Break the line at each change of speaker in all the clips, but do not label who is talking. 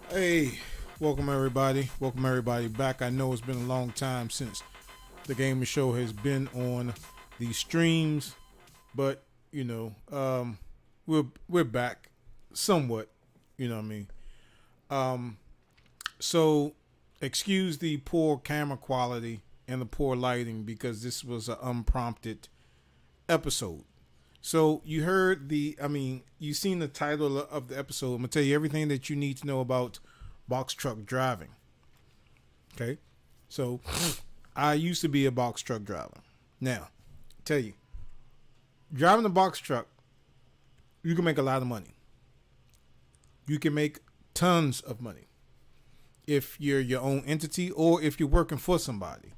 Hey, welcome everybody. Welcome everybody back. I know it's been a long time since the Gamer Show has been on the streams, but we're back somewhat. You know what I mean? So excuse the poor camera quality and the poor lighting because this was an unprompted episode. So you heard you seen the title of the episode. I'm gonna tell you everything that you need to know about box truck driving. Okay, so I used to be a box truck driver. Now, I tell you, driving a box truck, you can make a lot of money. You can make tons of money if you're your own entity or if you're working for somebody.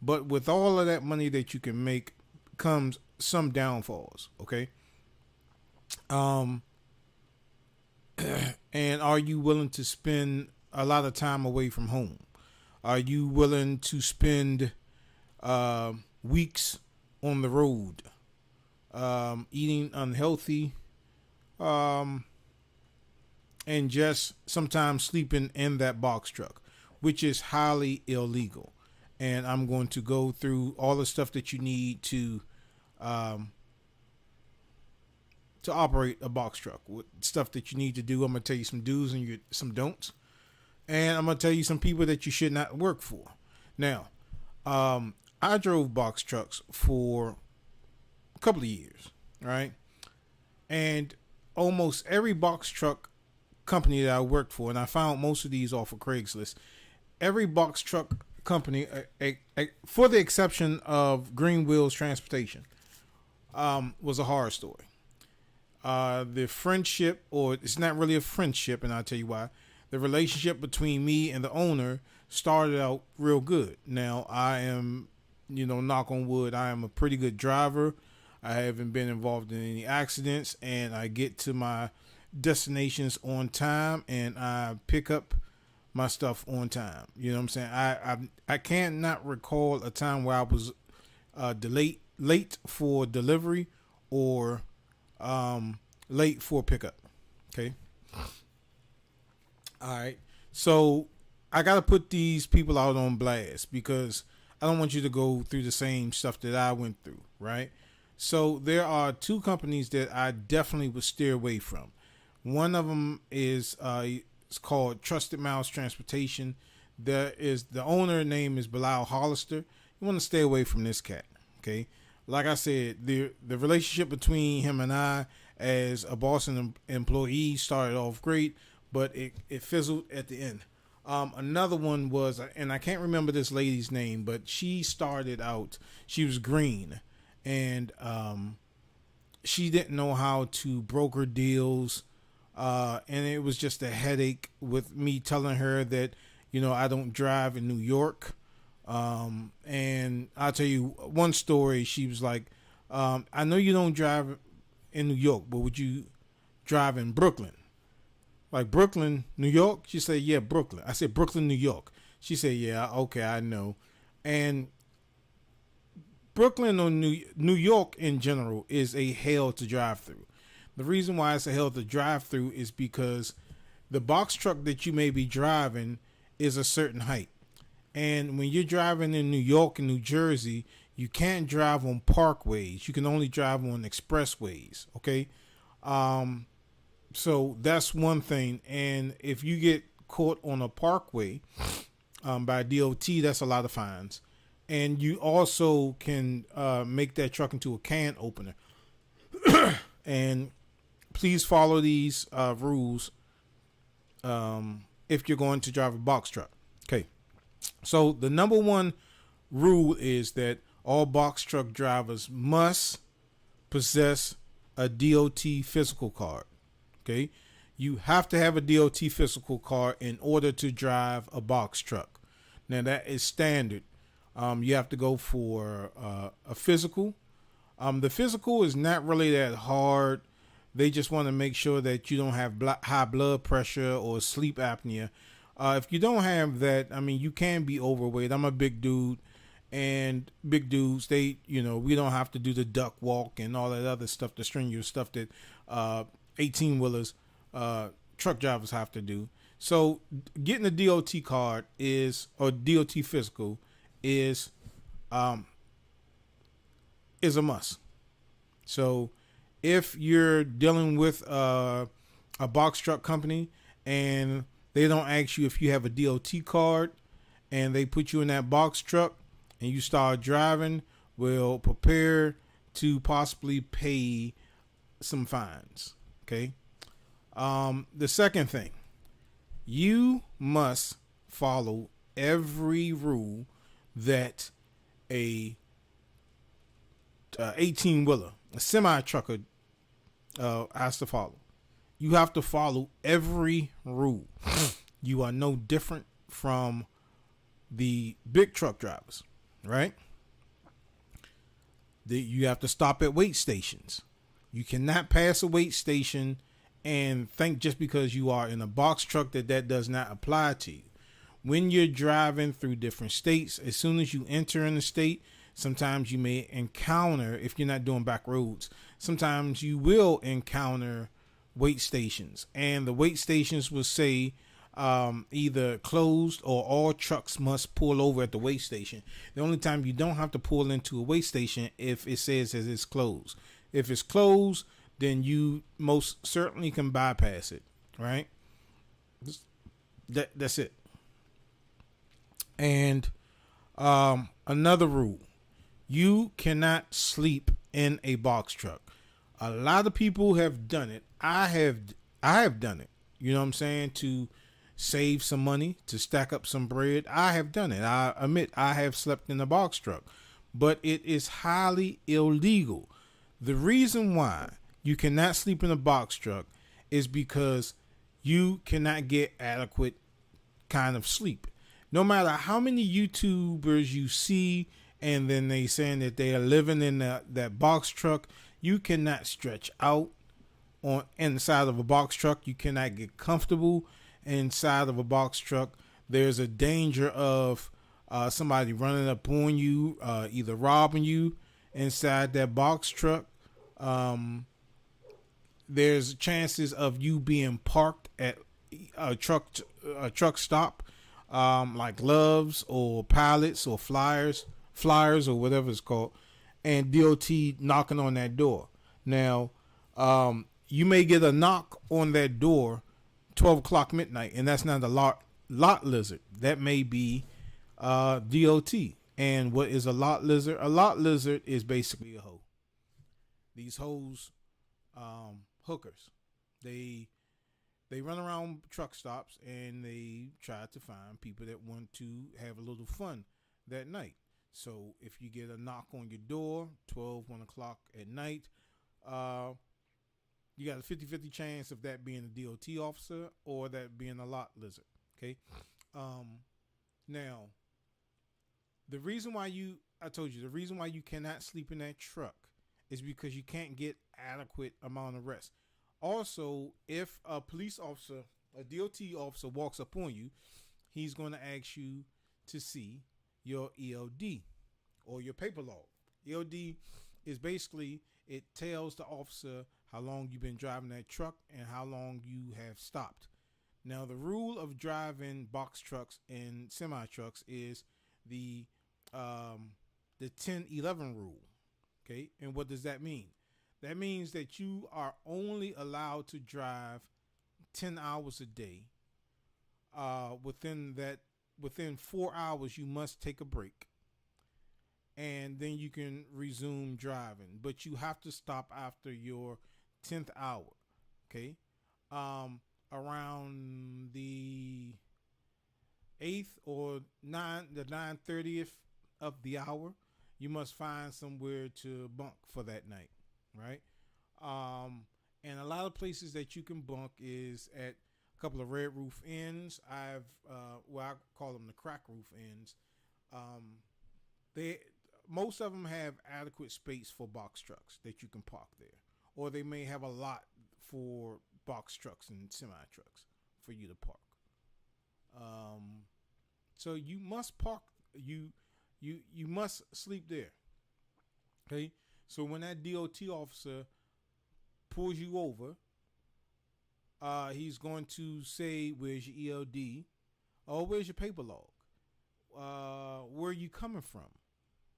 But with all of that money that you can make comes some downfalls, okay? And are you willing to spend a lot of time away from home? Are you willing to spend weeks on the road, eating unhealthy, and just sometimes sleeping in that box truck, which is highly illegal? And I'm going to go through all the stuff that you need to operate a box truck, with stuff that you need to do. I'm going to tell you some do's and some don'ts. And I'm going to tell you some people that you should not work for. Now, I drove box trucks for a couple of years, right? And almost every box truck company that I worked for, and I found most of these off of Craigslist, every box truck company, for the exception of Green Wheels Transportation, was a horror story. The friendship, or it's not really a friendship, and I'll tell you why. The relationship between me and the owner started out real good. Now, I am, knock on wood, I am a pretty good driver. I haven't been involved in any accidents, and I get to my destinations on time, and I pick up my stuff on time. You know what I'm saying? I can't not recall a time where I was late for delivery or late for pickup. Okay. All right. So I got to put these people out on blast because I don't want you to go through the same stuff that I went through. Right. So there are two companies that I definitely would steer away from. One of them is it's called Trusted Miles Transportation. The owner name is Bilal Hollister. You want to stay away from this cat. Okay. Like I said, the relationship between him and I as a boss and employee started off great, but it fizzled at the end. Another one was, and I can't remember this lady's name, but she started out, she was green, and she didn't know how to broker deals, and it was just a headache with me telling her that, I don't drive in New York. And I'll tell you one story. She was like, I know you don't drive in New York, but would you drive in Brooklyn? Like Brooklyn, New York? She said, yeah, Brooklyn. I said, Brooklyn, New York. She said, yeah, okay, I know. And Brooklyn or New York in general is a hell to drive through. The reason why it's a hell to drive through is because the box truck that you may be driving is a certain height. And when you're driving in New York and New Jersey, you can't drive on parkways. You can only drive on expressways. Okay. So that's one thing. And if you get caught on a parkway by DOT, that's a lot of fines. And you also can make that truck into a can opener. And please follow these rules if you're going to drive a box truck. Okay. So the number one rule is that all box truck drivers must possess a DOT physical card. Okay. You have to have a DOT physical card in order to drive a box truck. Now that is standard. You have to go for a physical. The physical is not really that hard. They just want to make sure that you don't have high blood pressure or sleep apnea. If you don't have that, I mean, you can be overweight. I'm a big dude, and big dudes, they, we don't have to do the duck walk and all that other stuff, the strenuous stuff that 18 wheelers, truck drivers have to do. So getting a DOT card or DOT physical is a must. So if you're dealing with a box truck company and they don't ask you if you have a DOT card and they put you in that box truck and you start driving, well, prepare to possibly pay some fines. Okay. The second thing, you must follow every rule that a 18 wheeler, a semi trucker, has to follow. You have to follow every rule. You are no different from the big truck drivers, right? You have to stop at wait stations. You cannot pass a wait station and think just because you are in a box truck that does not apply to you. When you're driving through different states, as soon as you enter in the state, sometimes you may encounter, if you're not doing back roads, sometimes you will encounter wait stations. And the wait stations will say either closed or all trucks must pull over at the wait station. The only time you don't have to pull into a wait station if it says that it's closed. If it's closed, then you most certainly can bypass it, right? That's it. And another rule, you cannot sleep in a box truck. A lot of people have done it. I have done it. You know what I'm saying? To save some money, to stack up some bread. I have done it. I admit I have slept in a box truck, but it is highly illegal. The reason why you cannot sleep in a box truck is because you cannot get adequate kind of sleep. No matter how many YouTubers you see and then they saying that they are living in that box truck, you cannot stretch out on inside of a box truck. You cannot get comfortable inside of a box truck. There's a danger of somebody running up on you, either robbing you inside that box truck. There's chances of you being parked at a truck stop, like Love's or Pilots or Flyers or whatever it's called, and DOT knocking on that door. Now, you may get a knock on that door 12 o'clock midnight, and that's not a lot lizard. That may be DOT. And what is a lot lizard? A lot lizard is basically a hoe. These hoes, hookers, they run around truck stops and they try to find people that want to have a little fun that night. So if you get a knock on your door 1 o'clock at night, you got a 50-50 chance of that being a DOT officer or that being a lot lizard. Okay. Now, the reason why you cannot sleep in that truck is because you can't get adequate amount of rest. Also, if a police officer, a DOT officer walks up on you, he's going to ask you to see your ELD or your paper log. ELD is basically, it tells the officer how long you've been driving that truck and how long you have stopped. Now, the rule of driving box trucks and semi trucks is the 10-11 rule. Okay, and what does that mean? That means that you are only allowed to drive 10 hours a day. Within 4 hours, you must take a break, and then you can resume driving. But you have to stop after your 10th hour. Okay, around the 8th or 9:30th of the hour, you must find somewhere to bunk for that night, right? And a lot of places that you can bunk is at a couple of Red Roof Inns. I call them the crack roof inns. Most of them have adequate space for box trucks that you can park there, or they may have a lot for box trucks and semi trucks for you to park. So you must park. You You must sleep there. Okay, so when that DOT officer pulls you over, he's going to say, "Where's your ELD? Or where's your paper log? Where are you coming from?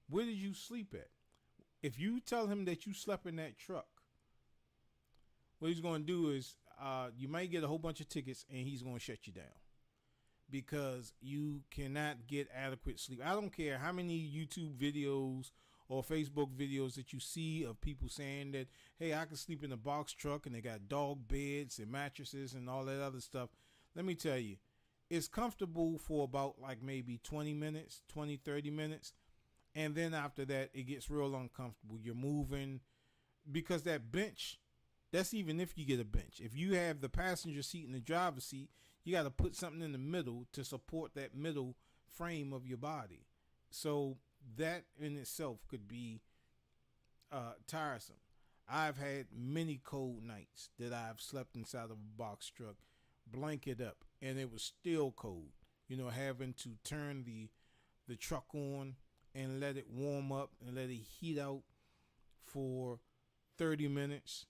Where did you sleep at?" If you tell him that you slept in that truck, what he's going to do is you might get a whole bunch of tickets, and he's going to shut you down because you cannot get adequate sleep. I don't care how many YouTube videos or Facebook videos that you see of people saying that, hey, I can sleep in a box truck and they got dog beds and mattresses and all that other stuff. Let me tell you, it's comfortable for about like maybe 20 minutes, 20, 30 minutes. And then after that, it gets real uncomfortable. You're moving because that bench, that's even if you get a bench. If you have the passenger seat and the driver's seat, you got to put something in the middle to support that middle frame of your body. So that in itself could be tiresome. I've had many cold nights that I've slept inside of a box truck, blanket up, and it was still cold. You know, having to turn the truck on and let it warm up and let it heat out for 30 minutes.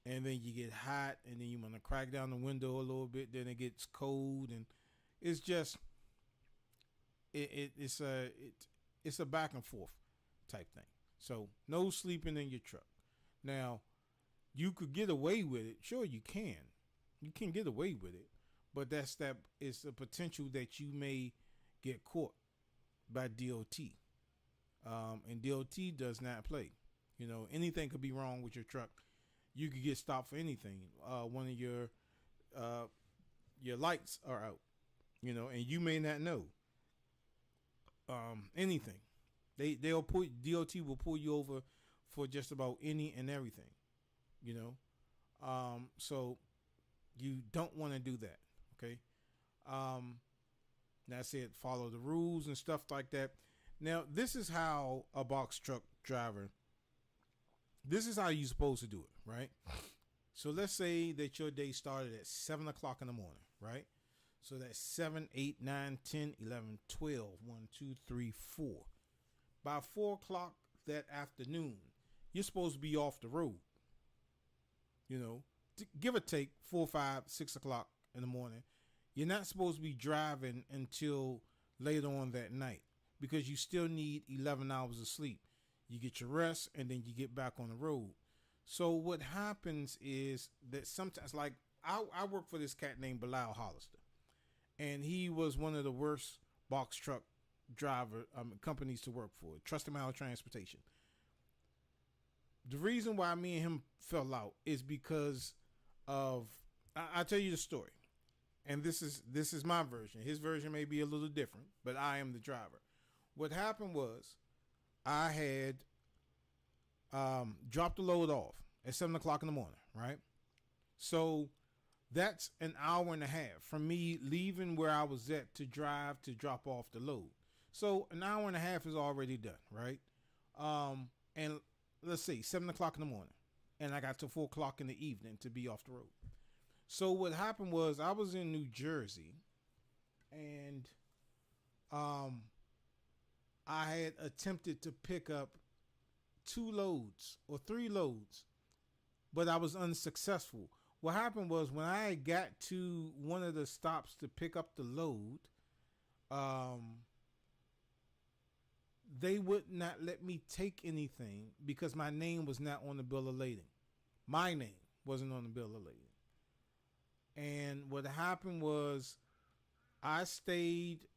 And then you get hot, and then you want to crack down the window a little bit. Then it gets cold, and it's just it's a back and forth type thing. So no sleeping in your truck. Now, you could get away with it. Sure, you can. You can get away with it, but it's a potential that you may get caught by DOT. And DOT does not play. You know, anything could be wrong with your truck. You could get stopped for anything. One of your lights are out, you know, and you may not know. Anything. DOT will pull you over for just about any and everything, you know. So you don't want to do that. Okay. That's it. Follow the rules and stuff like that. Now, this is how a box truck driver. This is how you're supposed to do it, right? So let's say that your day started at 7 o'clock in the morning, right? So that's 7, 8, 9, 10, 11, 12, 1, 2, 3, 4. By 4 o'clock that afternoon, you're supposed to be off the road. You know, give or take 4, 5, 6 o'clock in the morning. You're not supposed to be driving until later on that night because you still need 11 hours of sleep. You get your rest, and then you get back on the road. So what happens is that sometimes, like I work for this cat named Bilal Hollister, and he was one of the worst box truck driver companies to work for, Trust Amount Transportation. The reason why me and him fell out is because of I'll tell you the story, and this is my version. His version may be a little different, but I am the driver. What happened was, I had dropped the load off at 7 o'clock in the morning, right? So that's an hour and a half from me leaving where I was at to drive to drop off the load. So an hour and a half is already done, right? And let's see, 7 o'clock in the morning, and I got to 4 o'clock in the evening to be off the road. So what happened was I was in New Jersey, and I had attempted to pick up 2 loads or 3 loads, but I was unsuccessful. What happened was when I got to one of the stops to pick up the load, they would not let me take anything because my name was not on the bill of lading. My name wasn't on the bill of lading. And what happened was I stayed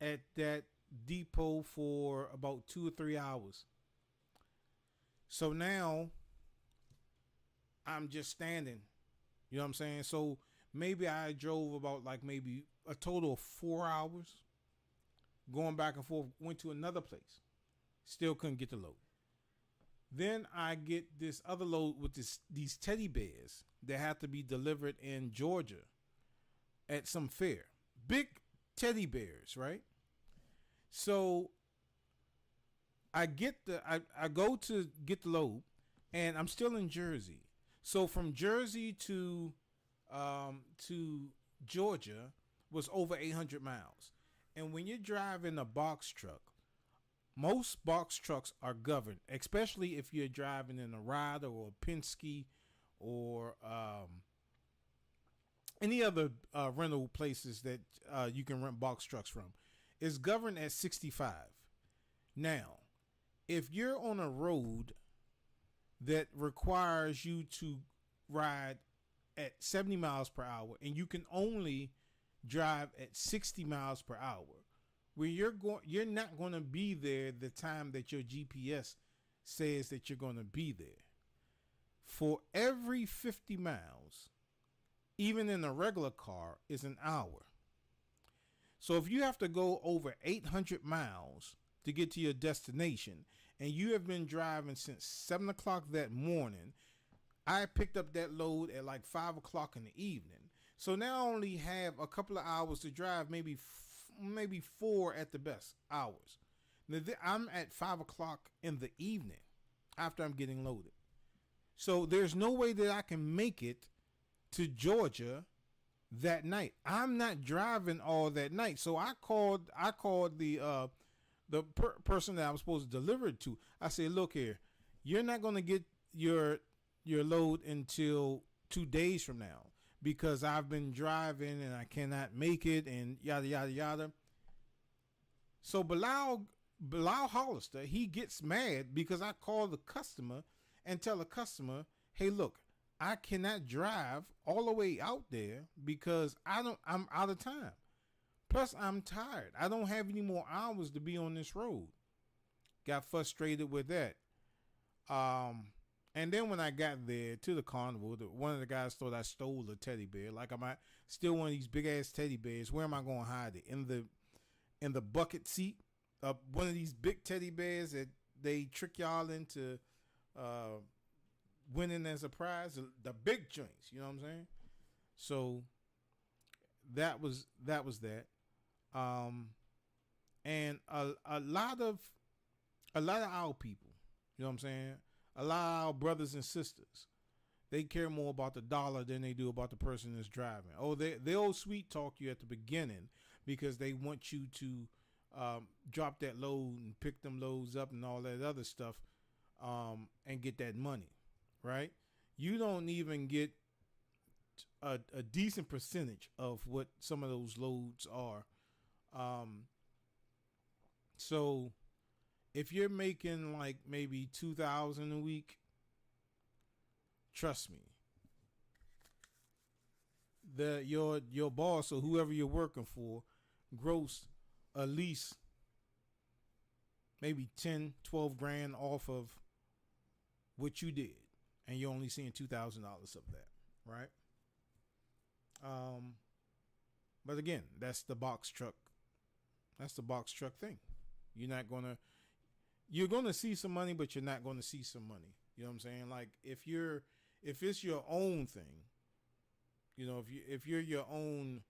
at that depot for about 2 or 3 hours. So now I'm just standing. You know what I'm saying? So maybe I drove about like maybe a total of 4 hours going back and forth, went to another place. Still couldn't get the load. Then I get this other load with these teddy bears that have to be delivered in Georgia at some fair. Big teddy bears, right? So I go to get the load, and I'm still in Jersey. So from Jersey to Georgia was over 800 miles. And when you're driving a box truck, most box trucks are governed, especially if you're driving in a Ryder or a Penske or any other rental places that you can rent box trucks from. It's governed at 65. Now, if you're on a road that requires you to ride at 70 miles per hour and you can only drive at 60 miles per hour, where you're not going to be there the time that your GPS says that you're going to be there. For every 50 miles, even in a regular car, is an hour. So if you have to go over 800 miles to get to your destination and you have been driving since 7 o'clock that morning, I picked up that load at like 5 o'clock in the evening. So now I only have a couple of hours to drive, maybe 4 at the best hours. Now I'm at 5 o'clock in the evening after I'm getting loaded. So there's no way that I can make it to Georgia that night. I'm not driving all that night. So I called the person that I was supposed to deliver it to. I said, look here, you're not going to get your load until 2 days from now because I've been driving and I cannot make it and yada, yada, yada. So Bilal Hollister, he gets mad because I call the customer and tell the customer, hey, look, I cannot drive all the way out there because I'm out of time. Plus, I'm tired. I don't have any more hours to be on this road. Got frustrated with that. And then when I got there to the carnival, one of the guys thought I stole a teddy bear. Like I might steal one of these big ass teddy bears. Where am I going to hide it? In the bucket seat? One of these big teddy bears that they trick y'all into winning as a prize. The big joints. You know what I'm saying? So that was that. And a lot of our people, you know what I'm saying? A lot of our brothers and sisters, they care more about the dollar than they do about the person that's driving. Oh, they'll sweet talk you at the beginning because they want you to drop that load and pick them loads up and all that other stuff and get that money, right? You don't even get a decent percentage of what some of those loads are. So if you're making like maybe $2,000 a week, trust me, your boss or whoever you're working for gross at least maybe 10, 12 grand off of what you did, and you're only seeing $2,000 of that, right? But again, that's the box truck. That's the box truck thing. You're gonna see some money, but you're not gonna see some money. You know what I'm saying? Like if it's your own thing, you know, if you're your own,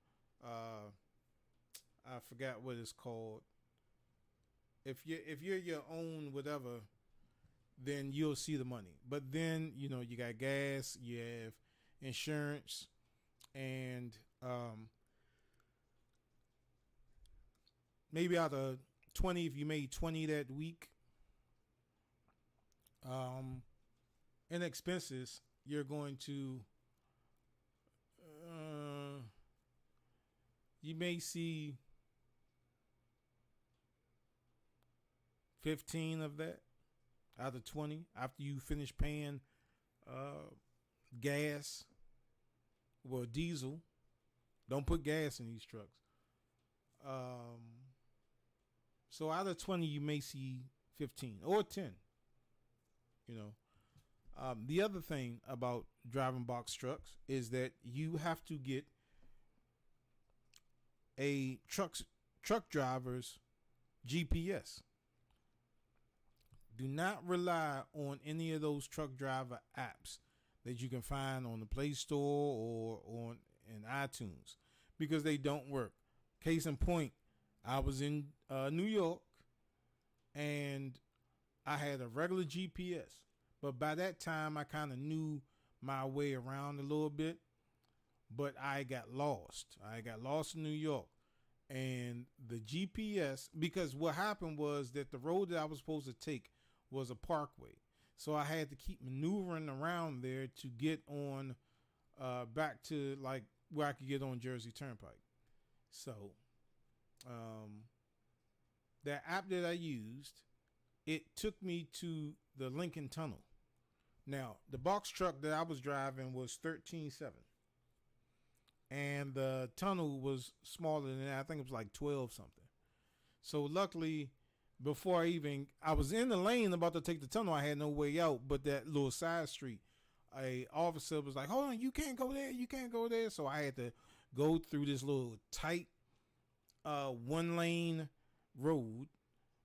I forgot what it's called. If you're your own whatever, then you'll see the money. But then, you know, you got gas, you have insurance, and maybe out of 20, if you made 20 that week, in expenses, you're going to you may see 15 of that out of 20 after you finish paying gas, well, diesel. Don't put gas in these trucks. So out of 20, you may see 15 or 10. You know, the other thing about driving box trucks is that you have to get a truck driver's GPS. Do not rely on any of those truck driver apps that you can find on the Play Store or on in iTunes, because they don't work. Case in point, I was in New York and I had a regular GPS, but by that time I kind of knew my way around a little bit, but I got lost. I got lost in New York, and the GPS, because what happened was that the road that I was supposed to take was a parkway. So I had to keep maneuvering around there to get on back to like where I could get on Jersey Turnpike. So that app that I used, it took me to the Lincoln Tunnel. Now, the box truck that I was driving was 13.7. And the tunnel was smaller than that. I think it was like 12 something. So luckily, before I was in the lane about to take the tunnel, I had no way out but that little side street. A officer was like, hold on, you can't go there, you can't go there. So I had to go through this little tight one lane road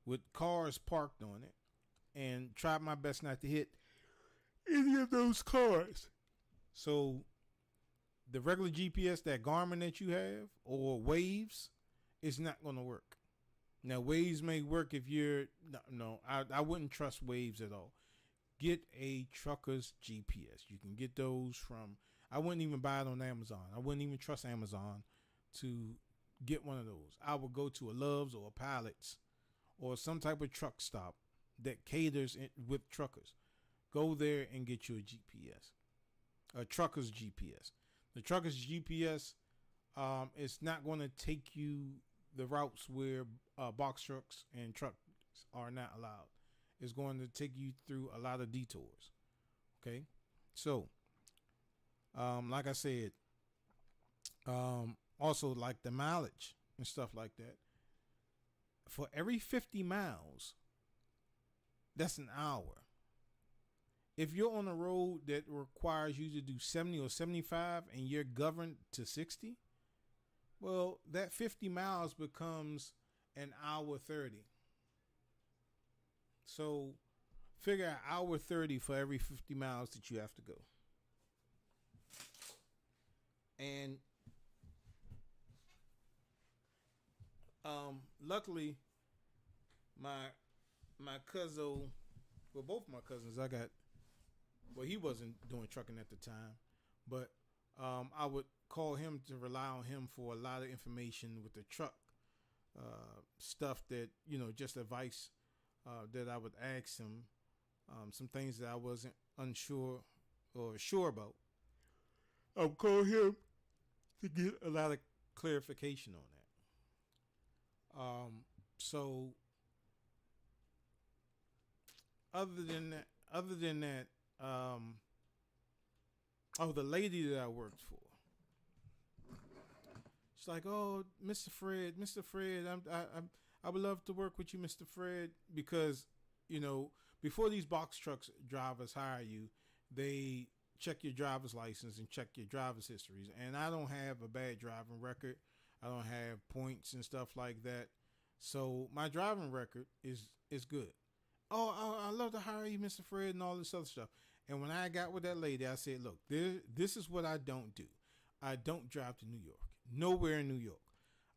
with cars parked on it and tried my best not to hit any of those cars. So the regular GPS, that Garmin that you have, or Waves, is not going to work. Now, Waves may work if you're... No, I wouldn't trust Waves at all. Get a trucker's GPS. You can get those from... I wouldn't even buy it on Amazon. I wouldn't even trust Amazon to get one of those. I would go to a Love's or a Pilot's or some type of truck stop that caters with truckers. Go there and get you a GPS. A trucker's GPS. The trucker's GPS, it's not going to take you the routes where box trucks and trucks are not allowed. It's going to take you through a lot of detours. Okay? So, like I said, also like the mileage and stuff like that. For every 50 miles, that's an hour. If you're on a road that requires you to do 70 or 75 and you're governed to 60, well, that 50 miles becomes an hour 30. So figure an hour 30 for every 50 miles that you have to go. And luckily, my cousin, well, both my cousins, he wasn't doing trucking at the time, but I would call him to rely on him for a lot of information with the truck stuff that, just advice that I would ask him, some things that I wasn't unsure or sure about. I would call him to get a lot of clarification on that. So other than that, the lady that I worked for, she's like, "Oh, Mr. Fred, I would love to work with you, Mr. Fred," because before these box trucks drivers hire you, they check your driver's license and check your driver's histories. And I don't have a bad driving record. I don't have points and stuff like that. So my driving record is good. Oh, I love to hire you, Mr. Fred, and all this other stuff. And when I got with that lady, I said, look, this is what I don't do. I don't drive to New York. Nowhere in New York.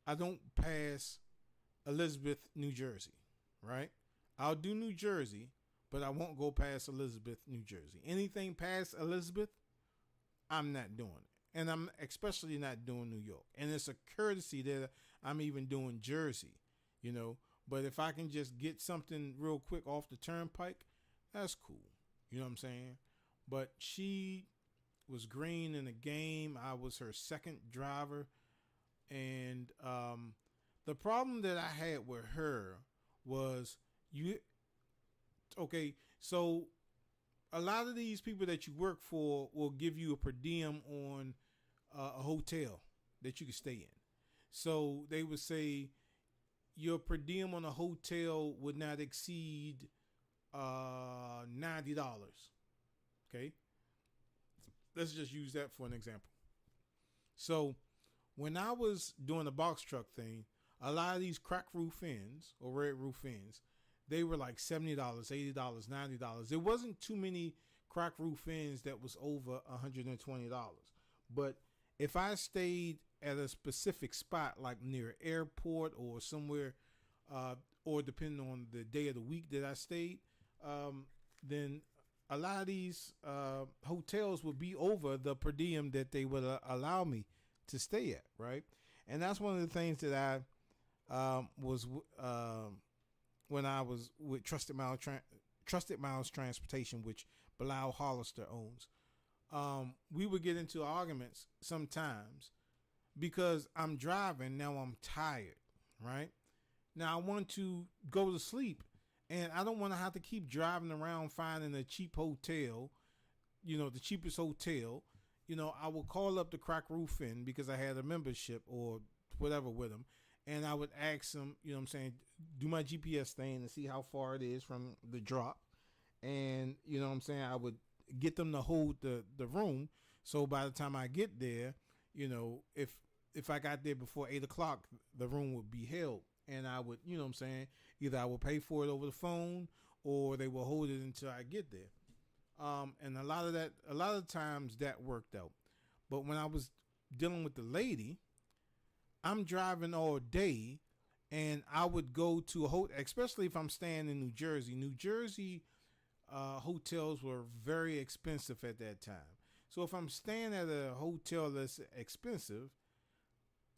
I don't pass Elizabeth, New Jersey, right? I'll do New Jersey, but I won't go past Elizabeth, New Jersey. Anything past Elizabeth, I'm not doing it. And I'm especially not doing New York. And it's a courtesy that I'm even doing Jersey, But if I can just get something real quick off the turnpike, that's cool. You know what I'm saying? But she was green in the game. I was her second driver. And the problem that I had with her was so a lot of these people that you work for will give you a per diem on a hotel that you can stay in. So they would say your per diem on a hotel would not exceed $90. Okay, let's just use that for an example. So when I was doing the box truck thing, a lot of these crack roof ends or red roof ends, they were like $70, $80, $90. There wasn't too many crack roof ends that was over $120. But if I stayed at a specific spot, like near an airport or somewhere, or depending on the day of the week that I stayed, then a lot of these hotels would be over the per diem that they would allow me to stay at, right? And that's one of the things that was when I was with Trusted Miles Transportation, which Bilal Hollister owns. We would get into arguments sometimes because I'm driving. Now I'm tired, right? Now I want to go to sleep, and I don't want to have to keep driving around finding a cheap hotel, the cheapest hotel. I will call up the Crack Roof Inn because I had a membership or whatever with them, and I would ask them, do my GPS thing and see how far it is from the drop. And, I would get them to hold the room. So by the time I get there, if I got there before 8 o'clock, the room would be held. And I would, either I would pay for it over the phone or they will hold it until I get there. And a lot of times that worked out. But when I was dealing with the lady, I'm driving all day, and I would go to a hotel, especially if I'm staying in New Jersey. New Jersey hotels were very expensive at that time. So if I'm staying at a hotel that's expensive,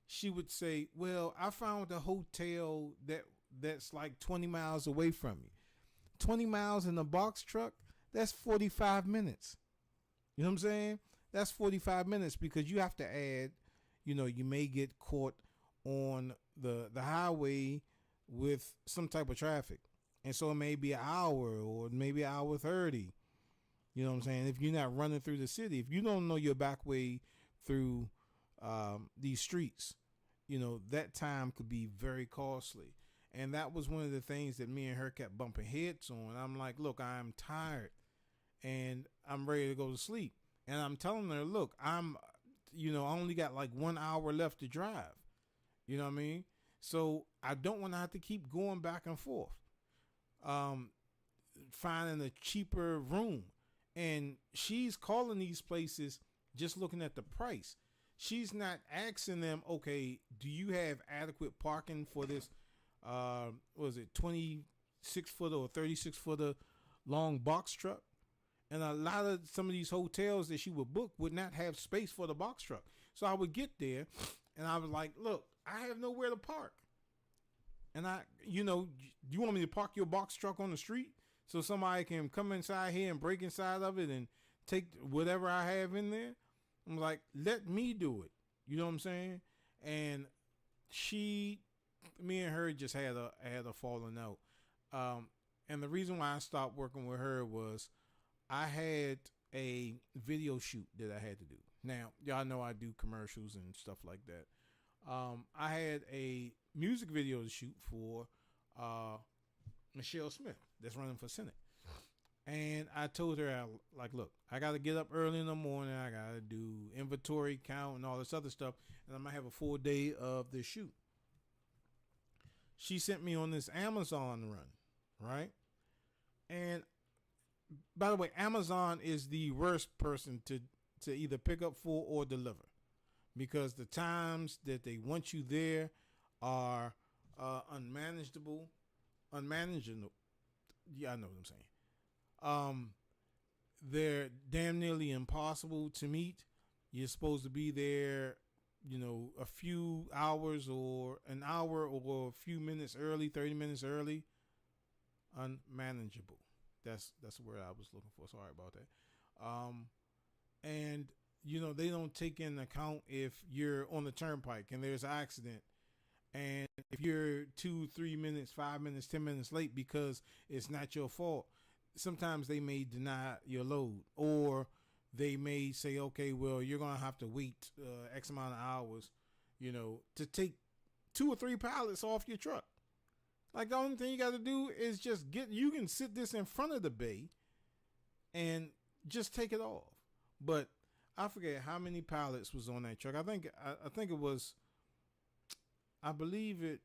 she would say, well, I found a hotel that's like 20 miles away from you. 20 miles in a box truck, that's 45 minutes. You know what I'm saying? That's 45 minutes because you have to add, you may get caught on the highway with some type of traffic. And so it may be an hour or maybe an hour 30. You know what I'm saying? If you're not running through the city, if you don't know your back way through these streets, that time could be very costly. And that was one of the things that me and her kept bumping heads on. I'm like, look, I'm tired and I'm ready to go to sleep. And I'm telling her, look, I only got like 1 hour left to drive. You know what I mean? So I don't want to have to keep going back and forth, finding a cheaper room. And she's calling these places just looking at the price. She's not asking them, okay, do you have adequate parking for this, 26 footer or 36 footer long box truck? And a lot of some of these hotels that she would book would not have space for the box truck. So I would get there and I was like, look, I have nowhere to park. And do you want me to park your box truck on the street so somebody can come inside here and break inside of it and take whatever I have in there? I'm like, let me do it. You know what I'm saying? And me and her just had a falling out. And the reason why I stopped working with her was I had a video shoot that I had to do. Now, y'all know I do commercials and stuff like that. I had a music video to shoot for Michelle Smith that's running for Senate. And I told her, look, I got to get up early in the morning. I got to do inventory count and all this other stuff. And I might have a full day of the shoot. She sent me on this Amazon run, right? And by the way, Amazon is the worst person to either pick up for or deliver, because the times that they want you there are unmanageable. Yeah, I know what I'm saying. They're damn nearly impossible to meet. You're supposed to be there, a few hours or an hour or a few minutes early, 30 minutes early. Unmanageable. That's the word I was looking for. Sorry about that. And they don't take into account if you're on the turnpike and there's an accident, and if you're 2, 3 minutes, 5 minutes, 10 minutes late because it's not your fault. Sometimes they may deny your load, or they may say, okay, well, you're going to have to wait X amount of hours, to take 2 or 3 pallets off your truck. Like, the only thing you got to do is just you can sit this in front of the bay and just take it off. But I forget how many pallets was on that truck. I think it was, I believe it,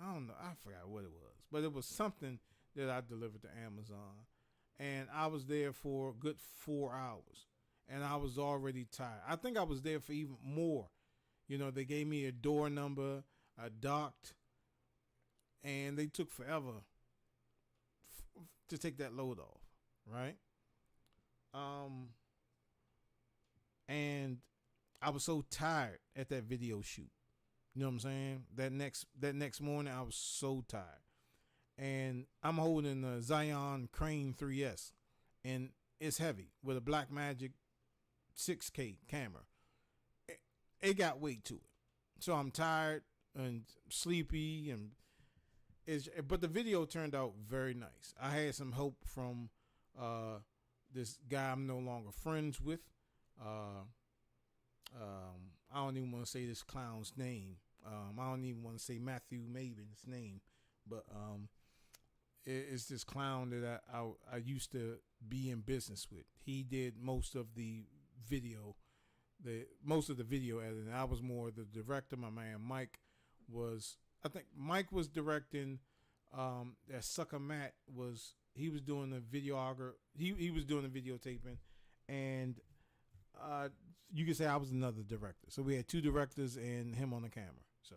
I don't know, I forgot what it was, but it was something that I delivered to Amazon. And I was there for a good 4 hours, and I was already tired. I think I was there for even more. They gave me a door number, I docked, and they took forever to take that load off, right? And I was so tired at that video shoot. You know what I'm saying? That next morning, I was so tired, and I'm holding the Zion Crane 3S, and it's heavy with a Blackmagic 6K camera. It got weight to it, so I'm tired and sleepy, but the video turned out very nice. I had some help from this guy I'm no longer friends with. I don't even want to say this clown's name. I don't even want to say Matthew Maven's name, but it's this clown that I used to be in business with. He did most of the video editing. I was more the director. My man Mike was, I think Mike was directing. That sucker Matt was doing the videographer. He was doing the videotaping, and you could say I was another director. So we had two directors and him on the camera. So,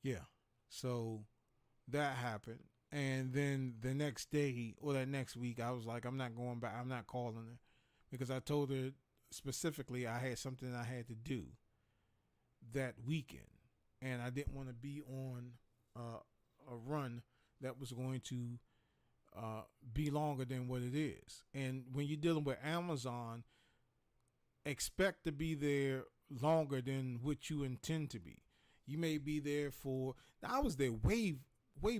yeah. So that happened. And then the next day or that next week, I was like, I'm not going back. I'm not calling her, because I told her specifically I had something I had to do that weekend, and I didn't want to be on a run that was going to be longer than what it is. And when you're dealing with Amazon, expect to be there longer than what you intend to be. You may be there for, I was there way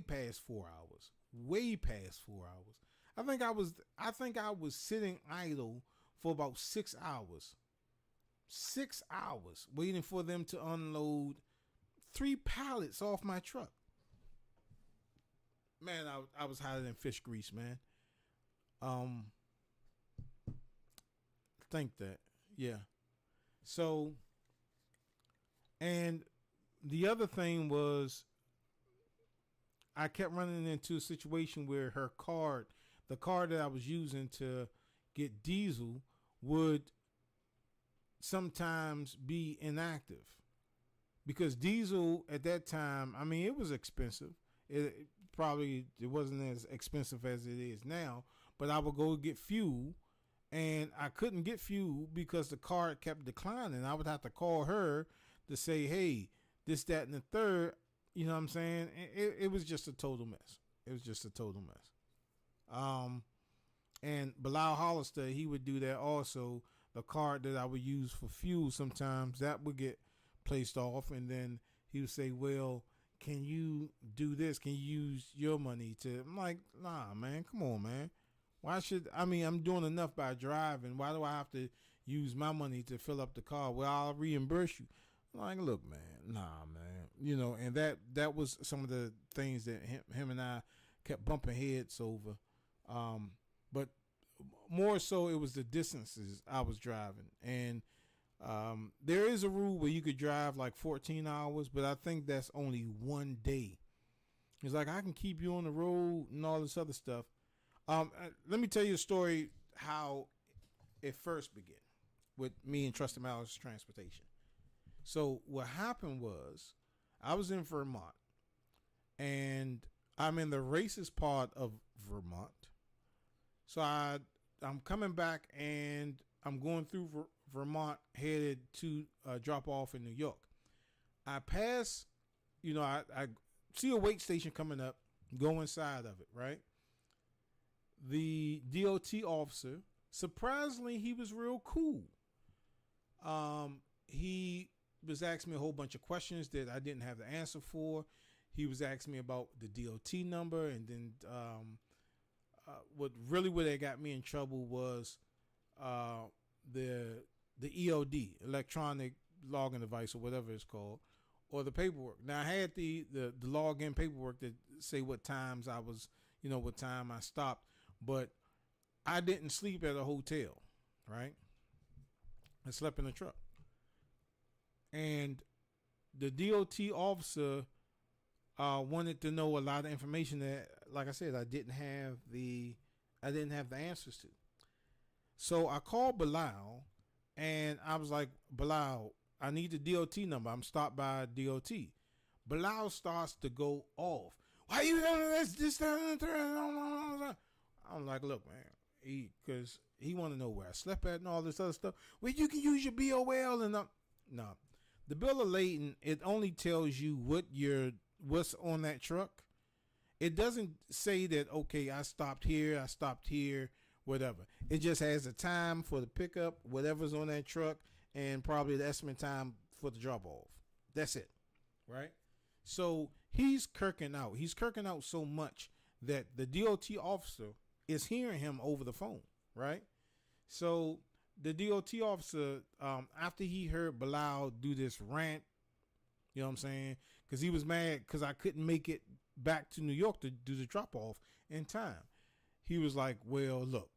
past 4 hours. Way past 4 hours. I think I was sitting idle for about 6 hours. 6 hours waiting for them to unload 3 pallets off my truck. Man, I was hotter than fish grease, man. Think that. Yeah. So, and the other thing was, I kept running into a situation where the card that I was using to get diesel would sometimes be inactive, because diesel at that time, I mean, it was expensive. It wasn't as expensive as it is now, but I would go get fuel, and I couldn't get fuel because the card kept declining. I would have to call her to say, hey, this, that, and the third. You know what I'm saying? It was just a total mess. And Bilal Hollister, he would do that also. The card that I would use for fuel, sometimes that would get placed off, and then he would say, well, can you do this? Can you use your money to? I'm like, nah, man, come on, man. I'm doing enough by driving. Why do I have to use my money to fill up the car? Well, I'll reimburse you. Like, look, man, nah, man. You know, and that was some of the things that him and I kept bumping heads over. But more so, it was the distances I was driving. And there is a rule where you could drive like 14 hours, but I think that's only one day. It's like, I can keep you on the road and all this other stuff. Let me tell you a story how it first began with me and Trusted Miles Transportation. So what happened was, I was in Vermont, and I'm in the racist part of Vermont. So I'm coming back, and I'm going through Vermont, headed to drop off in New York. I pass, I see a weight station coming up, go inside of it, right? The DOT officer, surprisingly, he was real cool. He was asking me a whole bunch of questions that I didn't have the answer for. He was asking me about the DOT number, and then what they got me in trouble was the EOD, electronic login device, or whatever it's called, or the paperwork. Now, I had the login paperwork that say what times I was, what time I stopped, but I didn't sleep at a hotel, right? I slept in the truck. And the DOT officer wanted to know a lot of information that, like I said, I didn't have the answers to. So I called Bilal, and I was like, Bilal, I need the DOT number. I'm stopped by DOT. Bilal starts to go off. Why you doing this, that, and the third? I'm like, look, man, because he want to know where I slept at and all this other stuff. Well, you can use your BOL and no. The bill of lading, it only tells you what's on that truck. It doesn't say that, okay, I stopped here, whatever. It just has a time for the pickup, whatever's on that truck, and probably the estimate time for the drop off. That's it, right? So he's kirking out. He's kirking out so much that the DOT officer is hearing him over the phone, right? So the DOT officer, after he heard Bilal do this rant, you know what I'm saying? Because he was mad because I couldn't make it back to New York to do the drop off in time. He was like, well, look,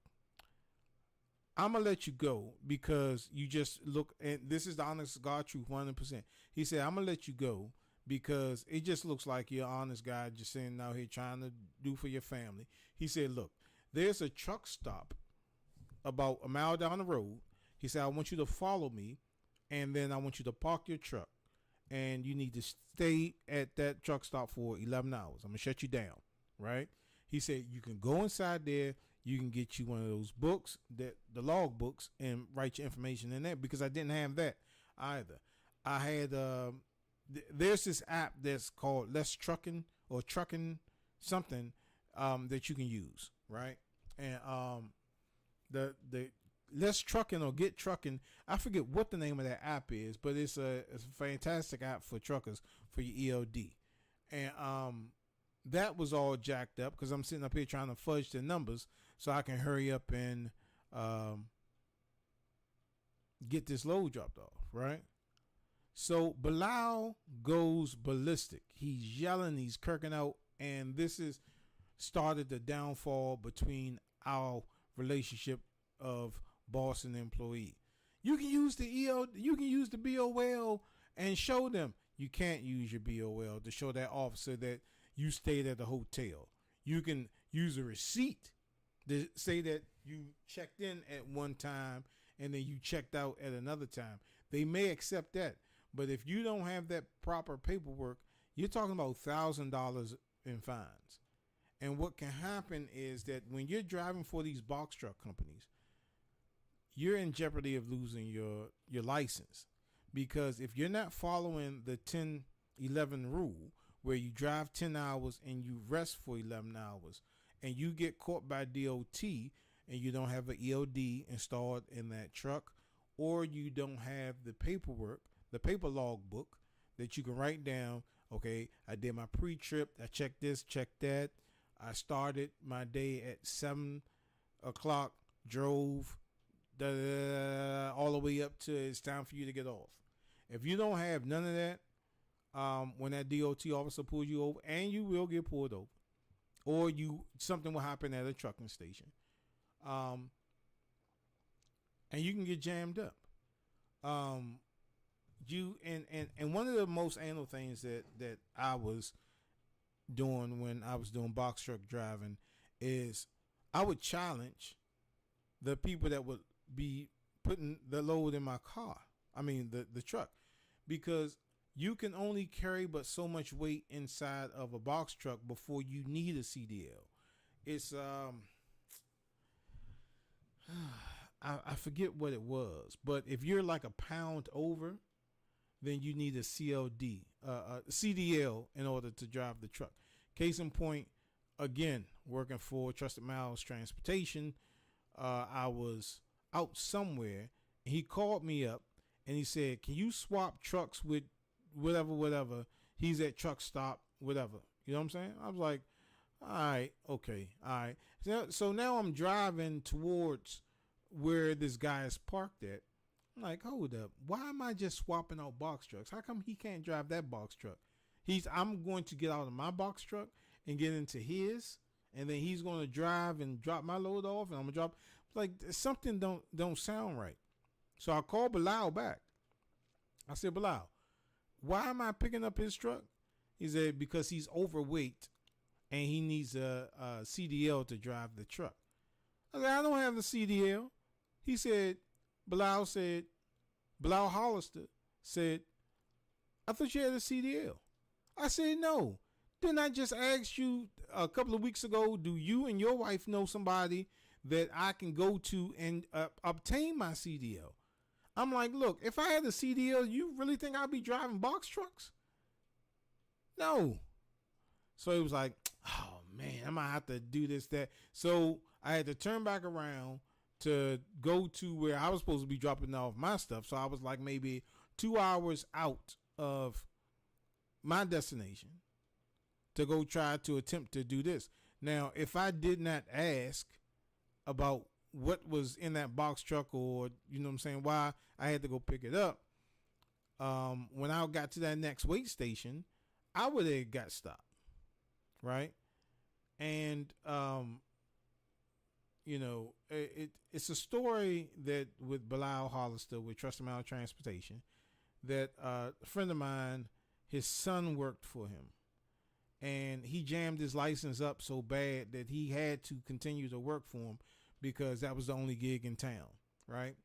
I'm going to let you go because you just look, and this is the honest God truth, 100%. He said, I'm going to let you go because it just looks like you're an honest guy just sitting out here trying to do for your family. He said, look, there's a truck stop about a mile down the road. He said, I want you to follow me, and then I want you to park your truck, and you need to stay at that truck stop for 11 hours. I'm going to shut you down, right? He said, you can go inside there. You can get you one of those books, the log books, and write your information in there, because I didn't have that either. I had, there's this app that's called Less Trucking or Trucking something that you can use, right? And the Less Trucking or Get Trucking, I forget what the name of that app is, but it's a fantastic app for truckers for your ELD. And that was all jacked up because I'm sitting up here trying to fudge the numbers so I can hurry up and get this load dropped off, right? So Bilal goes ballistic. He's yelling, he's kirking out, and this is started the downfall between our relationship of boss and employee. You can use the you can use the BOL and show them. You can't use your BOL to show that officer that you stayed at the hotel. You can use a receipt to say that you checked in at one time and then you checked out at another time. They may accept that, but if you don't have that proper paperwork, you're talking about $1,000 in fines. And what can happen is that when you're driving for these box truck companies, you're in jeopardy of losing your license, because if you're not following the 10-11 rule, where you drive 10 hours and you rest for 11 hours, and you get caught by DOT and you don't have an ELD installed in that truck, or you don't have the paperwork, the paper log book that you can write down, okay, I did my pre-trip, I checked this, checked that, I started my day at 7 o'clock, drove all the way up to it's time for you to get off. If you don't have none of that, when that DOT officer pulls you over, and you will get pulled over, or something will happen at a trucking station, and you can get jammed up. You and one of the most anal things that I was doing when I was doing box truck driving is I would challenge the people that would be putting the load in my car. I mean the truck, because you can only carry but so much weight inside of a box truck before you need a CDL. It's I forget what it was, but if you're like a pound over, then you need a CDL in order to drive the truck. Case in point, again, working for Trusted Miles Transportation, I was out somewhere, and he called me up and he said, "Can you swap trucks with whatever? He's at truck stop, whatever." You know what I'm saying? I was like, all right, okay, all right. So now I'm driving towards where this guy is parked at. I'm like, hold up, why am I just swapping out box trucks? How come he can't drive that box truck? I'm going to get out of my box truck and get into his, and then he's going to drive and drop my load off, and I'm gonna drop. Like, something don't sound right. So I called Bilal back. I said, Bilal, why am I picking up his truck? He said, because he's overweight and he needs a CDL to drive the truck. I said, I don't have the CDL. He said, Bilal Hollister said, I thought you had a CDL. I said, no. Didn't I just ask you a couple of weeks ago, do you and your wife know somebody that I can go to and obtain my CDL. I'm like, look, if I had a CDL, you really think I'd be driving box trucks? No. So it was like, oh man, I might have to do this, that. So I had to turn back around to go to where I was supposed to be dropping off my stuff. So I was like maybe 2 hours out of my destination to go try to attempt to do this. Now, if I did not ask about what was in that box truck, or, you know what I'm saying, why I had to go pick it up, when I got to that next wait station, I would have got stopped. Right. And, you know, it's a story that with Bilal Hollister with Trust Amount Transportation, that a friend of mine, his son worked for him, and he jammed his license up so bad that he had to continue to work for him because that was the only gig in town. Right.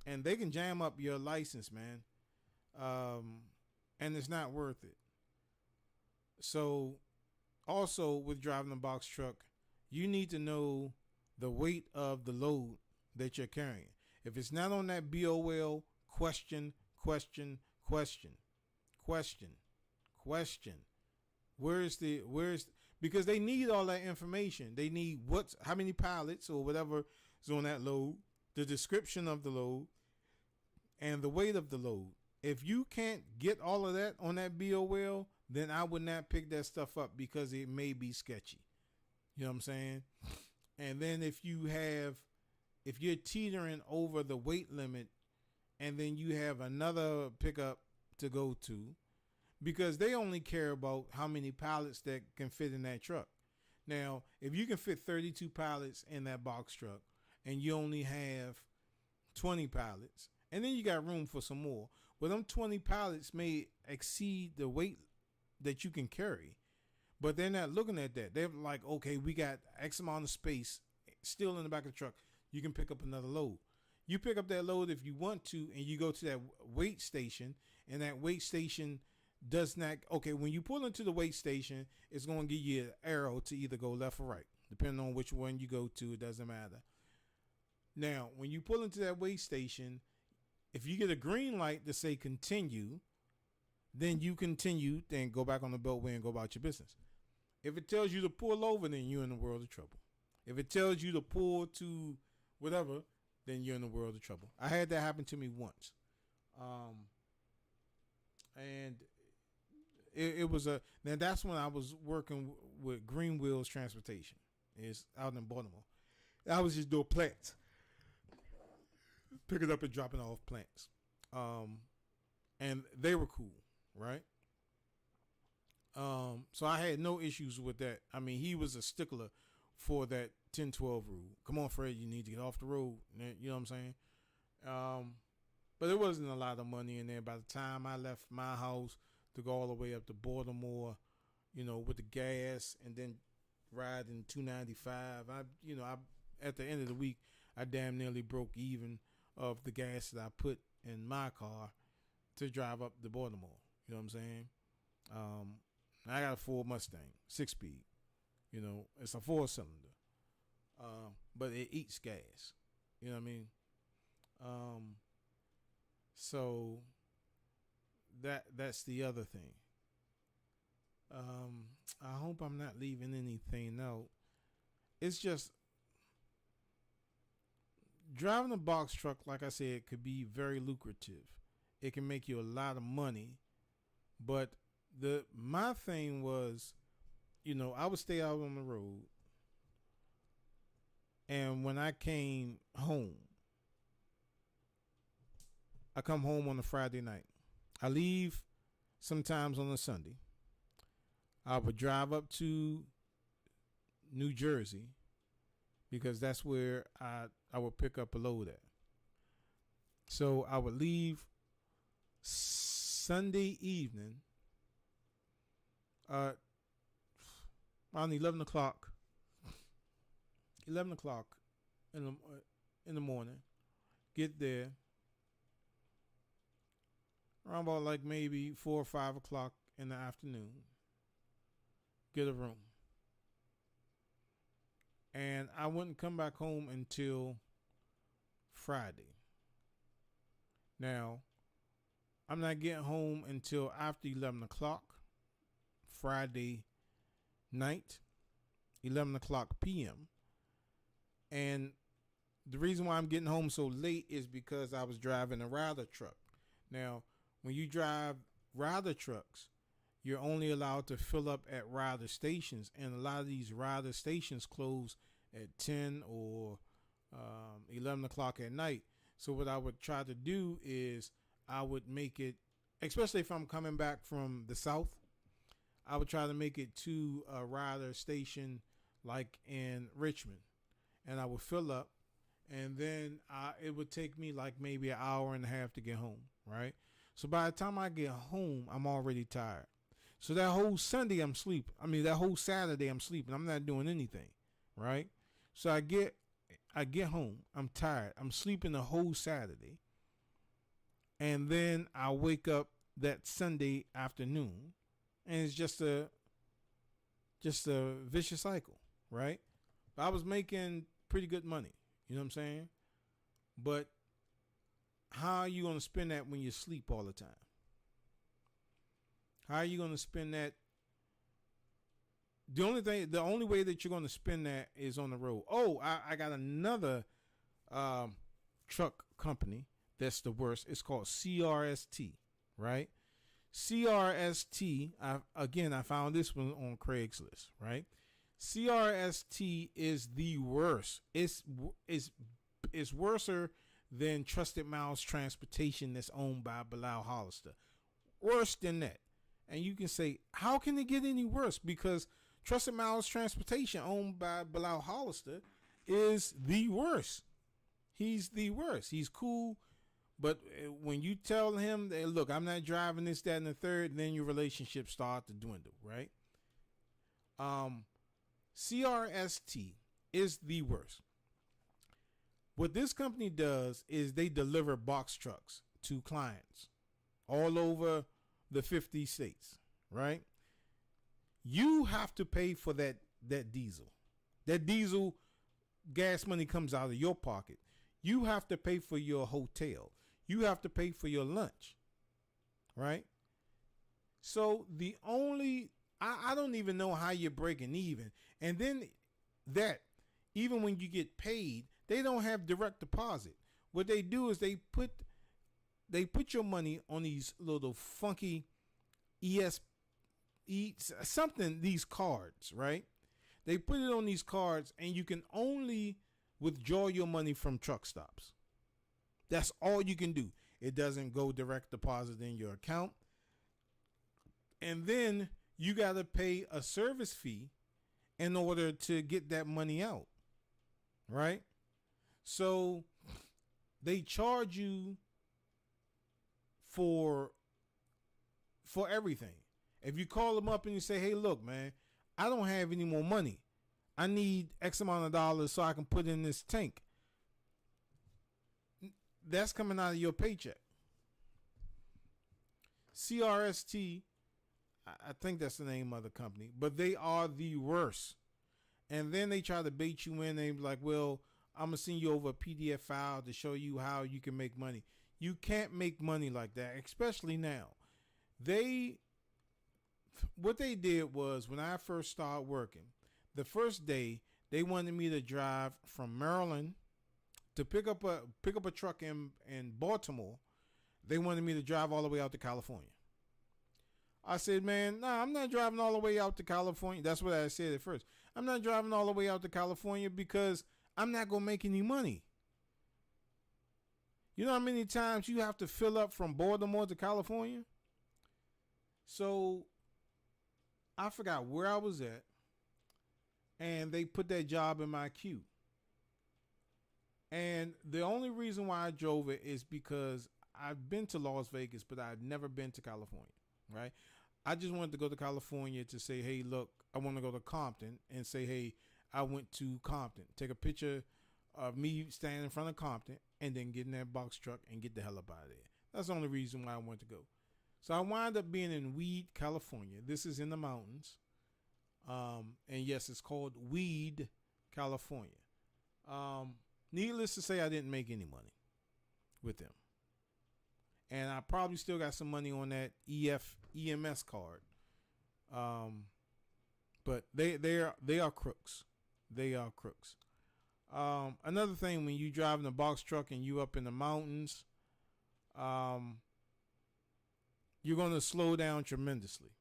And they can jam up your license, man. And it's not worth it. So also with driving a box truck, you need to know the weight of the load that you're carrying. If it's not on that BOL, question. Because they need all that information. They need how many pallets or whatever is on that load, the description of the load, and the weight of the load. If you can't get all of that on that BOL, then I would not pick that stuff up because it may be sketchy. You know what I'm saying? And then if you're teetering over the weight limit, and then you have another pickup to go to, because they only care about how many pallets that can fit in that truck. Now, if you can fit 32 pallets in that box truck and you only have 20 pallets, and then you got room for some more, well, them 20 pallets may exceed the weight that you can carry, but they're not looking at that. They're like, okay, we got X amount of space still in the back of the truck. You can pick up another load. You pick up that load if you want to, and you go to that weight station, and that weight station does not, okay, when you pull into the weight station, it's going to give you an arrow to either go left or right. Depending on which one you go to, it doesn't matter. Now, when you pull into that weight station, if you get a green light to say continue, then you continue, then go back on the beltway and go about your business. If it tells you to pull over, then you're in the world of trouble. If it tells you to pull to whatever, then you're in the world of trouble. I had that happen to me once. And it was now that's when I was working with Green Wheels Transportation. It's out in Baltimore. I was just doing plants. Picking up and dropping off plants. And they were cool, right? So I had no issues with that. I mean, he was a stickler for that 10-12 rule. Come on, Fred, you need to get off the road. You know what I'm saying? But there wasn't a lot of money in there. By the time I left my house to go all the way up to Baltimore, you know, with the gas and then riding 295, I at the end of the week, I damn nearly broke even of the gas that I put in my car to drive up to Baltimore. You know what I'm saying? I got a Ford Mustang, 6-speed. You know, it's a 4-cylinder. But it eats gas. You know what I mean? So that's the other thing. I hope I'm not leaving anything out. It's just driving a box truck, like I said, could be very lucrative. It can make you a lot of money. But my thing was, you know, I would stay out on the road. And when I came home, I come home on a Friday night. I leave sometimes on a Sunday. I would drive up to New Jersey because that's where I would pick up a load at. So I would leave Sunday evening around 11 o'clock. 11 o'clock in the morning. Get there around about like maybe 4 or 5 o'clock in the afternoon. Get a room. and I wouldn't come back home until Friday. Now, I'm not getting home until after 11 o'clock Friday night, 11 o'clock p.m. And the reason why I'm getting home so late is because I was driving a Ryder truck. Now, when you drive Ryder trucks, you're only allowed to fill up at Ryder stations, and a lot of these Ryder stations close at 10 or 11 o'clock at night. So what I would try to do is I would make it, especially if I'm coming back from the south, I would try to make it to a Ryder station like in Richmond, and I would fill up, and then it would take me like maybe an hour and a half to get home, right? So by the time I get home, I'm already tired. So that whole Sunday I'm sleeping. I mean, that whole Saturday I'm sleeping. I'm not doing anything, right? So I get home. I'm tired. I'm sleeping the whole Saturday. And then I wake up that Sunday afternoon, and it's just a vicious cycle, right? But I was making pretty good money. You know what I'm saying? But how are you going to spend that when you sleep all the time? How are you going to spend that? The only way that you're going to spend that is on the road. Oh, I got another truck company that's the worst. It's called CRST, right? CRST, I found this one on Craigslist, right? CRST is the worst. It's worser than Trusted Miles Transportation that's owned by Bilal Hollister. Worse than that. And you can say, how can it get any worse? Because Trusted Miles Transportation, owned by Bilal Hollister, is the worst. He's the worst. He's cool, but when you tell him that, look, I'm not driving this, that, and the third, then your relationship start to dwindle, right? CRST is the worst. What this company does is they deliver box trucks to clients all over the 50 states, right? You have to pay for that diesel. That diesel gas money comes out of your pocket. You have to pay for your hotel. You have to pay for your lunch, right? So I don't even know how you're breaking even. And then even when you get paid, they don't have direct deposit. What they do is they put your money on these little funky these cards, right? They put it on these cards, and you can only withdraw your money from truck stops. That's all you can do. It doesn't go direct deposit in your account. And then you got to pay a service fee in order to get that money out, right? So they charge you for everything. If you call them up and you say, hey, look, man, I don't have any more money. I need X amount of dollars so I can put in this tank. That's coming out of your paycheck. CRST, I think that's the name of the company, but they are the worst. And then they try to bait you in. They be like, well, I'm going to send you over a PDF file to show you how you can make money. You can't make money like that, especially now. What they did was, when I first started working, the first day they wanted me to drive from Maryland to pick up a truck in Baltimore. They wanted me to drive all the way out to California. I said, man, nah, I'm not driving all the way out to California. That's what I said at first. I'm not driving all the way out to California because I'm not going to make any money. You know how many times you have to fill up from Baltimore to California? So I forgot where I was at, and they put that job in my queue. And the only reason why I drove it is because I've been to Las Vegas, but I've never been to California, right? I just wanted to go to California to say, hey, look, I want to go to Compton and say, hey, I went to Compton. Take a picture of me standing in front of Compton and then get in that box truck and get the hell up out of there. That's the only reason why I wanted to go. So I wound up being in Weed, California. This is in the mountains. And yes, it's called Weed, California. Needless to say, I didn't make any money with them. And I probably still got some money on that EMS card. But they are crooks. They are crooks. Another thing, when you driving a box truck and you up in the mountains, you're going to slow down tremendously.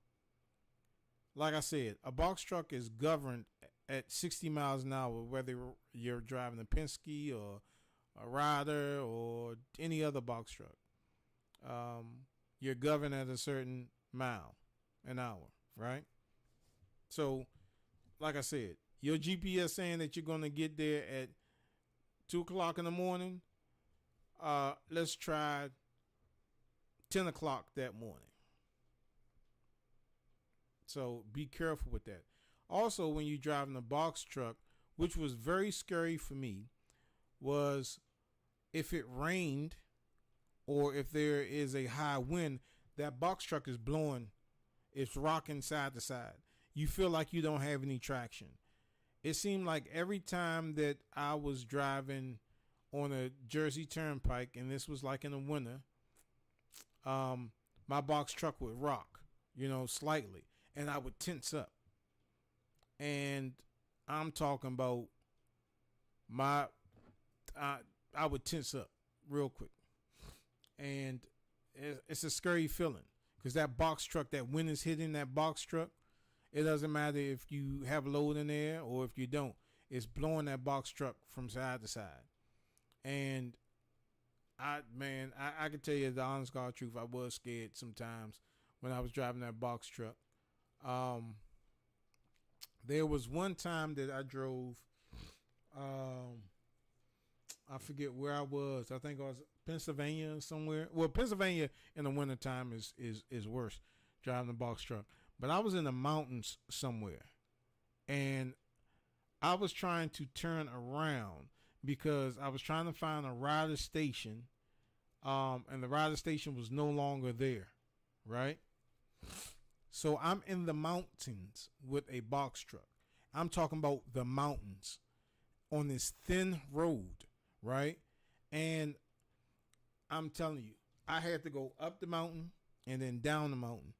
Like I said, a box truck is governed at 60 miles an hour, whether you're driving a Penske or a Ryder or any other box truck. You're governed at a certain mile an hour, right? So, like I said, your GPS saying that you're going to get there at 2 o'clock in the morning. Let's try 10 o'clock that morning. So be careful with that. Also, when you're driving a box truck, which was very scary for me, was if it rained or if there is a high wind, that box truck is blowing, it's rocking side to side. You feel like you don't have any traction. It seemed like every time that I was driving on a Jersey Turnpike, and this was like in the winter, my box truck would rock, slightly, and I would tense up. And I'm talking about I would tense up real quick. And it's a scary feeling, because that box truck, that wind is hitting that box truck. It doesn't matter if you have load in there or if you don't. It's blowing that box truck from side to side. And I can tell you the honest God truth, I was scared sometimes when I was driving that box truck. There was one time that I drove, I forget where I was. I think I was Pennsylvania somewhere. Well, Pennsylvania in the wintertime is worse, driving a box truck. But I was in the mountains somewhere, and I was trying to turn around because I was trying to find a rider station, and the rider station was no longer there, right? So I'm in the mountains with a box truck. I'm talking about the mountains on this thin road, right? And I'm telling you, I had to go up the mountain and then down the mountain.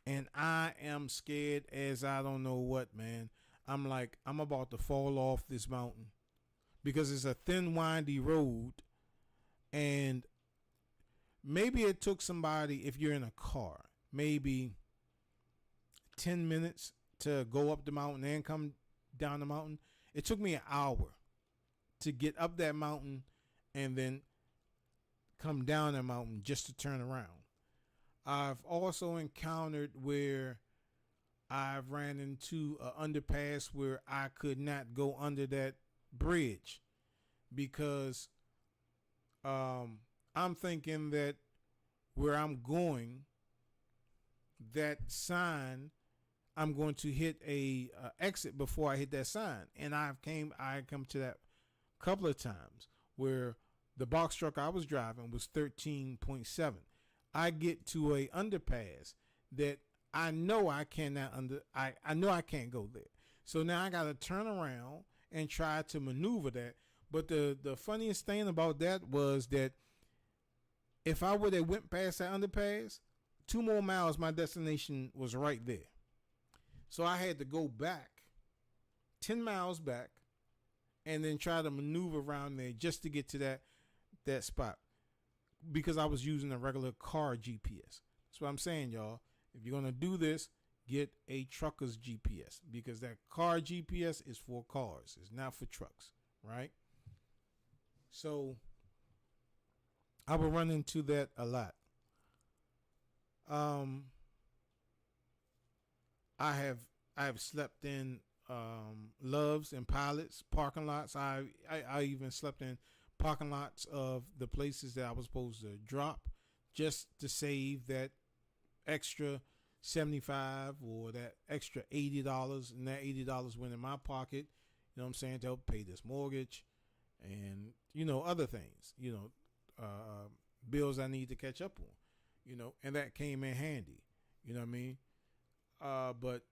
And I am scared as I don't know what, man. I'm like, I'm about to fall off this mountain because it's a thin, windy road. And maybe it took somebody, if you're in a car, maybe 10 minutes to go up the mountain and come down the mountain. It took me an hour to get up that mountain and then come down that mountain just to turn around. I've also encountered where I've ran into an underpass where I could not go under that bridge because I'm thinking that where I'm going, that sign, I'm going to hit a exit before I hit that sign. And I come to that a couple of times where the box truck I was driving was 13.7. I get to a underpass that I know I cannot I know I can't go there. So now I got to turn around and try to maneuver that. But the funniest thing about that was that if I would have went past that underpass, 2 more miles, my destination was right there. So I had to go back 10 miles back and then try to maneuver around there just to get to that spot, because I was using a regular car GPS. That's what I'm saying, y'all. If you're going to do this, get a trucker's GPS, because that car GPS is for cars. It's not for trucks, right? So I will run into that a lot. I have slept in Loves and Pilots parking lots. I even slept in parking lots of the places that I was supposed to drop just to save that extra $75 or that extra $80, and that $80 went in my pocket, you know what I'm saying, to help pay this mortgage and, other things, bills I need to catch up on, and that came in handy, you know what I mean? But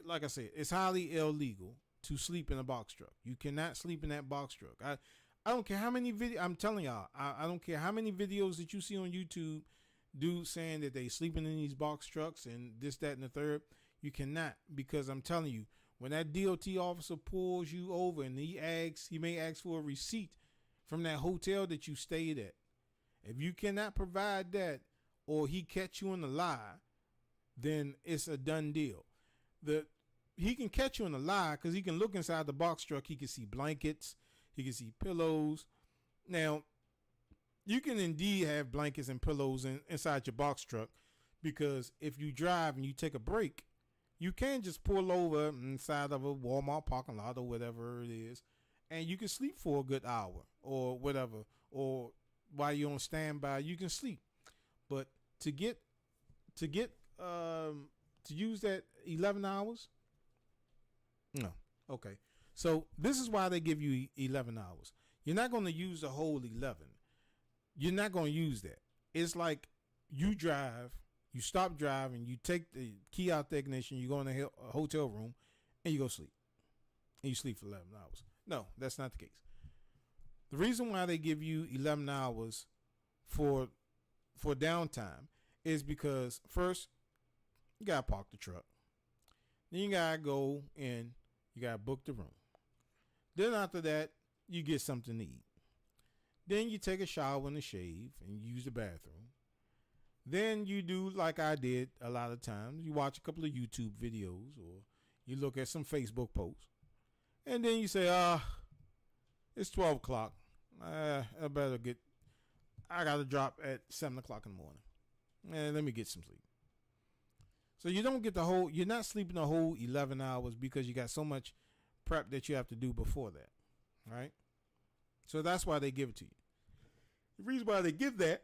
like I said, it's highly illegal to sleep in a box truck. You cannot sleep in that box truck. I don't care how many videos. I'm telling y'all, I don't care how many videos that you see on YouTube, dudes saying that they sleeping in these box trucks and this, that, and the third. You cannot, because I'm telling you, when that DOT officer pulls you over and he may ask for a receipt from that hotel that you stayed at. If you cannot provide that, or he catch you in the lie, then it's a done deal. He can catch you in a lie because he can look inside the box truck. He can see blankets. He can see pillows. Now, you can indeed have blankets and pillows inside your box truck, because if you drive and you take a break, you can just pull over inside of a Walmart parking lot or whatever it is, and you can sleep for a good hour or whatever, or while you're on standby, you can sleep. But to use that 11 hours, no. Okay. So this is why they give you 11 hours. You're not going to use the whole 11. You're not going to use that. It's like you drive, you stop driving, you take the key out the ignition, you go in a hotel room, and you go sleep. And you sleep for 11 hours. No, that's not the case. The reason why they give you 11 hours for downtime is because, first, you got to park the truck. Then you got to go in, you got to book the room. Then after that, you get something to eat. Then you take a shower and a shave and use the bathroom. Then you do like I did a lot of times. You watch a couple of YouTube videos, or you look at some Facebook posts. And then you say, it's 12 o'clock. I got to drop at 7 o'clock in the morning. And let me get some sleep. So you don't get you're not sleeping the whole 11 hours because you got so much prep that you have to do before that. Right? So that's why they give it to you. The reason why they give that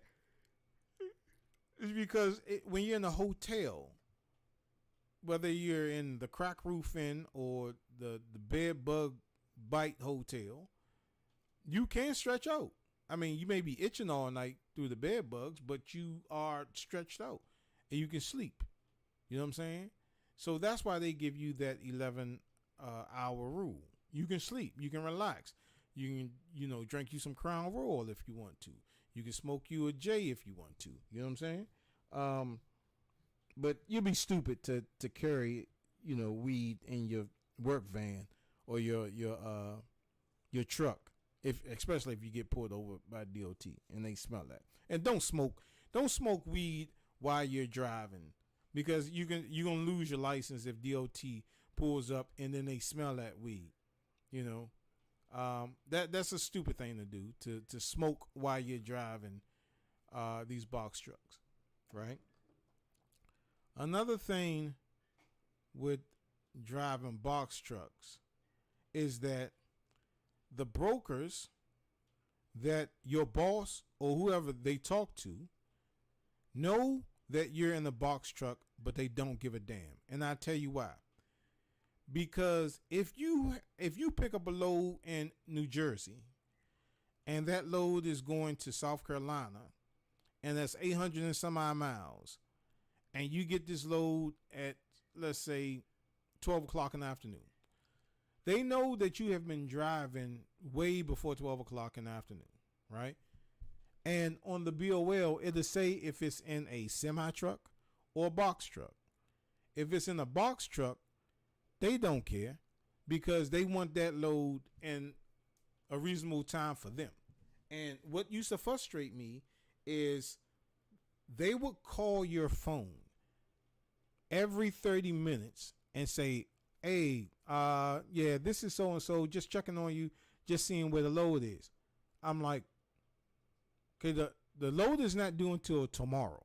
is because when you're in a hotel, whether you're in the crack roof inn or the bed bug bite hotel, you can stretch out. I mean, you may be itching all night through the bed bugs, but you are stretched out and you can sleep. You know what I'm saying? So that's why they give you that 11 hour rule. You can sleep. You can relax. You can, drink you some Crown Royal if you want to. You can smoke you a J if you want to. You know what I'm saying? But you'd be stupid to carry, weed in your work van or your truck, especially if you get pulled over by DOT and they smell that. And don't smoke weed while you're driving, because you're gonna lose your license if DOT pulls up and then they smell that weed. That's a stupid thing to do, to smoke while you're driving these box trucks, right? Another thing with driving box trucks is that the brokers that your boss or whoever they talk to know that you're in a box truck, but they don't give a damn. And I'll tell you why. Because if you pick up a load in New Jersey and that load is going to South Carolina and that's 800 and some odd miles, and you get this load at, let's say, 12 o'clock in the afternoon, they know that you have been driving way before 12 o'clock in the afternoon, right? And on the BOL, it'll say if it's in a semi-truck or a box truck. If it's in a box truck, they don't care, because they want that load in a reasonable time for them. And what used to frustrate me is they would call your phone every 30 minutes and say, hey, yeah, this is so-and-so, just checking on you, just seeing where the load is. I'm like, okay, the load is not due until tomorrow.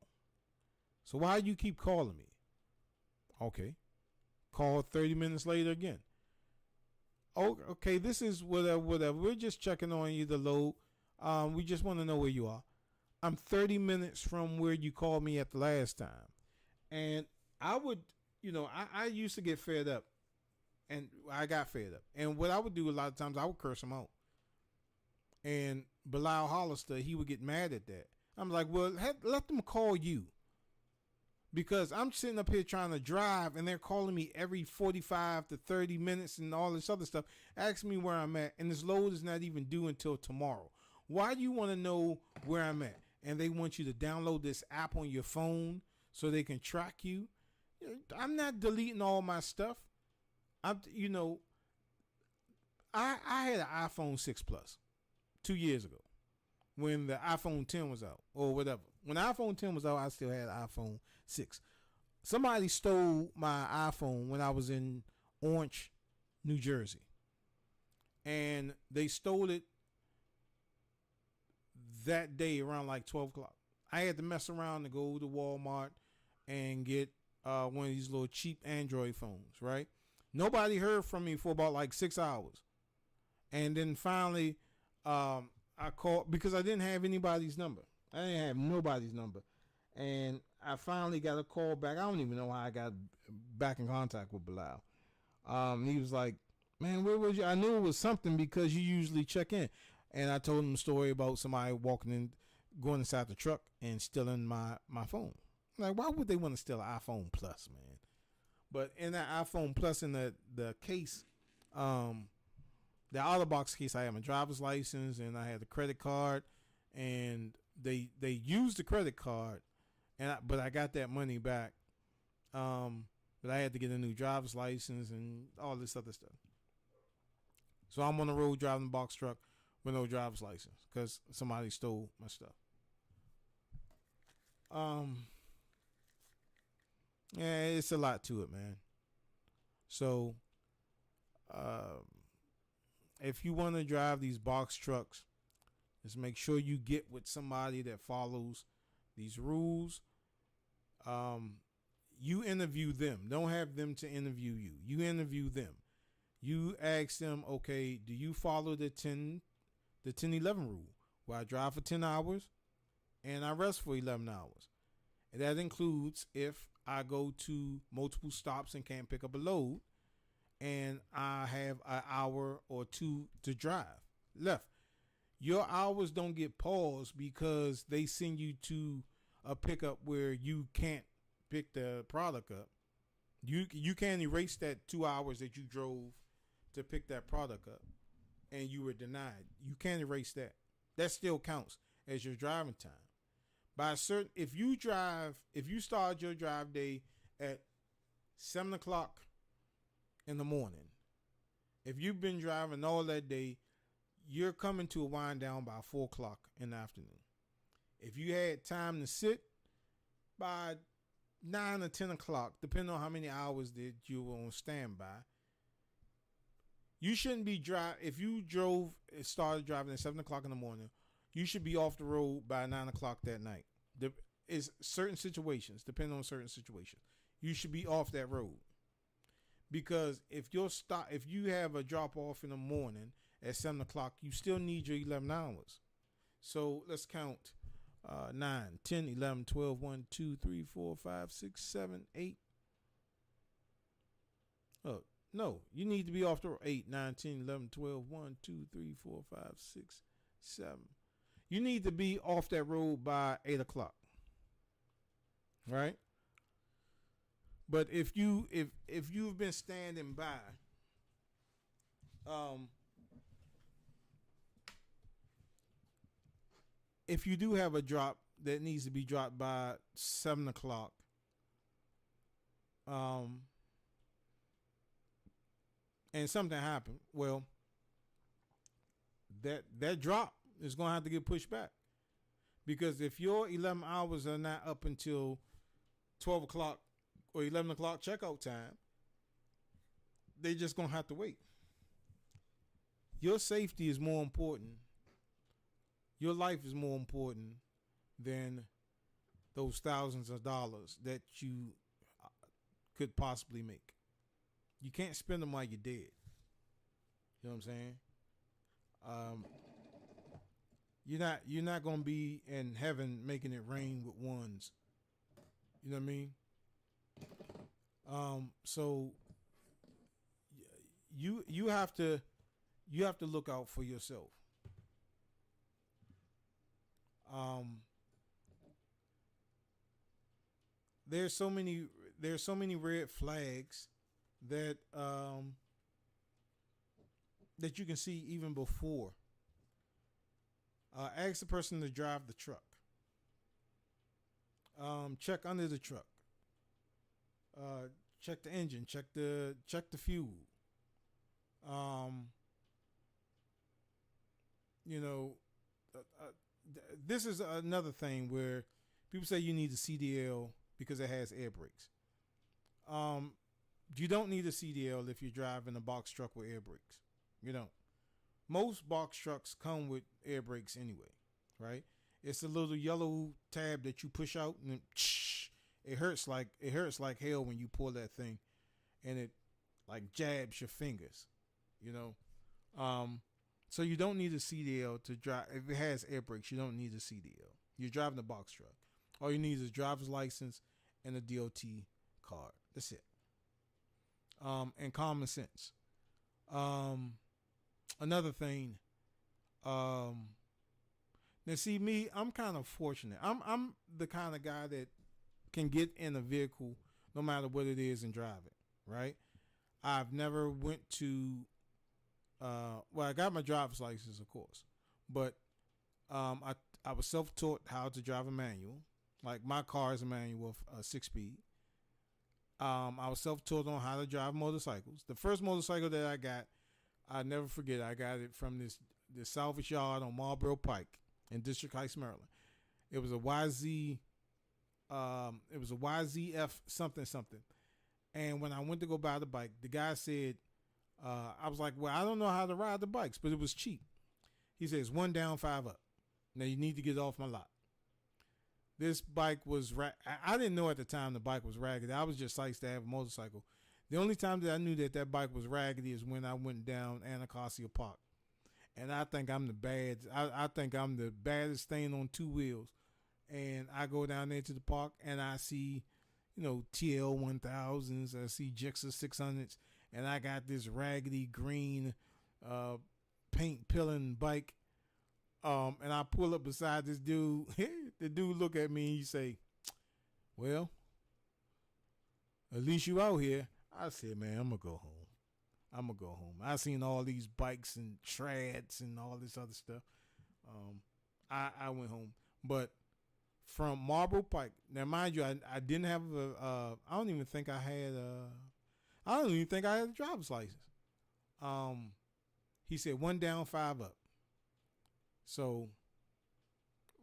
So why you keep calling me? Okay. Call 30 minutes later again. Oh, okay, this is whatever. We're just checking on you, the load. We just want to know where you are. I'm 30 minutes from where you called me at the last time. And I would, I used to get fed up. And I got fed up. And what I would do a lot of times, I would curse them out. And Bilal Hollister, he would get mad at that. I'm like, well, let them call you. because I'm sitting up here trying to drive and they're calling me every 45 to 30 minutes and all this other stuff, asking me where I'm at, and this load is not even due until tomorrow. Why do you want to know where I'm at? And they want you to download this app on your phone so they can track you. I'm not deleting all my stuff. I had an iPhone 6 Plus 2 years ago when the iPhone 10 was out or whatever. When the iPhone 10 was out, I still had an iPhone 6. Somebody stole my iPhone when I was in Orange, New Jersey. And they stole it that day around like 12 o'clock. I had to mess around to go to Walmart and get one of these little cheap Android phones, right? Nobody heard from me for about like 6 hours. And then finally, I called because I didn't have anybody's number. I didn't have nobody's number. And I finally got a call back. I don't even know how I got back in contact with Bilal. He was like, man, where was you? I knew it was something because you usually check in. And I told him a story about somebody walking in, going inside the truck and stealing my phone. Like, why would they want to steal an iPhone Plus, man? But in that iPhone Plus, in the case, the outer box case, I had my driver's license and I had the credit card, and they used the credit card, but I got that money back. But I had to get a new driver's license and all this other stuff. So I'm on the road driving the box truck with no driver's license because somebody stole my stuff. Yeah, it's a lot to it, man. So, if you want to drive these box trucks, just make sure you get with somebody that follows these rules. You interview them. Don't have them to interview you. You interview them. You ask them, okay, do you follow the 10-11 rule, where I drive for 10 hours and I rest for 11 hours? And that includes if I go to multiple stops and can't pick up a load, and I have an hour or two to drive left. Your hours don't get paused because they send you to a pickup where you can't pick the product up. You can't erase that 2 hours that you drove to pick that product up and you were denied. You can't erase that. That still counts as your driving time. If you start your drive day at 7 o'clock in the morning, if you've been driving all that day, you're coming to a wind down by 4 o'clock in the afternoon. If you had time to sit by 9 or 10 o'clock, depending on how many hours that you were on standby, you shouldn't be if you started driving at 7 o'clock in the morning, you should be off the road by 9 o'clock that night. Depending on certain situations, you should be off that road. Because if you have a drop off in the morning at 7 o'clock, you still need your 11 hours. So let's count 9, 10, 11, 12, 1, 2, 3, 4, 5, 6, 7, 8. Oh, no, you need to be off the road. 8, 9, 10, 11, 12, 1, 2, 3, 4, 5, 6, 7. You need to be off that road by 8 o'clock. Right? But if you've been standing by, if you do have a drop that needs to be dropped by 7 o'clock, and something happened, well, that drop is going to have to get pushed back. Because if your 11 hours are not up until 12 o'clock or 11 o'clock checkout time, they just going to have to wait. Your safety is more important. Your life is more important than those thousands of dollars that you could possibly make. You can't spend them while you're dead. You know what I'm saying? You're not gonna be in heaven making it rain with ones. You know what I mean? So you have to look out for yourself. there's so many red flags that that you can see even before. Ask the person to drive the truck. Check under the truck. Check the engine. Check the fuel. You know, this is another thing where people say you need a CDL because it has air brakes. You don't need a CDL if you're driving a box truck with air brakes. You don't. Most box trucks come with air brakes anyway, right? It's a little yellow tab that you push out, and it hurts like hell when you pull that thing, and it like jabs your fingers, you know. So you don't need a CDL to drive. If it has air brakes, you don't need a CDL. You're driving a box truck. All you need is a driver's license and a DOT card. That's it. And common sense. Another thing. Now see me, I'm kind of fortunate. I'm the kind of guy that can get in a vehicle no matter what it is and drive it. Right. I've never went to. Well, I got my driver's license, of course, but I was self-taught how to drive a manual. Like my car is a manual of 6-speed. I was self-taught on how to drive motorcycles. The first motorcycle that I got, I never forget. I got it from this salvage yard on Marlboro Pike in District Heights, Maryland. It was a YZ. It was a YZF something. And when I went to go buy the bike, the guy said, I was like, well, I don't know how to ride the bikes, but it was cheap. He says, 1 down, 5 up. Now you need to get off my lot. This bike was, I didn't know at the time the bike was raggedy. I was just psyched to have a motorcycle. The only time that I knew that bike was raggedy is when I went down Anacostia Park. And I think I'm I think I'm the baddest thing on 2 wheels. And I go down there to the park and I see, you know, TL 1000s. I see Gixxer 600s. And I got this raggedy green paint peeling bike. And I pull up beside this dude. The dude look at me and he say, well, at least you out here. I said, man, I'm going to go home. I seen all these bikes and trads and all this other stuff. I went home. But from Marlboro Pike, now mind you, I didn't have I don't even think I had a driver's license. He said 1 down, 5 up. So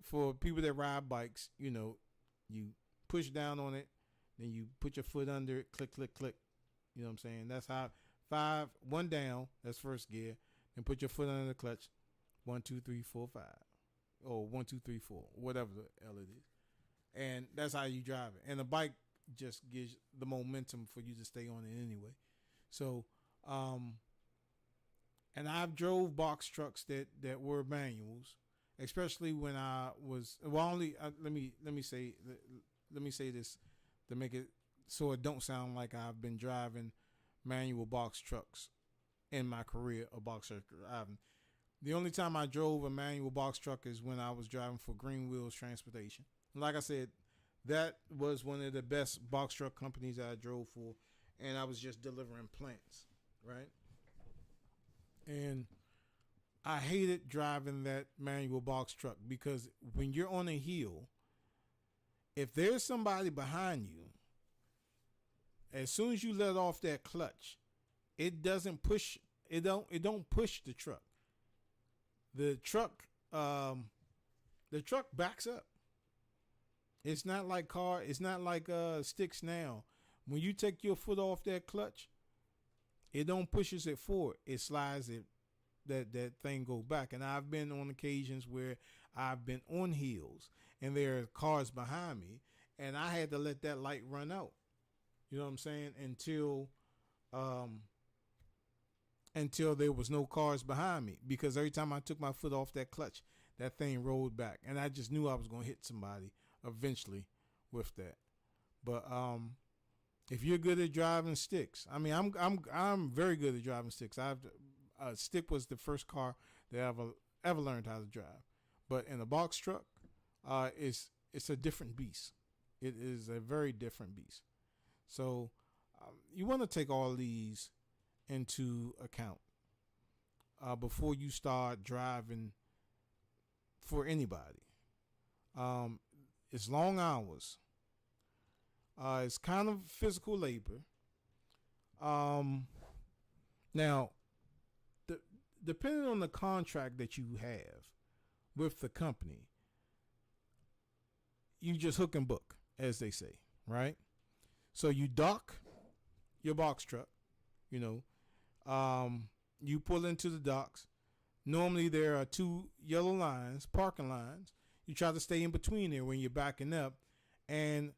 for people that ride bikes, you know, you push down on it, then you put your foot under it, click, click, click. You know what I'm saying? That's how 1 down, that's first gear. Then put your foot under the clutch. 1, 2, 3, 4, 5. Or 1, 2, 3, 4. Whatever the hell it is. And that's how you drive it. And the bike just gives the momentum for you to stay on it anyway. So, and I've drove box trucks that were manuals, especially when I was let me say this to make it so it don't sound like I've been driving manual box trucks in my career of box truck driving. The only time I drove a manual box truck is when I was driving for Green Wheels Transportation. Like I said, that was one of the best box truck companies I drove for, and I was just delivering plants, right? And I hated driving that manual box truck because when you're on a hill, if there's somebody behind you, as soon as you let off that clutch, it doesn't push. It don't push the truck. The truck backs up. It's not like sticks now. When you take your foot off that clutch, it don't pushes it forward. It slides it. That thing go back. And I've been on occasions where I've been on hills and there are cars behind me, and I had to let that light run out. You know what I'm saying? Until there was no cars behind me, because every time I took my foot off that clutch, that thing rolled back, and I just knew I was going to hit somebody eventually with that. But if you're good at driving sticks, I mean, I'm very good at driving sticks. Stick was the first car that I ever learned how to drive. But in a box truck, it's a different beast. It is a very different beast. So you want to take all these into account before you start driving for anybody. It's long hours. It's kind of physical labor. Now, depending on the contract that you have with the company, you just hook and book, as they say, right? So you dock your box truck, you know, you pull into the docks. Normally there are 2 yellow lines, parking lines. You try to stay in between there when you're backing up, and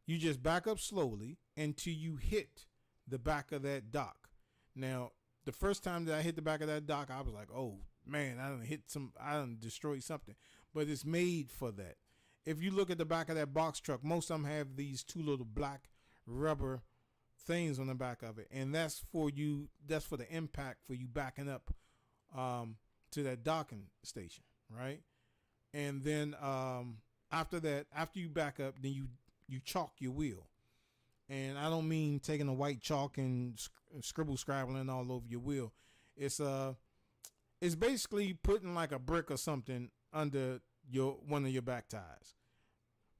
you just back up slowly until you hit the back of that dock. Now, the first time that I hit the back of that dock, I was like, oh man, I done destroyed something. But it's made for that. If you look at the back of that box truck, most of them have these 2 little black rubber things on the back of it, and that's for you. That's for the impact for you backing up to that docking station, right? And then after that, after you back up, then you chalk your wheel. And I don't mean taking a white chalk and scribbling all over your wheel. It's basically putting like a brick or something under one of your back tires,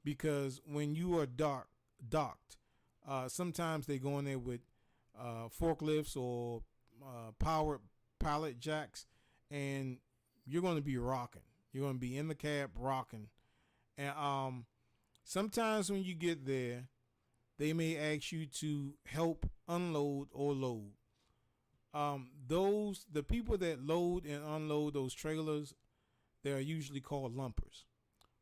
because when you are docked, sometimes they go in there with forklifts or powered pallet jacks, and you're going to be rocking. You're going to be in the cab rocking, and sometimes when you get there, they may ask you to help unload or load. The people that load and unload those trailers, they are usually called lumpers.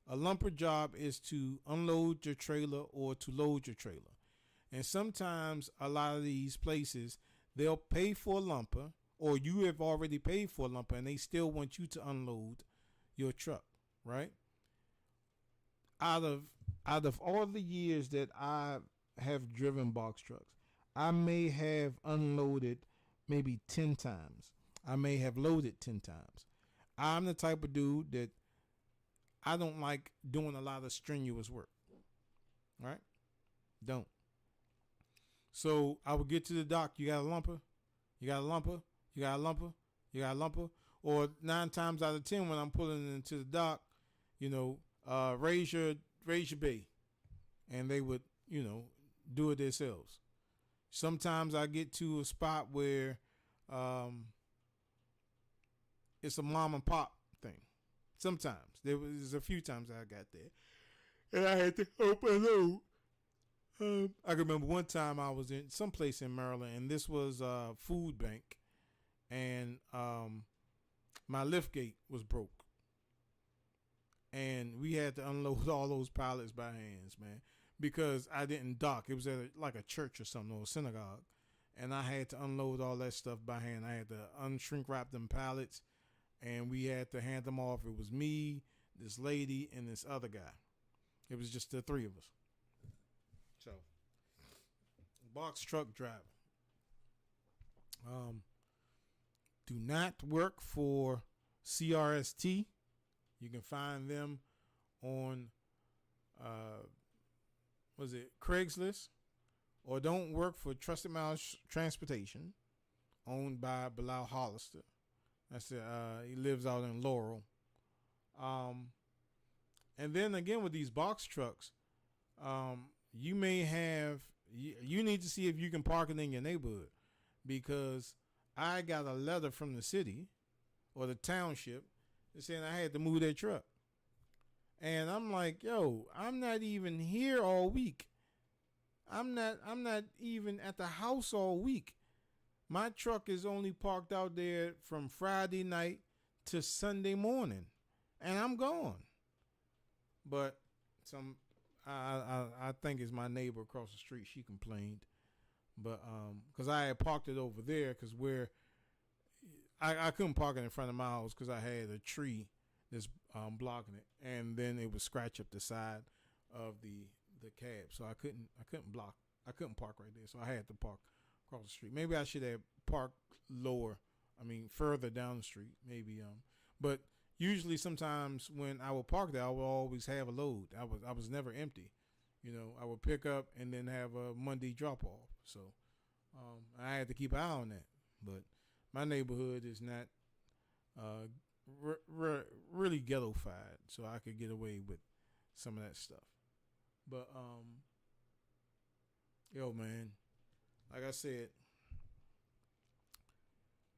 A lumper job is to unload your trailer or to load your trailer. And sometimes a lot of these places, they'll pay for a lumper, or you have already paid for a lumper, and they still want you to unload your truck, right? Out of all the years that I have driven box trucks, I may have unloaded maybe 10 times. I may have loaded 10 times. I'm the type of dude that I don't like doing a lot of strenuous work, right? Don't. So I would get to the dock. You got a lumper? You got a lumper? You got a lumper? You got a lumper? Or 9 times out of 10 when I'm pulling into the dock, you know, raise your bay, and they would, you know, do it themselves. Sometimes I get to a spot where it's a mom and pop thing. Sometimes there's a few times I got there, and I had to open load. I can remember one time I was in someplace in Maryland, and this was a food bank, and my lift gate was broke, and we had to unload all those pallets by hands, man, because I didn't dock. It was at like a church or something, or a synagogue, and I had to unload all that stuff by hand. I had to unshrink wrap them pallets, and we had to hand them off. It was me, this lady, and this other guy. It was just the 3 of us. So, box truck driving. Do not work for CRST. You can find them on Craigslist, or don't work for Trusted Miles Transportation, owned by Bilal Hollister. That's he lives out in Laurel. And then again with these box trucks, you may have you need to see if you can park it in your neighborhood, because I got a letter from the city or the township saying I had to move that truck. And I'm like, yo, I'm not even here all week. I'm not even at the house all week. My truck is only parked out there from Friday night to Sunday morning, and I'm gone. But I think it's my neighbor across the street. She complained, but because I had parked it over there, because I couldn't park it in front of my house because I had a tree that's blocking it, and then it would scratch up the side of the cab, so I couldn't park right there, so I had to park across the street. Maybe I should have parked further down the street, maybe. But usually, sometimes when I would park there, I would always have a load. I was never empty, I would pick up and then have a Monday drop off. So I had to keep an eye on that. But my neighborhood is not really ghetto-fied, so I could get away with some of that stuff. But yo, man, like I said,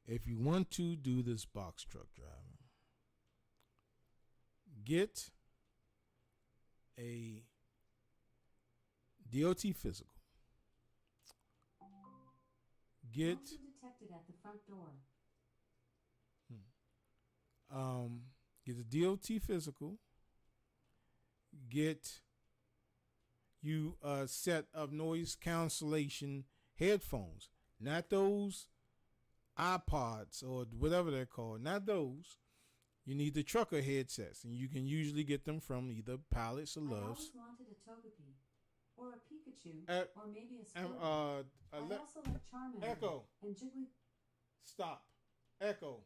if you want to do this box truck driving, get a DOT physical. Get
detected at the front door.
Get a DOT physical. Get you a set of noise cancellation headphones, not those iPods or whatever they're called, not those. You need the trucker headsets, and you can usually get them from either Palettes or Loves.
I always wanted a Togepi, or a Pikachu, or maybe a Squirtle. I also like Charmander.
Echo.
And Jiggly.
Stop. Echo.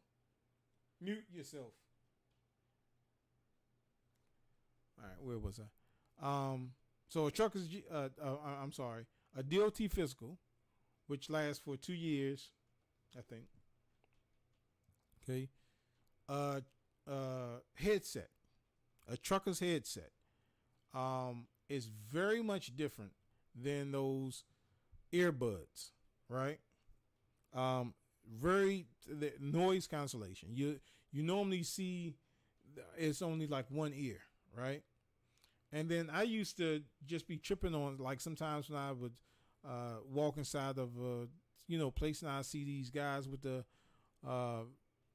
Mute yourself. All right, where was I? So a trucker's, I'm sorry, a DOT physical, which lasts for 2 years, I think. Okay. Headset, a trucker's headset, is very much different than those earbuds, right? The noise cancellation. You normally see it's only like one ear, right? And then I used to just be tripping on, like, sometimes when I would walk inside of a place, and I see these guys with the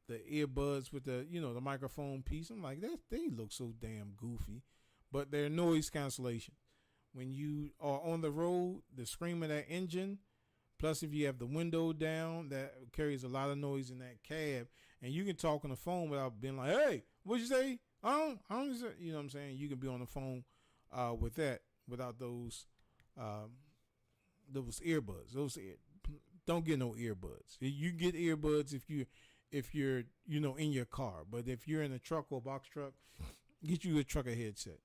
earbuds with the microphone piece. I'm like, they look so damn goofy, but they're noise cancellation. When you are on the road, the scream of that engine, plus if you have the window down, that carries a lot of noise in that cab, and you can talk on the phone without being like, hey, what'd you say? I don't, you know what I'm saying? You can be on the phone with that without those earbuds. Don't get no earbuds. You get earbuds if you're in your car, but if you're in a truck or box truck, get you a trucker headset.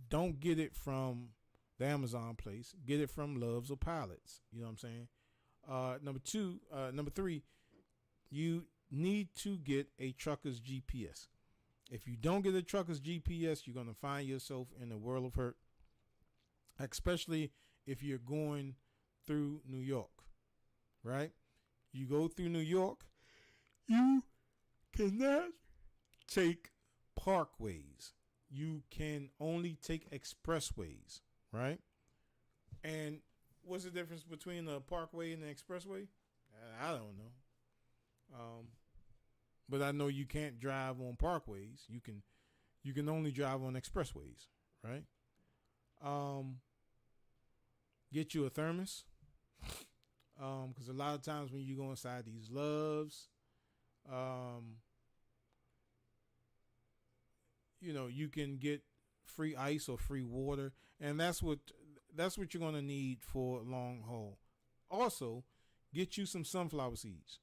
Don't get it from the Amazon place. Get it from Loves or Pilots. You know what I'm saying? Number three, you need to get a trucker's GPS. If you don't get a trucker's GPS, you're going to find yourself in a world of hurt, especially if you're going through New York, right? You go through New York, you cannot take parkways. You can only take expressways, right? And what's the difference between a parkway and an expressway? I don't know. But I know you can't drive on parkways. You can only drive on expressways, right? Get you a thermos. Because a lot of times when you go inside these Loves, you can get free ice or free water, and that's what you're going to need for long haul. Also, get you some sunflower seeds.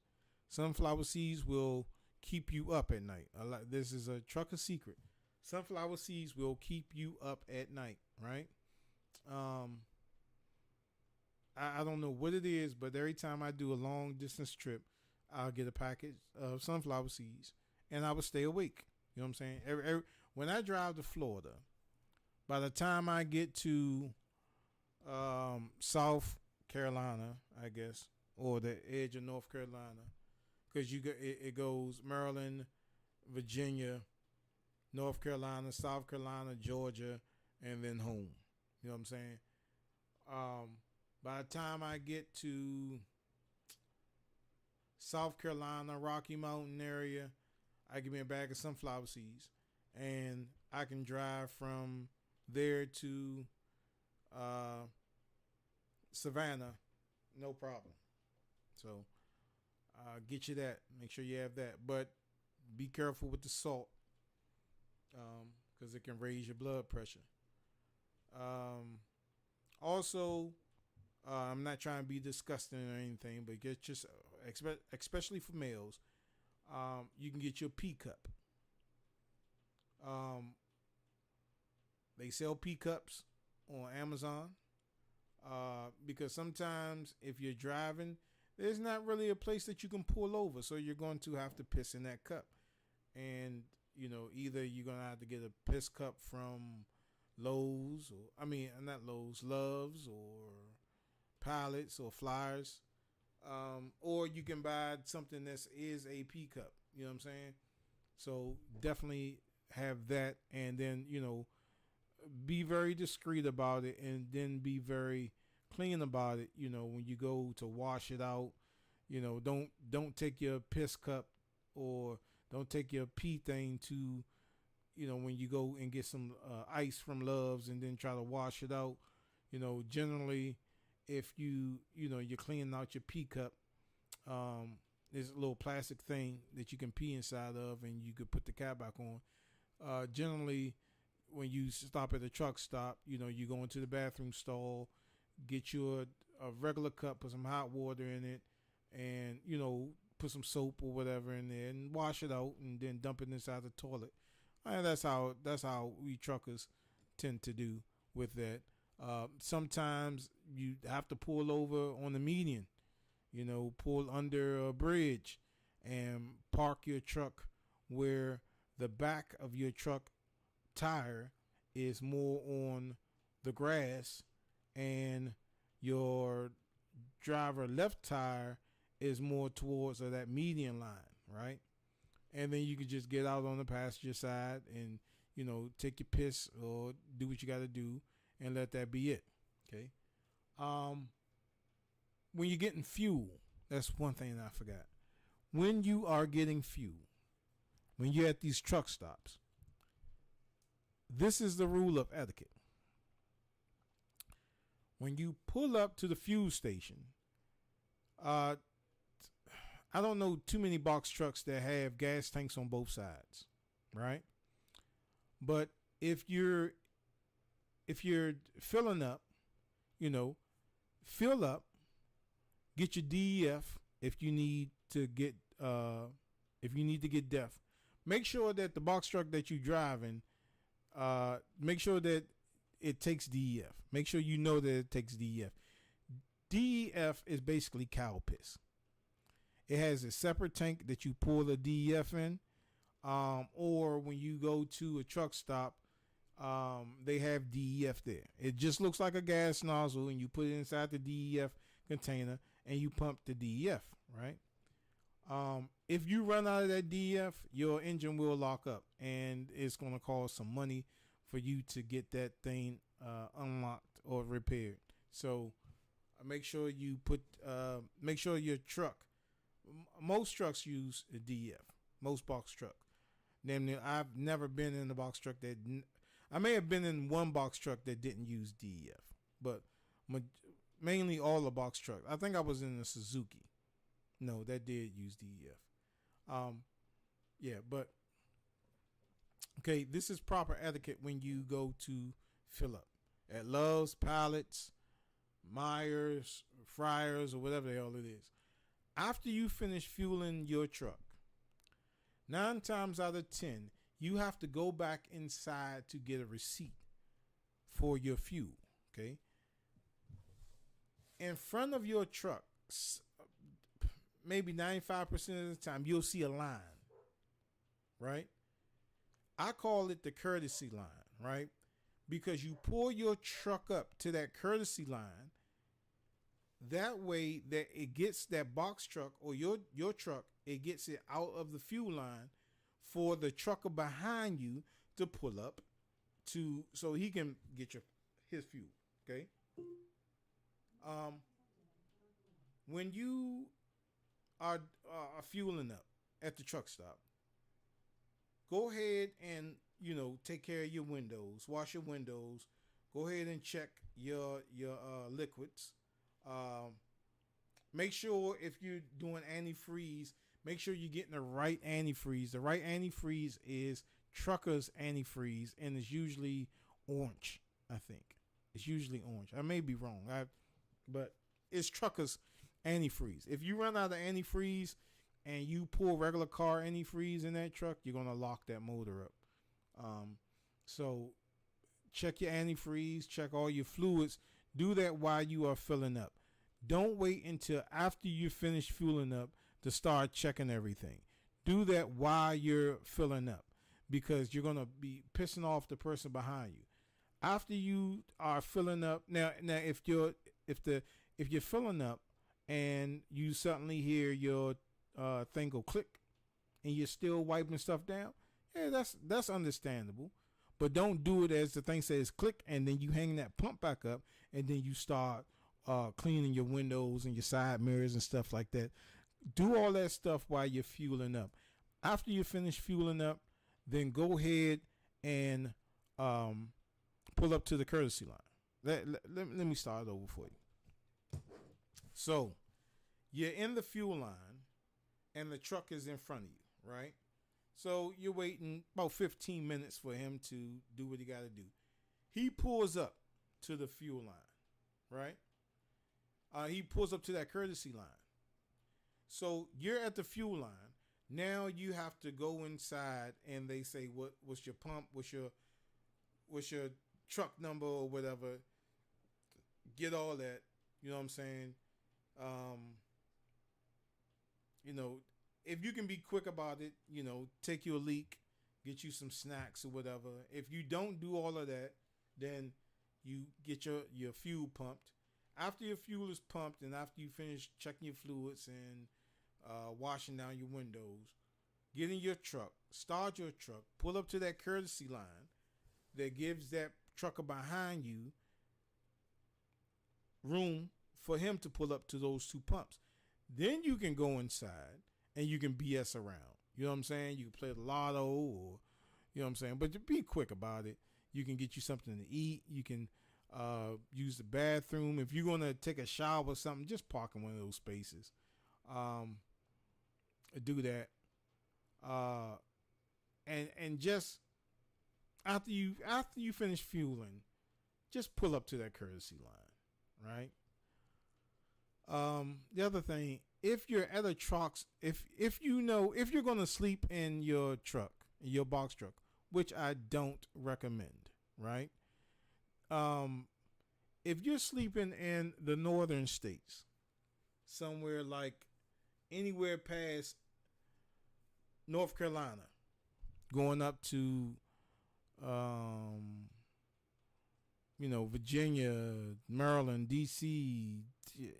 Sunflower seeds will keep you up at night. This is a trucker secret. Sunflower seeds will keep you up at night, right? I don't know what it is, but every time I do a long distance trip, I'll get a package of sunflower seeds, and I will stay awake. You know what I'm saying? When I drive to Florida, by the time I get to South Carolina, I guess, or the edge of North Carolina, because it goes Maryland, Virginia, North Carolina, South Carolina, Georgia, and then home. You know what I'm saying? By the time I get to South Carolina, Rocky Mountain area, I give me a bag of sunflower seeds, and I can drive from there to Savannah, no problem. So get you that. Make sure you have that, but be careful with the salt, because it can raise your blood pressure. Also, I'm not trying to be disgusting or anything, but get just, especially for males, you can get your pee cup. They sell pee cups on Amazon. Because sometimes if you're driving, there's not really a place that you can pull over, so you're going to have to piss in that cup. And either you're gonna have to get a piss cup from Lowe's, or not Lowe's, Love's, or Pilots, or Flyers, or you can buy something that is a pee cup. You know what I'm saying? So definitely have that, and then be very discreet about it, and then be very clean about it. When you go to wash it out, don't take your piss cup, or don't take your pee thing to, when you go and get some ice from Love's and then try to wash it out. Generally, if you're cleaning out your pee cup, there's a little plastic thing that you can pee inside of, and you could put the cap back on. Generally, when you stop at a truck stop, you go into the bathroom stall, get you a regular cup, put some hot water in it, and put some soap or whatever in there and wash it out, and then dump it inside the toilet. And that's how we truckers tend to do with that. Sometimes you have to pull over on the median, pull under a bridge and park your truck where the back of your truck tire is more on the grass and your driver left tire is more towards that median line, right? And then you could just get out on the passenger side and take your piss or do what you got to do and let that be it. Okay. When you're getting fuel, that's one thing that I forgot. When you are getting fuel, when you're at these truck stops, this is the rule of etiquette. When you pull up to the fuel station, I don't know too many box trucks that have gas tanks on both sides, right? But if you're filling up, fill up, get your DEF if you need to get DEF. Make sure that the box truck that you're driving, make sure that it takes DEF. Make sure that it takes DEF. DEF is basically cow piss. It has a separate tank that you pour the DEF in, or when you go to a truck stop, they have DEF there. It just looks like a gas nozzle, and you put it inside the DEF container, and you pump the DEF, right? If you run out of that DEF, your engine will lock up, and it's going to cost some money for you to get that thing unlocked or repaired. So make sure you make sure your truck. Most trucks use a DEF. Most box truck. Namely, I've never been in a box truck I may have been in one box truck that didn't use DEF, but mainly all the box trucks. I think I was in a Suzuki. No, that did use DEF. But okay, this is proper etiquette when you go to fill up at Love's, Pilots, Myers, Friars, or whatever the hell it is. After you finish fueling your truck, 9 times out of 10, you have to go back inside to get a receipt for your fuel. Okay. In front of your truck, maybe 95% of the time, you'll see a line, right? I call it the courtesy line, right? Because you pull your truck up to that courtesy line. That way that it gets that box truck or your truck, it gets it out of the fuel line for the trucker behind you to pull up so he can get his fuel. Okay. When you are fueling up at the truck stop, go ahead and take care of your windows, wash your windows, go ahead and check your liquids. Make sure if you're doing antifreeze, make sure you're getting the right antifreeze. The right antifreeze is trucker's antifreeze, and it's usually orange. I think it's usually orange. I may be wrong, but it's trucker's antifreeze. If you run out of antifreeze and you pour regular car antifreeze in that truck, you're gonna lock that motor up. So check your antifreeze, check all your fluids. Do that while you are filling up. Don't wait until after you finish fueling up to start checking everything. Do that while you're filling up, because you're going to be pissing off the person behind you. After you are filling up, now if you're filling up and you suddenly hear your thing go click and you're still wiping stuff down, yeah, that's understandable. But don't do it as the thing says click and then you hang that pump back up and then you start cleaning your windows and your side mirrors and stuff like that. Do all that stuff while you're fueling up. After you finish fueling up, then go ahead and pull up to the courtesy line. Let me start over for you. So you're in the fuel line and the truck is in front of you, right? So you're waiting about 15 minutes for him to do what he got to do. He pulls up to the fuel line, right? He pulls up to that courtesy line. So you're at the fuel line. Now you have to go inside and they say, what's your pump? What's your truck number or whatever? Get all that. You know what I'm saying? If you can be quick about it, take you a leak, get you some snacks or whatever. If you don't do all of that, then you get your fuel pumped. After your fuel is pumped and after you finish checking your fluids and washing down your windows, get in your truck, start your truck, pull up to that courtesy line that gives that trucker behind you room for him to pull up to those two pumps. Then you can go inside and you can BS around. You know what I'm saying? You can play the lotto or, you know what I'm saying? But be quick about it. You can get you something to eat. You can use the bathroom. If you're going to take a shower or something, just park in one of those spaces. Do that. And just after you finish fueling, just pull up to that courtesy line, right? The other thing, if you're at a truck, if you're going to sleep in your truck, your box truck, which I don't recommend, right? If you're sleeping in the northern states, somewhere like anywhere past North Carolina, going up to, Virginia, Maryland, DC,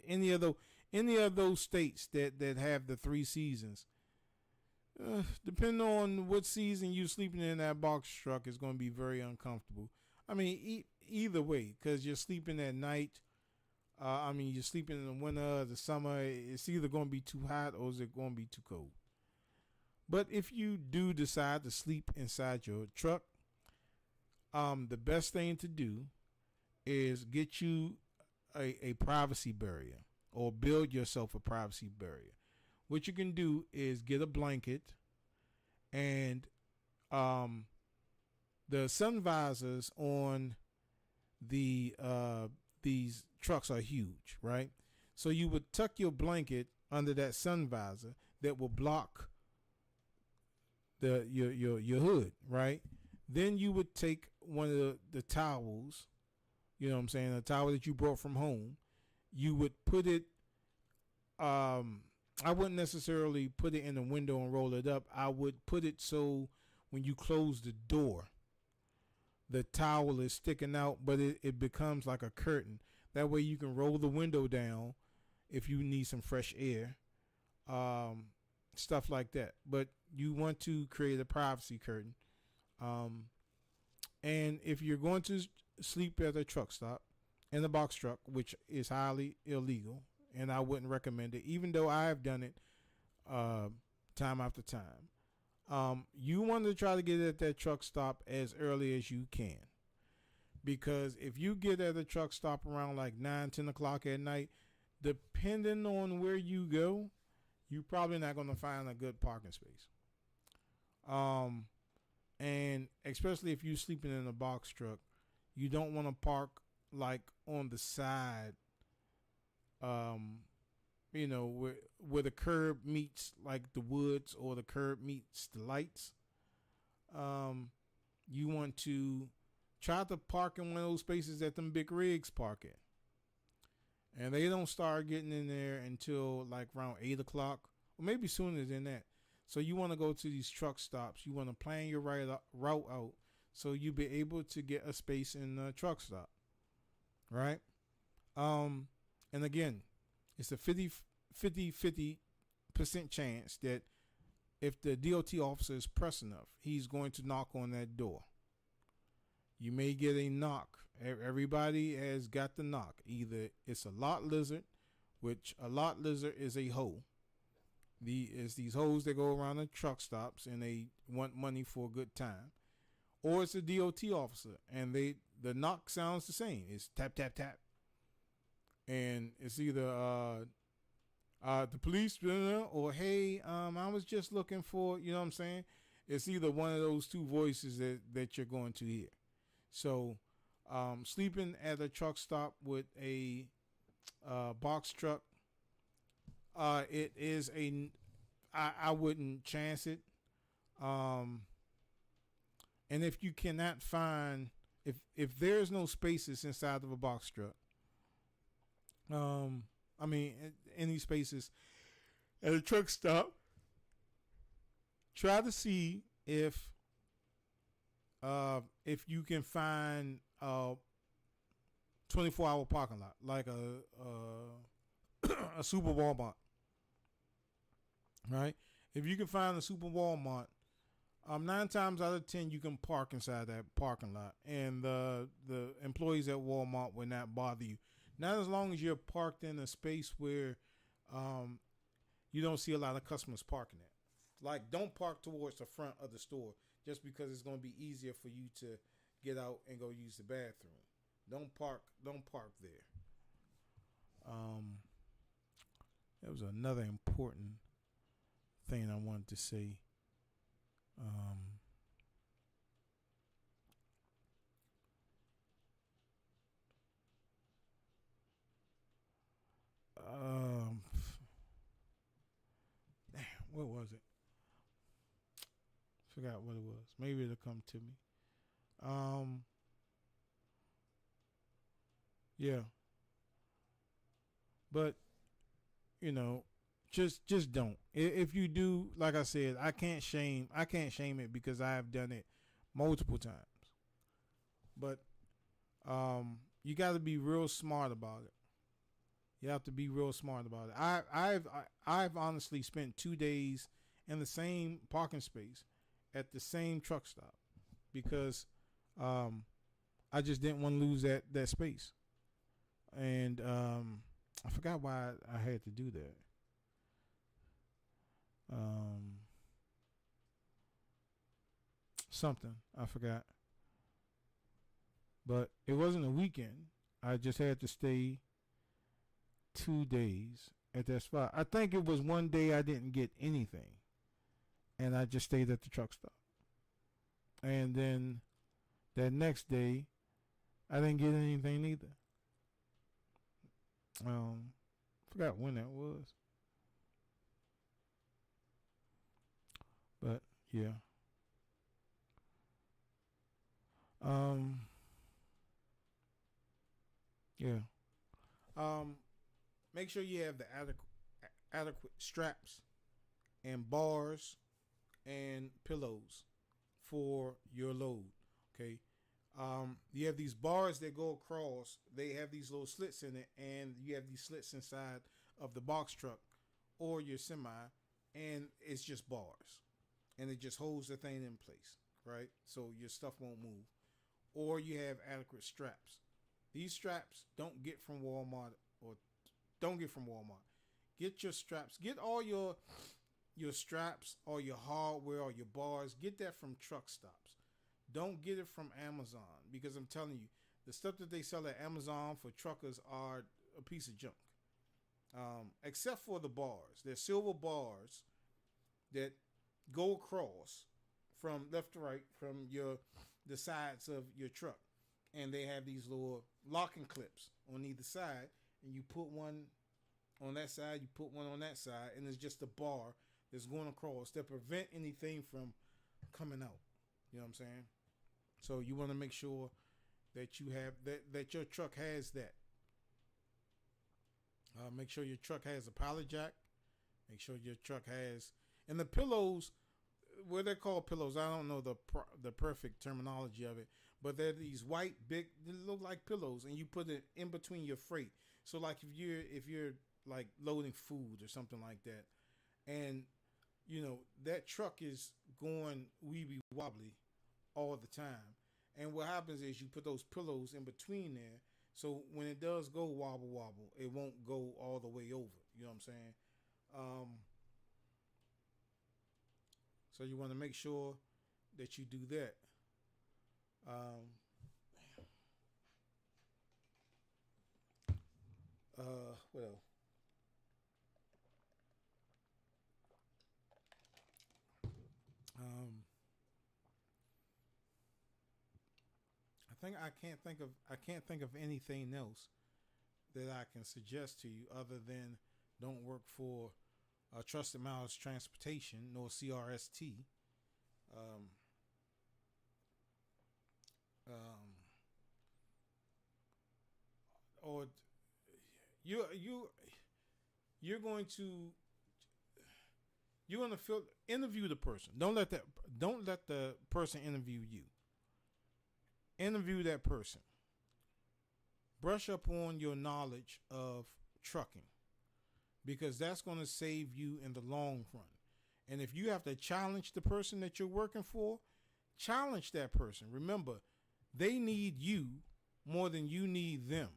any of those states that have the 3 seasons, depending on what season you're sleeping in that box truck, is going to be very uncomfortable. I mean, either way, because you're sleeping at night. You're sleeping in the winter, the summer. It's either going to be too hot or is it going to be too cold. But if you do decide to sleep inside your truck, the best thing to do is get you a privacy barrier or build yourself a privacy barrier. What you can do is get a blanket, and the sun visors on these trucks are huge, right? So you would tuck your blanket under that sun visor that will block your hood, right? Then you would take one of the towels, you know what I'm saying, a towel that you brought from home. You would put it, I wouldn't necessarily put it in the window and roll it up. I would put it so when you close the door, the towel is sticking out, but it becomes like a curtain. That way you can roll the window down if you need some fresh air, stuff like that. But you want to create a privacy curtain. And if you're going to sleep at a truck stop in a box truck, which is highly illegal, and I wouldn't recommend it, even though I have done it time after time, you want to try to get at that truck stop as early as you can. Because if you get at a truck stop around like 9, 10 o'clock at night, depending on where you go, you're probably not going to find a good parking space. And especially if you're sleeping in a box truck, you don't want to park like on the side, where the curb meets like the woods or the curb meets the lights. You want to try to park in one of those spaces that them big rigs park in. And they don't start getting in there until like around 8 o'clock, or maybe sooner than that. So you want to go to these truck stops. You want to plan your route out so you'll be able to get a space in the truck stop. Right? And again, it's a 50% chance that if the DOT officer is pressed enough, he's going to knock on that door. You may get a knock. Everybody has got the knock. Either it's a lot lizard, which a lot lizard is a hoe. It's these hoes that go around the truck stops and they want money for a good time. Or it's a DOT officer and the knock sounds the same. It's tap, tap, tap. And it's either the police or hey, I was just looking for, you know what I'm saying? It's either one of those two voices that you're going to hear. So sleeping at a truck stop with a box truck, it is I wouldn't chance it. And if you cannot find, if there's no spaces inside of a box truck, any spaces at a truck stop, try to see if you can find a 24-hour parking lot, like a Super Walmart, right? If you can find a Super Walmart, 9 times out of 10 you can park inside that parking lot, and the employees at Walmart will not bother you. Not as long as you're parked in a space where you don't see a lot of customers parking at. Like, don't park towards the front of the store just because it's going to be easier for you to get out and go use the bathroom. Don't park there. That was another important thing I wanted to say. Damn, what was it? Forgot what it was. Maybe it'll come to me. Yeah. But just don't. If you do, like I said, I can't shame it because I have done it multiple times. But you got to be real smart about it. You have to be real smart about it. I've honestly spent 2 days in the same parking space at the same truck stop because I just didn't want to lose that space. And I forgot why I had to do that. Something I forgot. But it wasn't a weekend. I just had to stay 2 days at that spot. I think it was one day I didn't get anything, and I just stayed at the truck stop. And then that next day, I didn't get anything either. Forgot when that was. But yeah. Yeah. Make sure you have the adequate straps and bars and pillows for your load. Okay. You have these bars that go across. They have these little slits in it, and you have these slits inside of the box truck or your semi, and it's just bars, and it just holds the thing in place, right? So your stuff won't move. Or you have adequate straps. These straps don't get from Walmart. Get your straps. Get all your straps, all your hardware, all your bars. Get that from truck stops. Don't get it from Amazon, because I'm telling you, the stuff that they sell at Amazon for truckers are a piece of junk. Except for the bars. They're silver bars that go across from left to right from the sides of your truck. And they have these little locking clips on either side, and you put one on that side, you put one on that side, and it's just a bar that's going across to prevent anything from coming out. You know what I'm saying? So you want to make sure that you have that your truck has that. Make sure your truck has a pallet jack. Make sure your truck has, and the pillows, what they're called pillows, I don't know the perfect terminology of it, but they're these white big, they look like pillows, and you put it in between your freight. So like if you're like loading food or something like that, and you know that truck is going weeby wobbly all the time, and what happens is you put those pillows in between there, so when it does go wobble wobble, it won't go all the way over. You know what I'm saying? So you want to make sure that you do that. What else? I can't think of anything else that I can suggest to you other than don't work for Trusted Miles Transportation nor CRST. Or you're going to interview the person. Don't let the person interview you. Interview that person. Brush up on your knowledge of trucking, because that's going to save you in the long run. And if you have to challenge the person that you're working for, challenge that person. Remember, they need you more than you need them,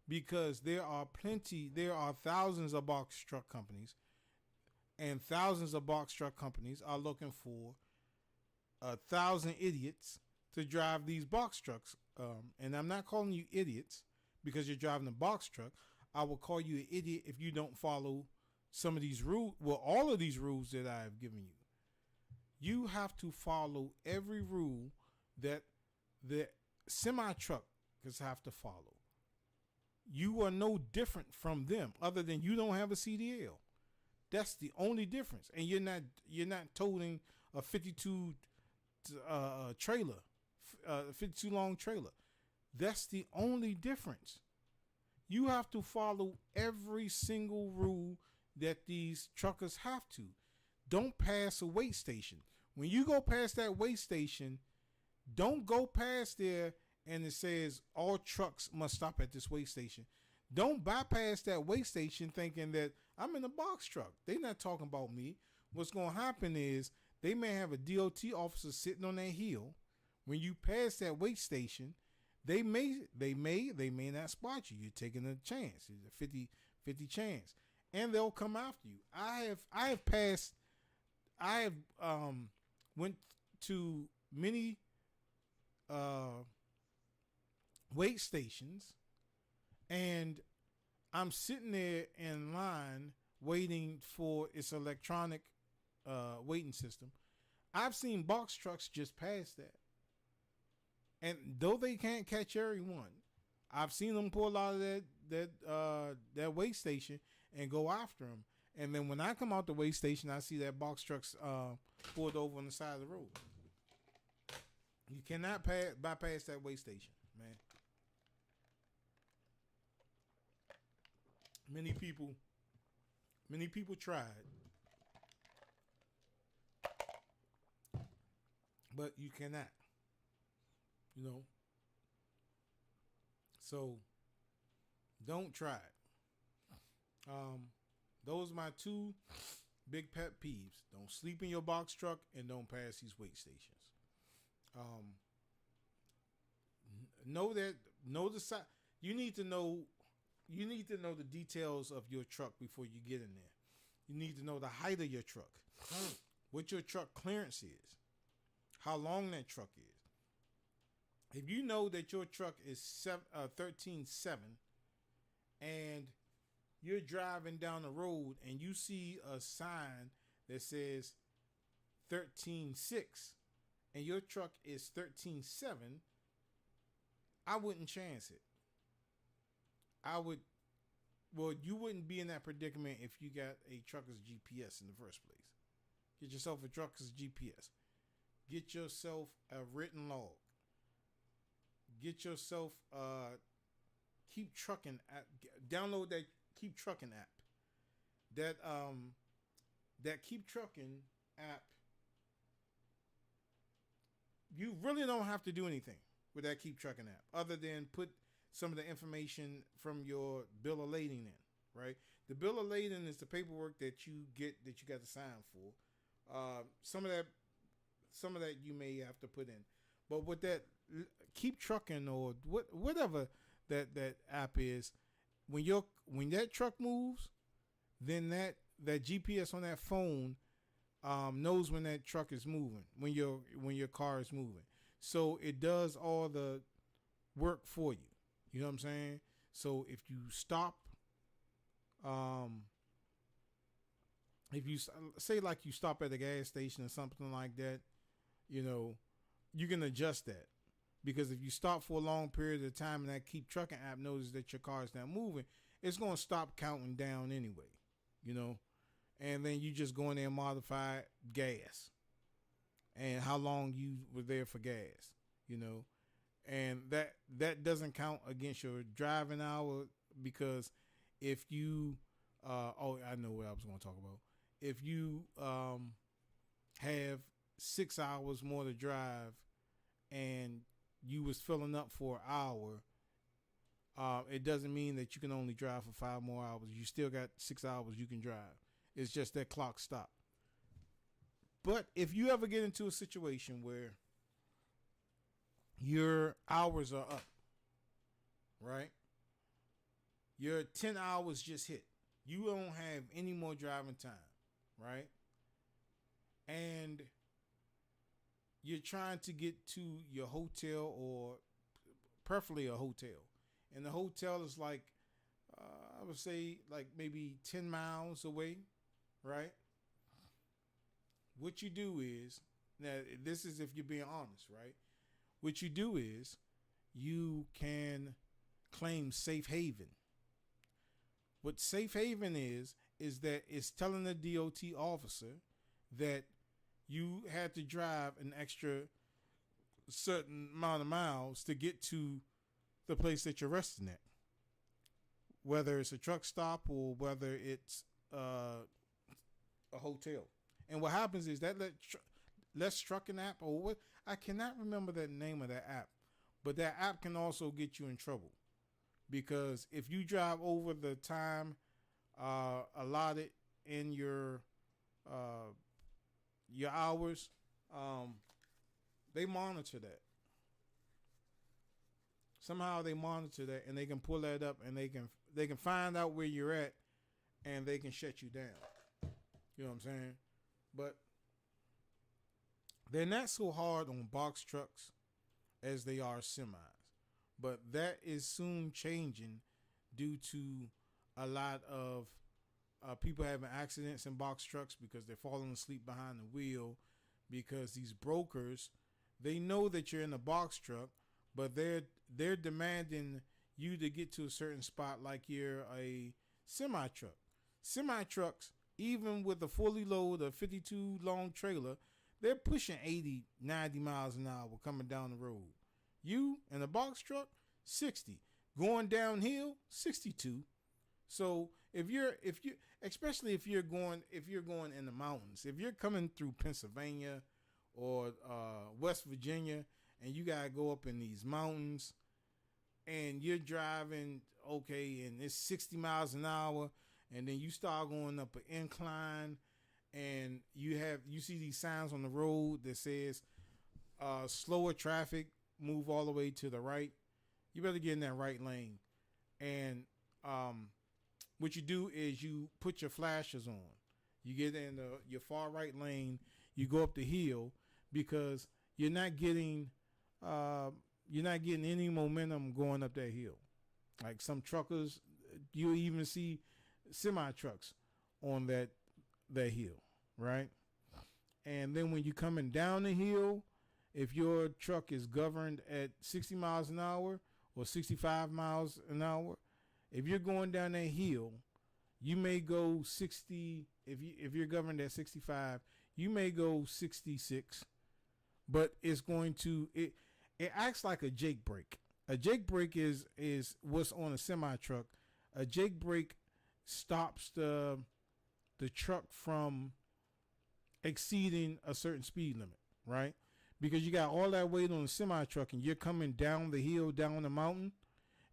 because there are thousands of box truck companies, and thousands of box truck companies are looking for 1,000 idiots to drive these box trucks. And I'm not calling you idiots because you're driving a box truck. I will call you an idiot if you don't follow some of these rules. Well, all of these rules that I have given you. You have to follow every rule that the semi-truckers have to follow. You are no different from them, other than you don't have a CDL. That's the only difference. And you're not toting a 52 trailer, 52 long trailer. That's the only difference. You have to follow every single rule that these truckers have to. Don't pass a weigh station. When you go past that weigh station, don't go past there and it says all trucks must stop at this weigh station. Don't bypass that weigh station thinking that I'm in a box truck. They're not talking about me. What's going to happen is they may have a DOT officer sitting on their heel. When you pass that weigh station, they may not spot you. You're taking a chance. It's a 50 chance. And they'll come after you. I have went to many weight stations, and I'm sitting there in line waiting for its electronic waiting system. I've seen box trucks just pass that. And though they can't catch everyone, I've seen them pull out of that weigh station and go after them. And then when I come out the weigh station, I see that box trucks pulled over on the side of the road. You cannot bypass that weigh station, man. Many people tried, but you cannot. You know, so don't try it. Those are my two big pet peeves. Don't sleep in your box truck and don't pass these weight stations. Know the side. You need to know the details of your truck before you get in there. You need to know the height of your truck, what your truck clearance is, how long that truck is. If you know that your truck is 13.7 and you're driving down the road and you see a sign that says 13.6 and your truck is 13.7, I wouldn't chance it. You wouldn't be in that predicament if you got a trucker's GPS in the first place. Get yourself a trucker's GPS. Get yourself a written log. get yourself Keep Trucking app. Download that Keep Trucking app. That Keep Trucking app. You really don't have to do anything with that Keep Trucking app other than put some of the information from your bill of lading in, right? The bill of lading is the paperwork that you get that you got to sign for. Some of that you may have to put in, but with that Keep Trucking or whatever that app is, when that truck moves, then that GPS on that phone knows when that truck is moving, when your car is moving. So it does all the work for you. You know what I'm saying? So if you stop, if you say like you stop at a gas station or something like that, you can adjust that. Because if you stop for a long period of time and that Keep Trucking app knows that your car is not moving, it's going to stop counting down anyway, And then you just go in there and modify gas and how long you were there for gas, And that doesn't count against your driving hour, because if you, I know what I was going to talk about. If you have 6 hours more to drive and you was filling up for an hour, it doesn't mean that you can only drive for 5 more hours. You still got 6 hours you can drive. It's just that clock stopped. But if you ever get into a situation where your hours are up, right? Your 10 hours just hit. You don't have any more driving time, right? And you're trying to get to your hotel, or preferably a hotel. And the hotel is like, I would say like maybe 10 miles away, right? What you do is, now this is if you're being honest, right? What you do is you can claim safe haven. What safe haven is that it's telling the DOT officer that you had to drive an extra certain amount of miles to get to the place that you're resting at. Whether it's a truck stop or whether it's a hotel. And what happens is that Let's Trucking app, or what, I cannot remember the name of that app, but that app can also get you in trouble, because if you drive over the time allotted in your hours, they monitor that. Somehow they monitor that, and they can pull that up, and they can find out where you're at, and they can shut you down. You know what I'm saying? But they're not so hard on box trucks as they are semis. But that is soon changing due to a lot of people having accidents in box trucks because they're falling asleep behind the wheel, because these brokers, they know that you're in a box truck, but they're demanding you to get to a certain spot like you're a semi truck. Semi trucks, even with a fully loaded, a 52 long trailer, they're pushing 80, 90 miles an hour coming down the road. You in a box truck, 60. Going downhill, 62. So if you especially if you're going in the mountains, if you're coming through Pennsylvania or West Virginia, and you gotta go up in these mountains, and you're driving and it's 60 miles an hour, and then you start going up an incline, and you see these signs on the road that says slower traffic, move all the way to the right. You better get in that right lane. And what you do is you put your flashers on. You get in your far right lane. You go up the hill, because you're not getting any momentum going up that hill. Like some truckers, you even see semi trucks on that hill, right? And then when you're coming down the hill, if your truck is governed at 60 miles an hour or 65 miles an hour, if you're going down that hill, you may go 60. If you're governed at 65, you may go 66, but it acts like a Jake brake. A jake brake is what's on a semi truck. A jake brake stops the truck from exceeding a certain speed limit, right? Because you got all that weight on a semi truck and you're coming down the hill, down the mountain,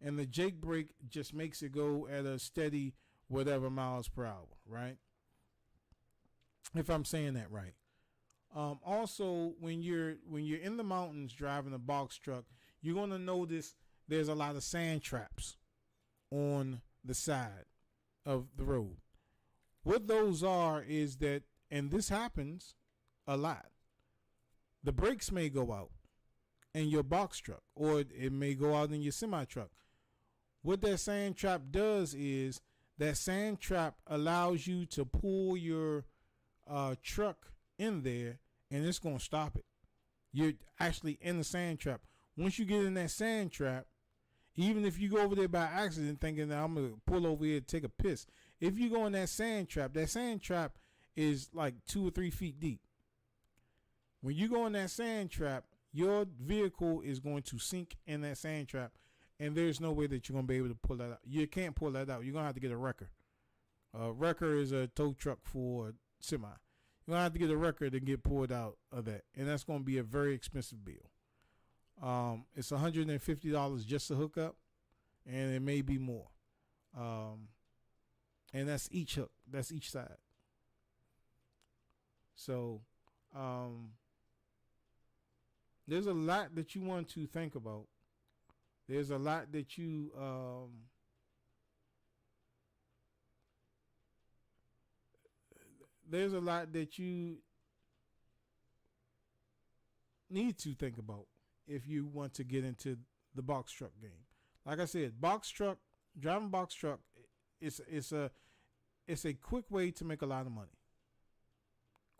and the jake brake just makes it go at a steady whatever miles per hour, right? If I'm saying that right. Also, when you're in the mountains driving a box truck, you're gonna notice there's a lot of sand traps on the side of the road. What those are is that, and this happens a lot, the brakes may go out in your box truck, or it may go out in your semi truck. What that sand trap does is that sand trap allows you to pull your truck in there, and it's going to stop it. You're actually in the sand trap. Once you get in that sand trap, even if you go over there by accident thinking that I'm going to pull over here to take a piss, if you go in that sand trap is like 2 or 3 feet deep. When you go in that sand trap, your vehicle is going to sink in that sand trap, and there's no way that you're going to be able to pull that out. You can't pull that out. You're going to have to get a wrecker. A wrecker is a tow truck for semi. You're going to have to get a wrecker to get pulled out of that, and that's going to be a very expensive bill. It's $150 just to hook up, and it may be more. And that's each hook. That's each side. So there's a lot that you want to think about. There's a lot that you need to think about if you want to get into the box truck game. Like I said, driving box truck, it's a quick way to make a lot of money.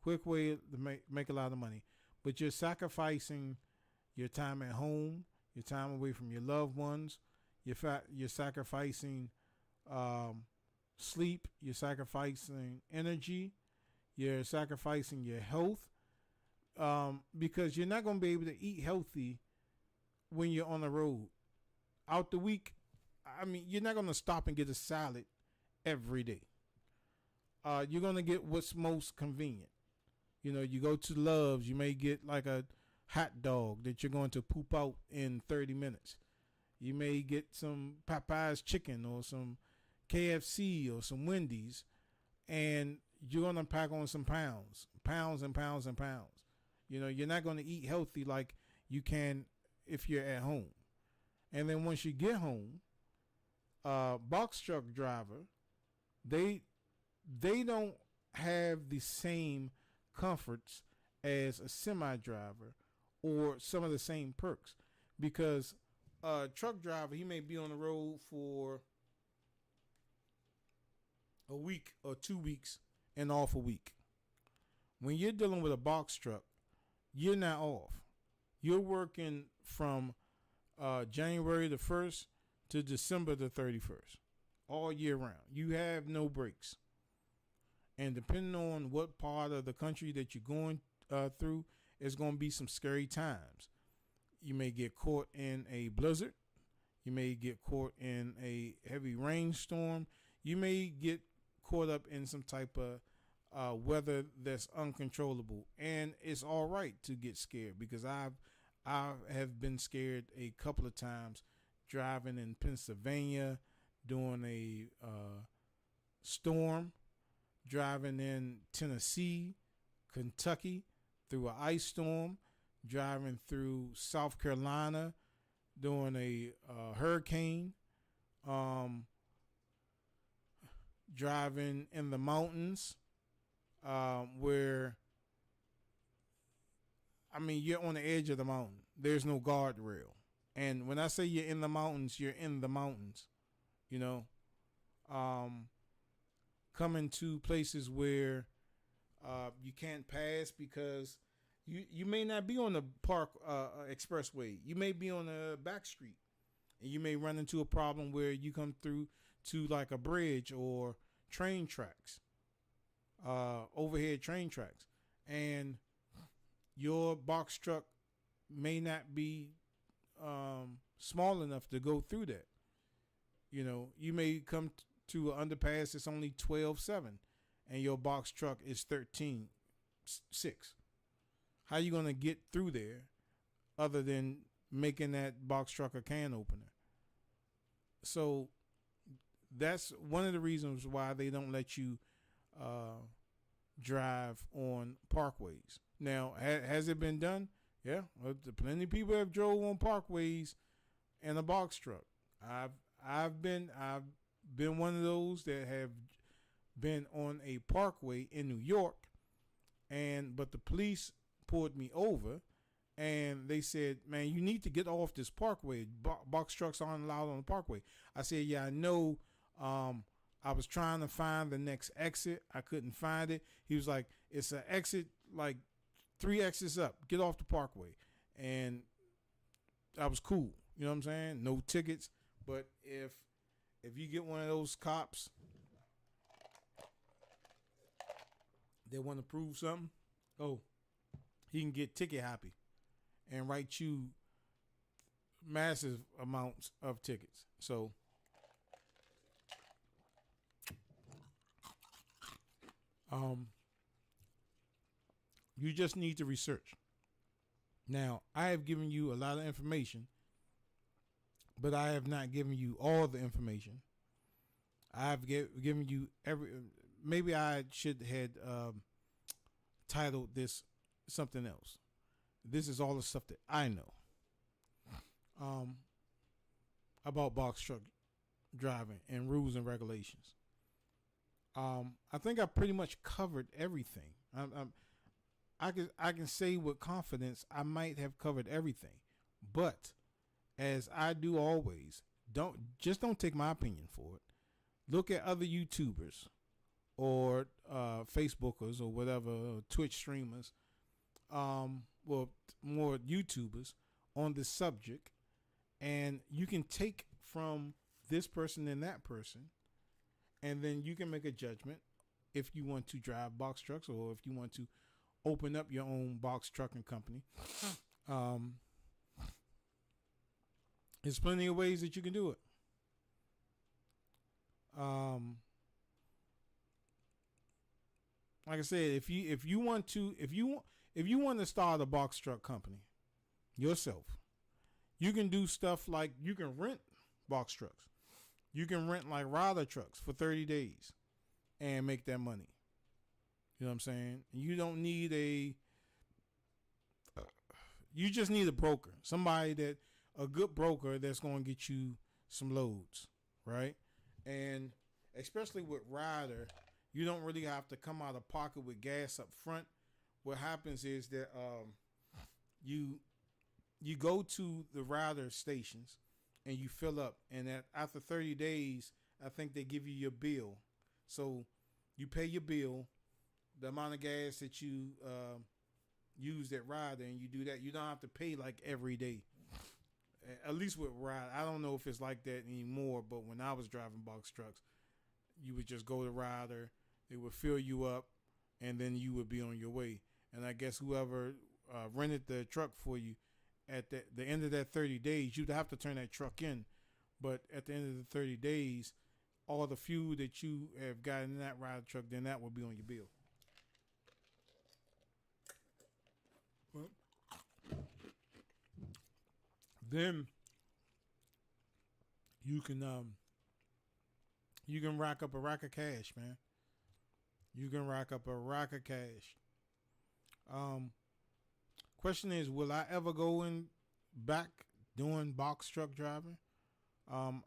Quick way to make a lot of money, but you're sacrificing your time at home, your time away from your loved ones. You're sacrificing sleep. You're sacrificing energy. You're sacrificing your health, because you're not going to be able to eat healthy when you're on the road. Out the week, I mean, you're not going to stop and get a salad every day. You're going to get what's most convenient. You know, you go to Love's, you may get like a hot dog that you're going to poop out in 30 minutes. You may get some Popeye's chicken or some KFC or some Wendy's, and you're going to pack on some pounds and pounds and pounds. You know, you're not going to eat healthy like you can if you're at home. And then once you get home, box truck driver, they don't have the same comforts as a semi driver or some of the same perks, because a truck driver, he may be on the road for a week or 2 weeks and off a week. When you're dealing with a box truck, you're not off. You're working from January the 1st to December the 31st, all year round. You have no breaks. And depending on what part of the country that you're going through, it's going to be some scary times. You may get caught in a blizzard. You may get caught in a heavy rainstorm. You may get caught up in some type of weather that's uncontrollable. And it's all right to get scared, because I have been scared a couple of times driving in Pennsylvania during a storm, driving in Tennessee, Kentucky through an ice storm, driving through South Carolina during a hurricane, driving in the mountains, where, I mean, you're on the edge of the mountain. There's no guardrail. And when I say you're in the mountains, you're in the mountains, you know. Coming to places where you can't pass because you may not be on the park expressway. You may be on a back street, and you may run into a problem where you come through to like a bridge or train tracks, overhead train tracks, and your box truck may not be small enough to go through that. You know, you may come to an underpass that's only 12.7 and your box truck is 13.6. How you going to get through there other than making that box truck a can opener? So that's one of the reasons why they don't let you drive on parkways. Now, has it been done? Yeah, plenty of people have drove on parkways in a box truck. I've been one of those that have been on a parkway in New York, but the police pulled me over, and they said, "Man, you need to get off this parkway. Box trucks aren't allowed on the parkway." I said, "Yeah, I know. I was trying to find the next exit. I couldn't find it." He was like, "It's an exit like 3 exits up. Get off the parkway." And I was cool. You know what I'm saying? No tickets. But if you get one of those cops that want to prove something, he can get ticket happy and write you massive amounts of tickets. So you just need to research. Now, I have given you a lot of information, but I have not given you all the information. I've given you maybe I should have titled this something else. This is all the stuff that I know about box truck driving and rules and regulations. I think I pretty much covered everything. I can say with confidence I might have covered everything, but as I do always, don't take my opinion for it. Look at other YouTubers or Facebookers or whatever, or Twitch streamers, more YouTubers on this subject, and you can take from this person and that person, and then you can make a judgment if you want to drive box trucks or if you want to open up your own box trucking company. There's plenty of ways that you can do it. Like I said, if you want to start a box truck company yourself, you can do stuff like you can rent box trucks. You can rent like rider trucks for 30 days and make that money. You know what I'm saying? You don't need you just need a broker. A good broker that's going to get you some loads, right? And especially with rider, you don't really have to come out of pocket with gas up front. What happens is that you go to the rider stations and you fill up, and after 30 days, I think they give you your bill. So you pay your bill, the amount of gas that you use at rider, and you do that. You don't have to pay like every day. At least with rider, I don't know if it's like that anymore, but when I was driving box trucks, you would just go to rider, they would fill you up, and then you would be on your way. And I guess whoever rented the truck for you, at the end of that 30 days, you'd have to turn that truck in. But at the end of the 30 days, all the fuel that you have gotten in that rider truck, then that will be on your bill. Well, then you can rack up a rack of cash, man. You can rack up a rack of cash. Question is, will I ever go back doing box truck driving? I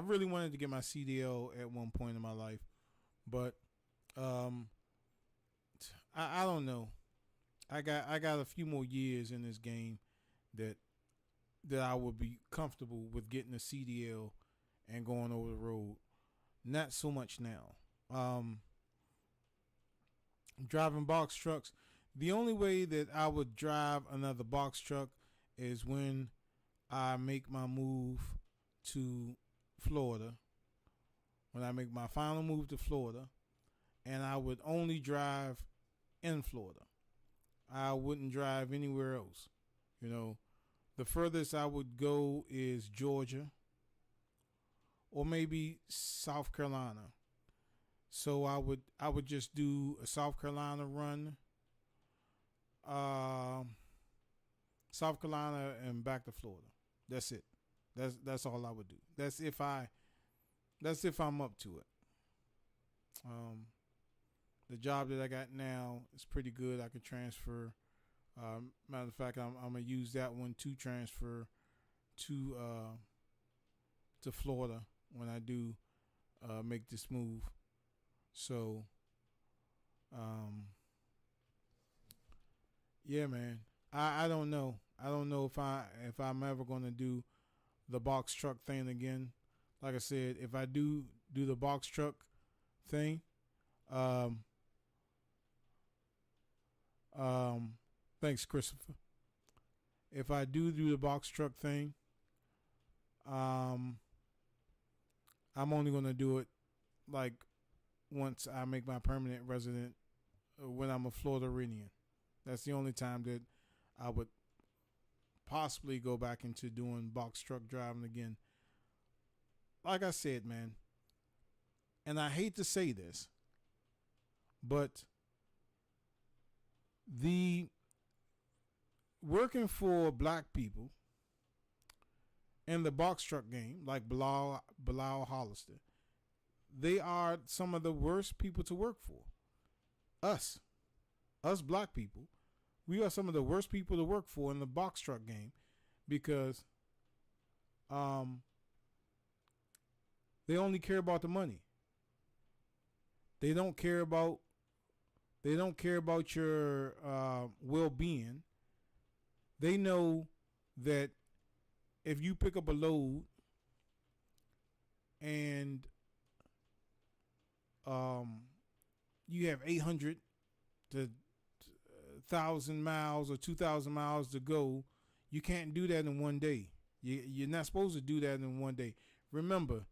really wanted to get my CDL at one point in my life, but I don't know. I got a few more years in this game that I would be comfortable with getting a CDL and going over the road. Not so much now. Driving box trucks, the only way that I would drive another box truck is when I make my move to Florida. When I make my final move to Florida, and I would only drive in Florida. I wouldn't drive anywhere else. You know, The furthest I would go is Georgia or maybe South Carolina. So I would just do a South Carolina run, South Carolina and back to Florida. That's it. That's all I would do. That's if I'm up to it. The job that I got now is pretty good. I can transfer. Matter of fact, I'm gonna use that one to transfer to Florida when I do make this move. So, yeah, man. I don't know. I don't know if I'm ever gonna do the box truck thing again. Like I said, if I do the box truck thing, thanks, Christopher. If I do the box truck thing, I'm only gonna do it like once I make my permanent resident when I'm a Floridian. That's the only time that I would possibly go back into doing box truck driving again. Like I said, man, and I hate to say this, but the working for black people in the box truck game, like Bilal Hollister, they are some of the worst people to work for. Us black people, we are some of the worst people to work for in the box truck game because they only care about the money. They don't care about your well-being. They know that if you pick up a load and you have 800 to 1,000 miles or 2,000 miles to go, you can't do that in one day. You're not supposed to do that in one day. Remember,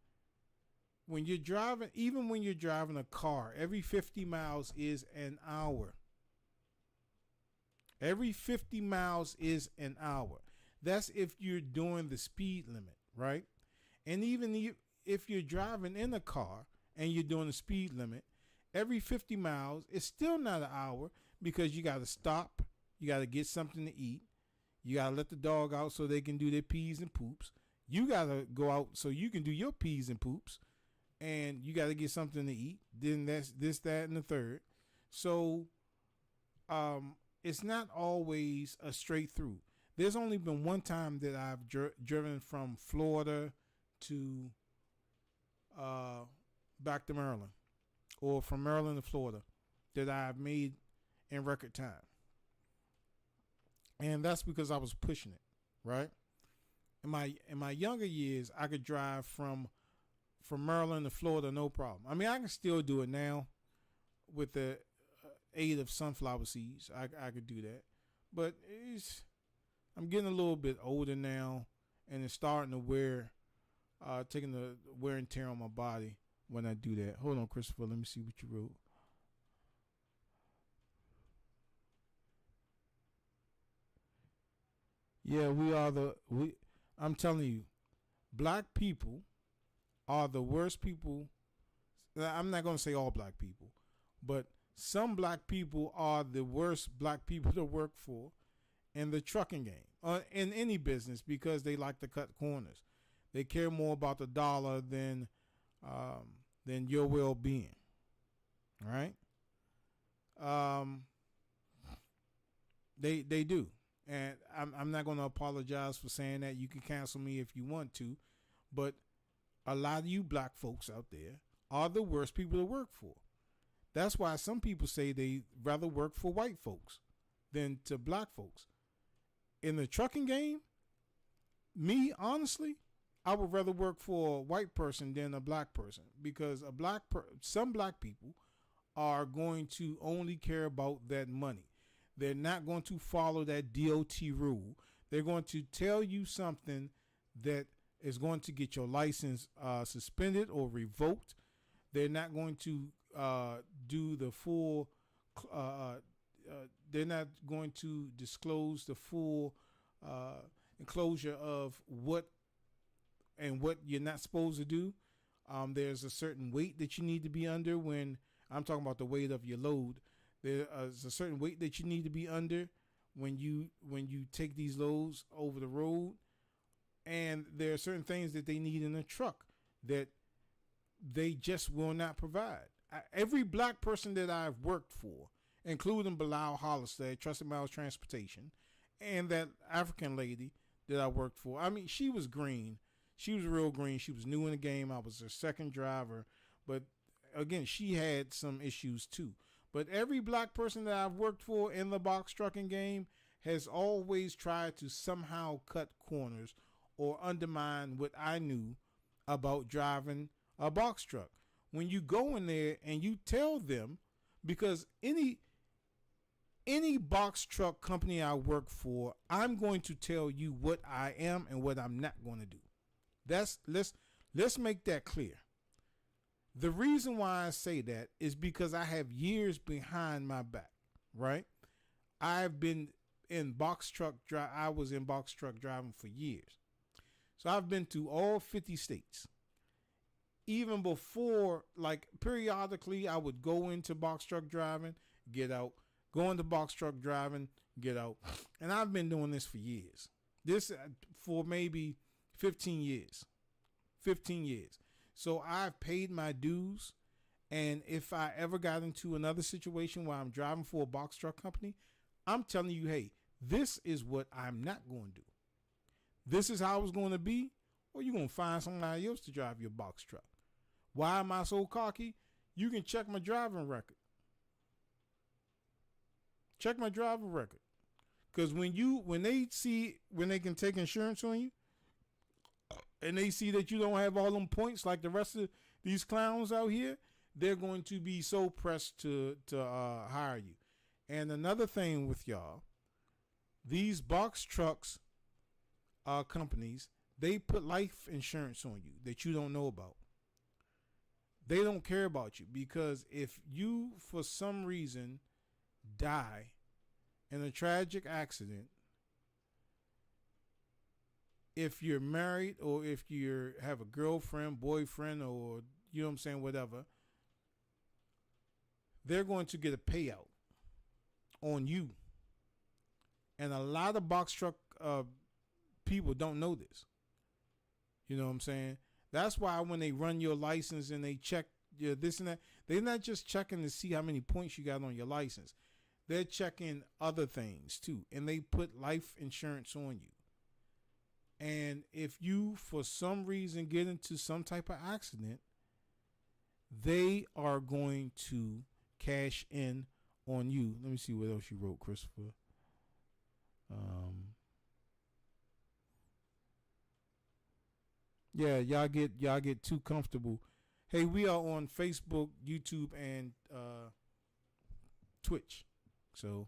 when you're driving, even when you're driving a car, every 50 miles is an hour. Every 50 miles is an hour. That's if you're doing the speed limit, right? And even if you're driving in a car and you're doing the speed limit, every 50 miles is still not an hour because you got to stop. You got to get something to eat. You got to let the dog out so they can do their pees and poops. You got to go out so you can do your pees and poops. And you got to get something to eat. Then that's this, that, and the third. So it's not always a straight through. There's only been one time that I've driven from Florida to back to Maryland, or from Maryland to Florida, that I've made in record time. And that's because I was pushing it, right? In my younger years, I could drive from Maryland to Florida, no problem. I mean, I can still do it now with the aid of sunflower seeds. I could do that. But I'm getting a little bit older now, and it's starting to taking the wear and tear on my body when I do that. Hold on, Christopher. Let me see what you wrote. Yeah, I'm telling you, black people are the worst people. I'm not going to say all black people, but some black people are the worst black people to work for in the trucking game, in any business, because they like to cut corners. They care more about the dollar than your well-being. All right? They do. And I'm not going to apologize for saying that. You can cancel me if you want to, but a lot of you black folks out there are the worst people to work for. That's why some people say they rather work for white folks than to black folks. In the trucking game, me, honestly, I would rather work for a white person than a black person, because some black people are going to only care about that money. They're not going to follow that DOT rule. They're going to tell you something that is going to get your license suspended or revoked. They're not going to do the full. They're not going to disclose the full enclosure of what you're not supposed to do. There's a certain weight that you need to be under when I'm talking about the weight of your load. There's a certain weight that you need to be under when you take these loads over the road. And there are certain things that they need in a truck that they just will not provide. Every black person that I've worked for, including Bilal Hollister at Trusted Miles Transportation, and that African lady that I worked for, I mean, she was green. She was real green. She was new in the game. I was her second driver. But again, she had some issues too. But every black person that I've worked for in the box trucking game has always tried to somehow cut corners or undermine what I knew about driving a box truck. When you go in there and you tell them, because any box truck company I work for, I'm going to tell you what I am and what I'm not going to do. Let's make that clear. The reason why I say that is because I have years behind my back, right? I've been in box truck I was in box truck driving for years. So I've been to all 50 states. Even before, like periodically, I would go into box truck driving, get out, go into box truck driving, get out. And I've been doing this for years. This for maybe 15 years. 15 years. So I've paid my dues. And if I ever got into another situation where I'm driving for a box truck company, I'm telling you, hey, this is what I'm not going to do. This is how it's going to be, or you're going to find somebody else to drive your box truck. Why am I so cocky? You can check my driving record. Check my driving record. Because when they can take insurance on you, and they see that you don't have all them points like the rest of these clowns out here, they're going to be so pressed to hire you. And another thing with y'all, these box trucks companies, they put life insurance on you that you don't know about. They don't care about you, because if you for some reason die in a tragic accident, if you're married or if you have a girlfriend, boyfriend, or you know what I'm saying, whatever, they're going to get a payout on you. And a lot of box truck people don't know this. You know what I'm saying? That's why when they run your license and they check your this and that, they're not just checking to see how many points you got on your license. They're checking other things too. And they put life insurance on you. And if you, for some reason, get into some type of accident, they are going to cash in on you. Let me see what else you wrote, Christopher. Yeah, y'all get too comfortable. Hey, we are on Facebook, YouTube, and Twitch. So,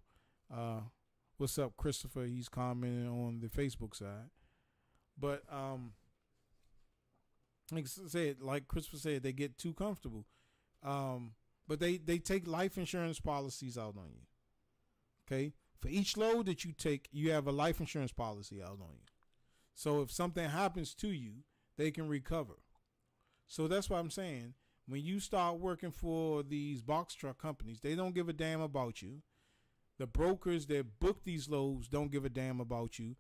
what's up, Christopher? He's commenting on the Facebook side. But like Christopher said, they get too comfortable. But they take life insurance policies out on you. Okay? For each load that you take, you have a life insurance policy out on you. So if something happens to you, they can recover. So that's what I'm saying. When you start working for these box truck companies, they don't give a damn about you. The brokers that book these loads don't give a damn about you.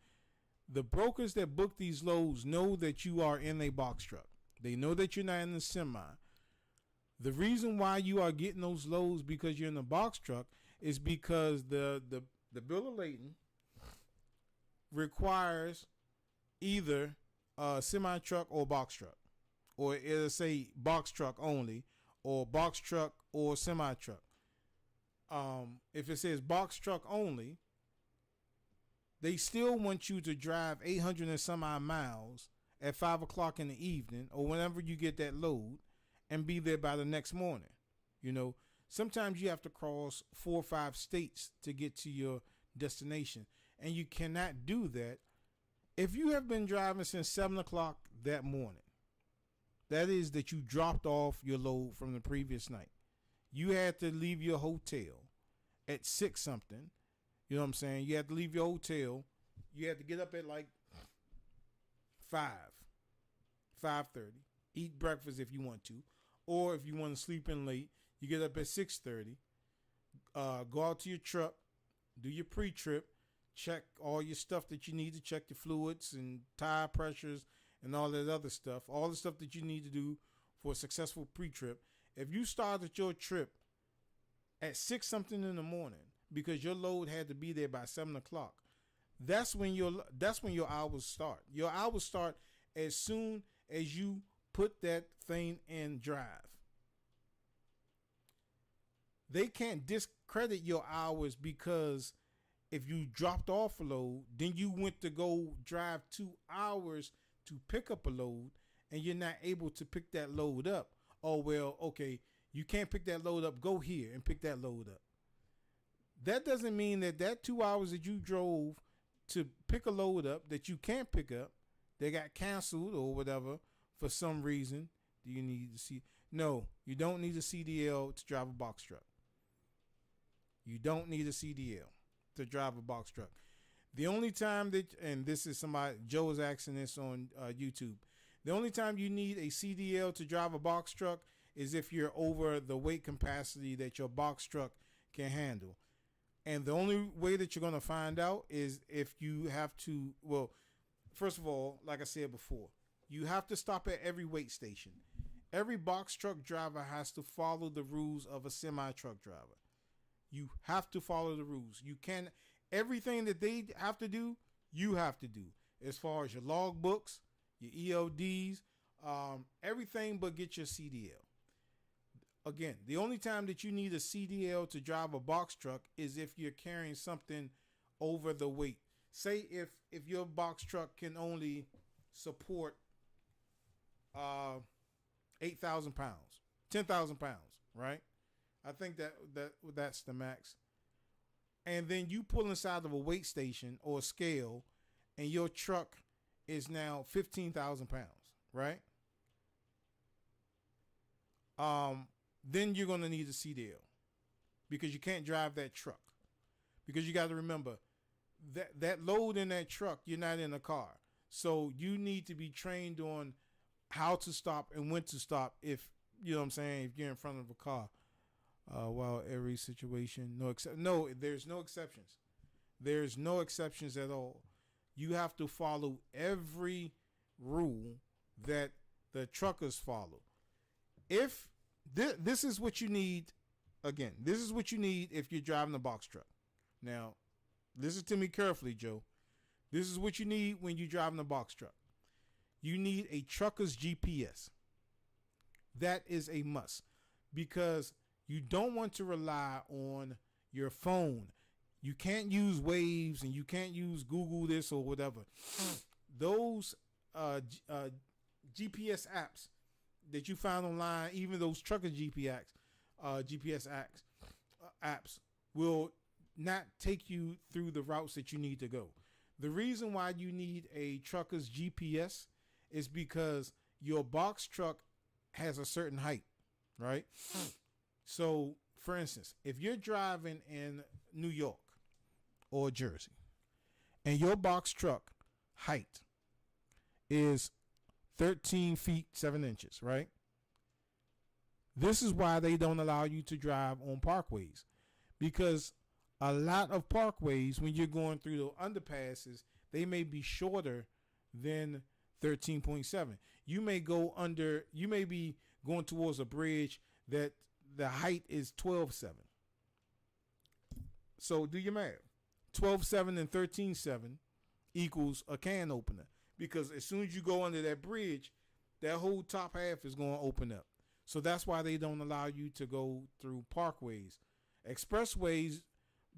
The brokers that book these loads know that you are in a box truck. They know that you're not in a semi. The reason why you are getting those loads because you're in a box truck is because the bill of lading requires either a semi truck or box truck, or it'll say box truck only, or box truck or semi truck. If it says box truck only, they still want you to drive 800 and some odd miles at 5 o'clock in the evening or whenever you get that load and be there by the next morning. You know, sometimes you have to cross 4 or 5 states to get to your destination, and you cannot do that if you have been driving since 7 o'clock that morning. That is that you dropped off your load from the previous night. You had to leave your hotel at 6 something. You know what I'm saying? You had to leave your hotel. You had to get up at like 5:30. Eat breakfast if you want to, or if you want to sleep in late, you get up at 6:30. Go out to your truck, do your pre-trip, check all your stuff that you need to check, your fluids and tire pressures and all that other stuff, all the stuff that you need to do for a successful pre-trip. If you started your trip at 6 something in the morning because your load had to be there by 7 o'clock, that's when your hours start. Your hours start as soon as you put that thing in drive. They can't discredit your hours because if you dropped off a load, then you went to go drive 2 hours to pick up a load and you're not able to pick that load up. Oh, well, okay, you can't pick that load up. Go here and pick that load up. That doesn't mean that 2 hours that you drove to pick a load up that you can't pick up, they got canceled or whatever for some reason. Do you need to see? No, you don't need a CDL to drive a box truck. You don't need a CDL to drive a box truck. The only time that, and this is somebody, Joe is asking this on YouTube. The only time you need a CDL to drive a box truck is if you're over the weight capacity that your box truck can handle. And the only way that you're going to find out is if you have to, well, first of all, like I said before, you have to stop at every weight station. Every box truck driver has to follow the rules of a semi truck driver. You have to follow the rules. You can, everything that they have to do, you have to do. As far as your log books, your ELDs, everything but get your CDL. Again, the only time that you need a CDL to drive a box truck is if you're carrying something over the weight. Say if your box truck can only support 8,000 pounds, 10,000 pounds, right? I think that's the max. And then you pull inside of a weight station or a scale and your truck is now 15,000 pounds, right? Then you're going to need a CDL because you can't drive that truck. Because you got to remember that load in that truck, you're not in a car. So you need to be trained on how to stop and when to stop if, you know what I'm saying, if you're in front of a car. While every situation, no, there's no exceptions. There's no exceptions at all. You have to follow every rule that the truckers follow. If this is what you need, again, this is what you need if you're driving a box truck. Now, listen to me carefully, Joe. This is what you need when you're driving a box truck. You need a trucker's GPS. That is a must because you don't want to rely on your phone. You can't use Waves and you can't use Google this or whatever. Those GPS apps that you find online, even those trucker GPS apps will not take you through the routes that you need to go. The reason why you need a trucker's GPS is because your box truck has a certain height, right? So, for instance, if you're driving in New York or Jersey and your box truck height is 13 feet 7 inches, right? This is why they don't allow you to drive on parkways, because a lot of parkways, when you're going through the underpasses, they may be shorter than 13.7. You may be going towards a bridge that the height is 12.7. So do your math. 12.7 and 13.7 equals a can opener. Because as soon as you go under that bridge, that whole top half is going to open up. So that's why they don't allow you to go through parkways. Expressways,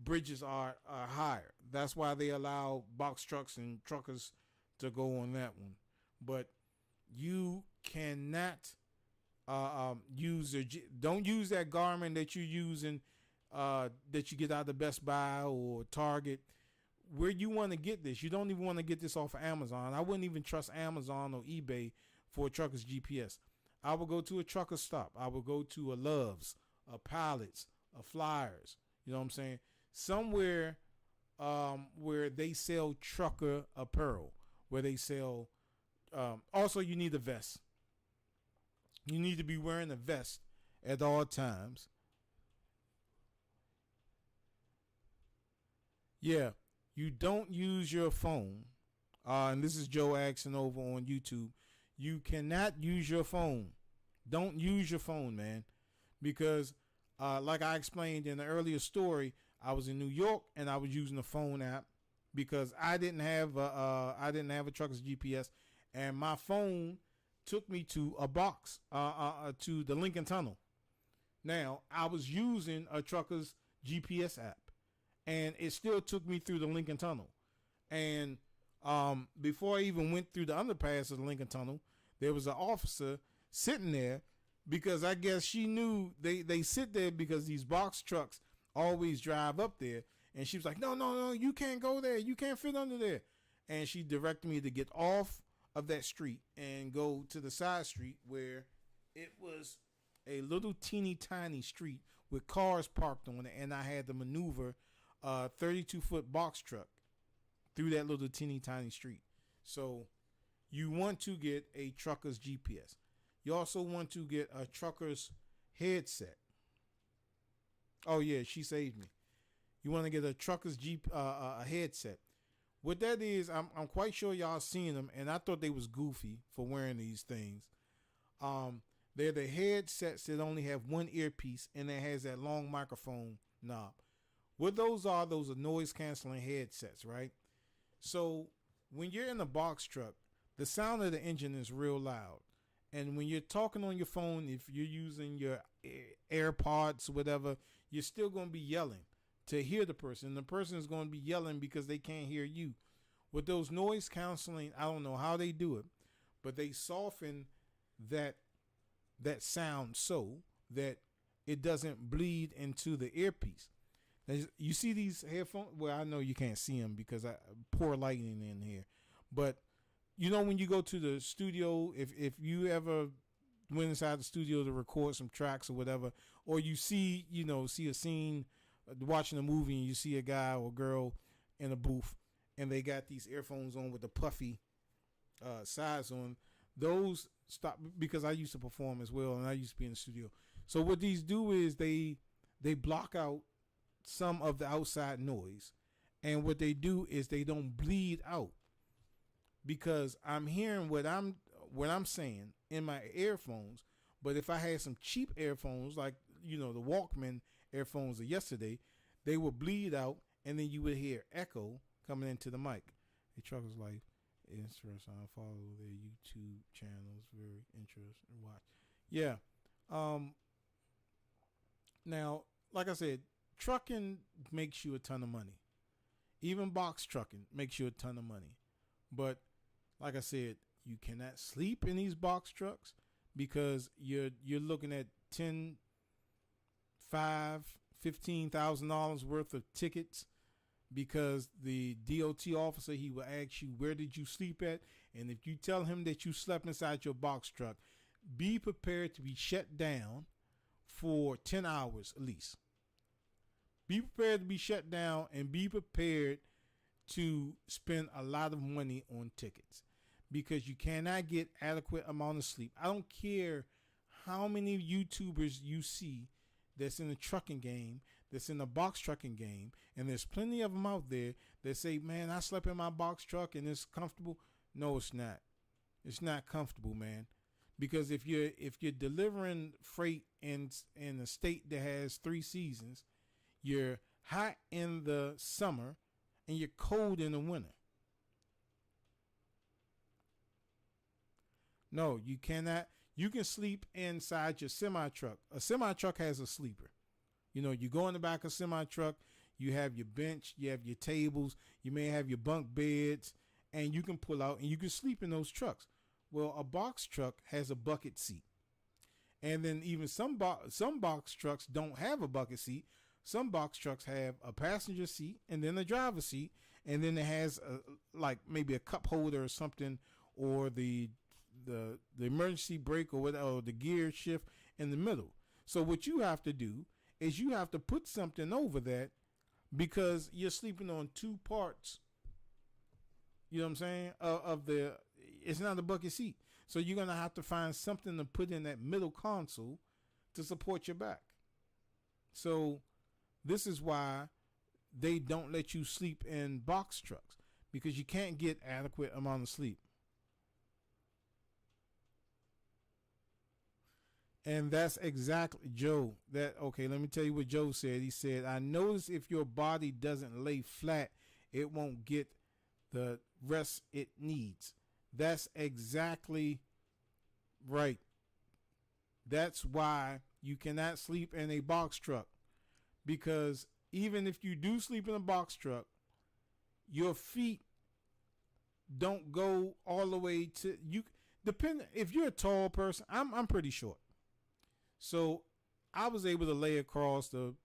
bridges are higher. That's why they allow box trucks and truckers to go on that one. But you cannot don't use that Garmin that you're using that you get out of Best Buy or Target. Where you want to get this, you don't even want to get this off of Amazon. I wouldn't even trust Amazon or eBay for a trucker's GPS. I would go to a trucker stop. I would go to a Love's, a Pallets, a Flyers. You know what I'm saying? Somewhere where they sell trucker apparel, where they sell Also, you need a vest. You need to be wearing a vest at all times. Yeah, you don't use your phone. And this is Joe Axon over on YouTube. You cannot use your phone. Don't use your phone, man. Because, like I explained in the earlier story, I was in New York and I was using the phone app because I didn't have a trucker's GPS, and my phone took me to a box, to the Lincoln Tunnel. Now, I was using a trucker's GPS app, and it still took me through the Lincoln Tunnel. And before I even went through the underpass of the Lincoln Tunnel, there was an officer sitting there because I guess she knew they sit there because these box trucks always drive up there. And she was like, no, you can't go there. You can't fit under there. And she directed me to get off of that street and go to the side street where it was a little teeny tiny street with cars parked on it. And I had to maneuver a 32-foot box truck through that little teeny tiny street. So you want to get a trucker's GPS. You also want to get a trucker's headset. Oh yeah, she saved me. You want to get a trucker's a headset. What that is, I'm quite sure y'all seen them, and I thought they was goofy for wearing these things. They're the headsets that only have one earpiece, and it has that long microphone knob. What those are noise canceling headsets, right? So when you're in a box truck, the sound of the engine is real loud. And when you're talking on your phone, if you're using your AirPods or whatever, you're still going to be yelling to hear the person. The person is going to be yelling because they can't hear you. With those noise canceling, I don't know how they do it, but they soften that sound so that it doesn't bleed into the earpiece. You see these headphones? Well, I know you can't see them because I poor lighting in here. But you know, when you go to the studio, if you ever went inside the studio to record some tracks or whatever, or you see a scene, watching a movie, and you see a guy or girl in a booth, and they got these earphones on with the puffy sides on. Those stop because I used to perform as well, and I used to be in the studio. So what these do is they block out some of the outside noise, and what they do is they don't bleed out, because I'm hearing what I'm saying in my earphones. But if I had some cheap earphones like the Walkman earphones of yesterday, they would bleed out, and then you would hear echo coming into the mic. A trucker's life is interesting. I follow their YouTube channels. Very interesting. Watch. Yeah. Now, like I said, trucking makes you a ton of money. Even box trucking makes you a ton of money. But like I said, you cannot sleep in these box trucks because you're looking at $15,000 worth of tickets, because the DOT officer, he will ask you, where did you sleep at? And if you tell him that you slept inside your box truck, be prepared to be shut down for 10 hours at least. Be prepared to be shut down, and be prepared to spend a lot of money on tickets, because you cannot get adequate amount of sleep. I don't care how many YouTubers you see that's in the trucking game, that's in the box trucking game, and there's plenty of them out there that say, man, I slept in my box truck and it's comfortable. No, it's not. It's not comfortable, man. Because if you're delivering freight in a state that has 3 seasons, you're hot in the summer and you're cold in the winter. No, you cannot. You can sleep inside your semi-truck. A semi-truck has a sleeper. You go in the back of a semi-truck, you have your bench, you have your tables, you may have your bunk beds, and you can pull out and you can sleep in those trucks. Well, a box truck has a bucket seat. And then even some box trucks don't have a bucket seat. Some box trucks have a passenger seat and then a driver's seat, and then it has like maybe a cup holder or something, or the emergency brake or whatever, or the gear shift in the middle. So what you have to do is you have to put something over that, because you're sleeping on 2 parts. You know what I'm saying? it's not a bucket seat. So you're gonna have to find something to put in that middle console to support your back. So this is why they don't let you sleep in box trucks, because you can't get adequate amount of sleep. And that's exactly Joe. Okay, let me tell you what Joe said. He said, I notice if your body doesn't lay flat, it won't get the rest it needs. That's exactly right. That's why you cannot sleep in a box truck, because even if you do sleep in a box truck, your feet don't go all the way to you. Depend if you're a tall person. I'm pretty short, so I was able to lay across the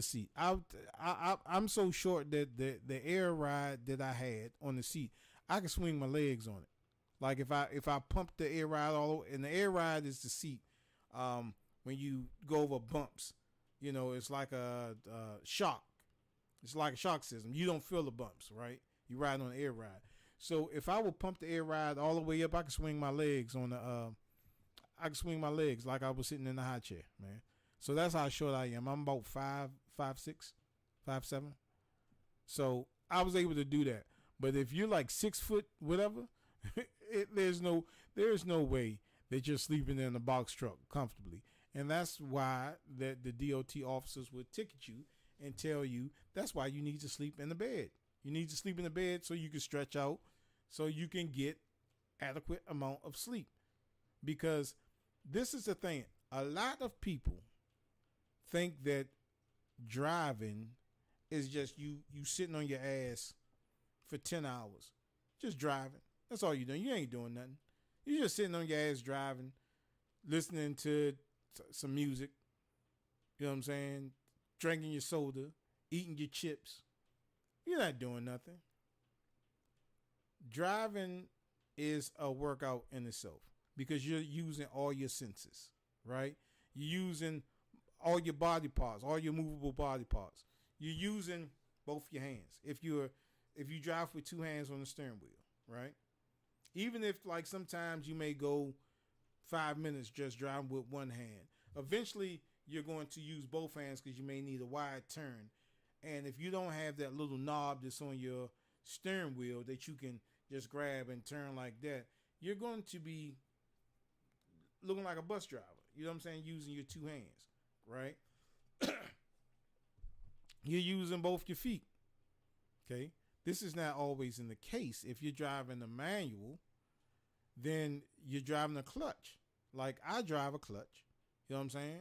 seat. I'm so short that the air ride that I had on the seat, I can swing my legs on it. Like if I pump the air ride all the way, and the air ride is the seat. When you go over bumps, it's like a shock. It's like a shock system. You don't feel the bumps, right? You ride on the air ride. So if I would pump the air ride all the way up, I can swing my legs on the. I can swing my legs like I was sitting in the high chair, man. So that's how short I am. I'm about 5'6", 5'7". So I was able to do that. But if you're like 6 foot, whatever, there's no way that you're sleeping in a box truck comfortably. And that's why the DOT officers would ticket you and tell you that's why you need to sleep in the bed. You need to sleep in the bed so you can stretch out, so you can get adequate amount of sleep. Because this is the thing. A lot of people think that driving is just you sitting on your ass for 10 hours. Just driving. That's all you're doing. You ain't doing nothing. You're just sitting on your ass driving, listening to some music. You know what I'm saying? Drinking your soda, eating your chips. You're not doing nothing. Driving is a workout in itself, because you're using all your senses, right? You're using all your body parts, all your movable body parts. You're using both your hands. If you drive with two hands on the steering wheel, right? Even if like sometimes you may go 5 minutes just driving with one hand, eventually you're going to use both hands because you may need a wide turn. And if you don't have that little knob that's on your steering wheel that you can just grab and turn like that, you're going to be looking like a bus driver. You know what I'm saying? Using your two hands, right? You're using both your feet. Okay? This is not always in the case. If you're driving a manual, then you're driving a clutch. Like I drive a clutch. You know what I'm saying?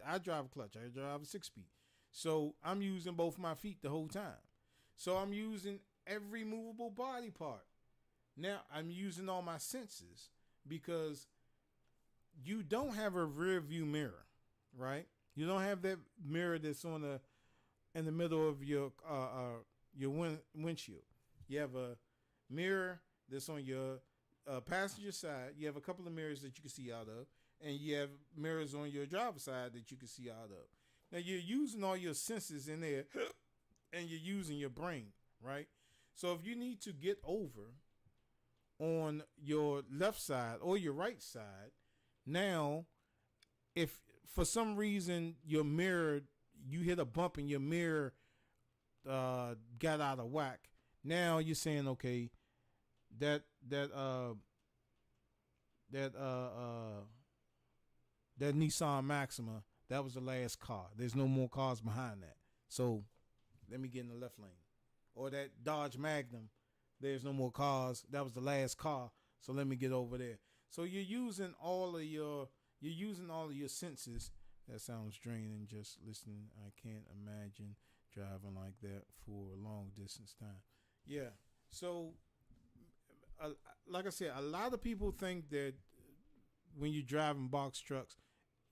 I drive a clutch. I drive a 6-speed. So I'm using both my feet the whole time. So I'm using every movable body part. Now I'm using all my senses, because you don't have a rear view mirror, right? You don't have that mirror that's in the middle of your windshield. You have a mirror that's on your passenger side. You have a couple of mirrors that you can see out of, and you have mirrors on your driver's side that you can see out of. Now you're using all your senses in there, and you're using your brain, right? So if you need to get over on your left side or your right side, now if for some reason your mirror, you hit a bump and your mirror got out of whack, now you're saying, okay, that Nissan Maxima, that was the last car. There's no more cars behind that. So let me get in the left lane. Or that Dodge Magnum, there's no more cars. That was the last car. So let me get over there. So you're using all of your senses. That sounds draining just listening. I can't imagine driving like that for a long distance time. Yeah. So like I said, a lot of people think that when you're driving box trucks,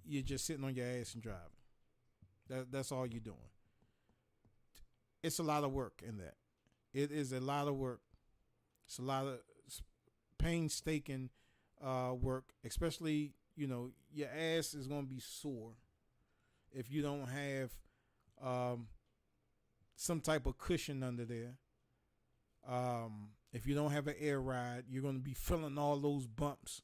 you're just sitting on your ass and driving. That's all you're doing. It's a lot of work in that. It is a lot of work. It's a lot of painstaking work, especially, your ass is going to be sore if you don't have some type of cushion under there. If you don't have an air ride, you're going to be feeling all those bumps.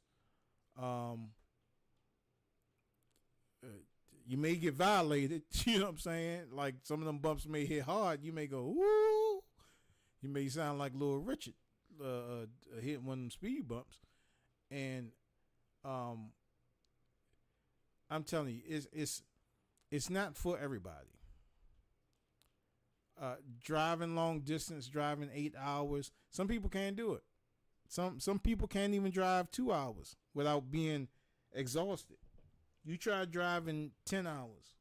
You may get violated. You know what I'm saying? Like some of them bumps may hit hard. You may go, woo. You may sound like Little Richard hitting one of them speed bumps. And I'm telling you, it's not for everybody. Driving long distance, driving 8 hours. Some people can't do it. Some people can't even drive 2 hours without being exhausted. You try driving 10 hours.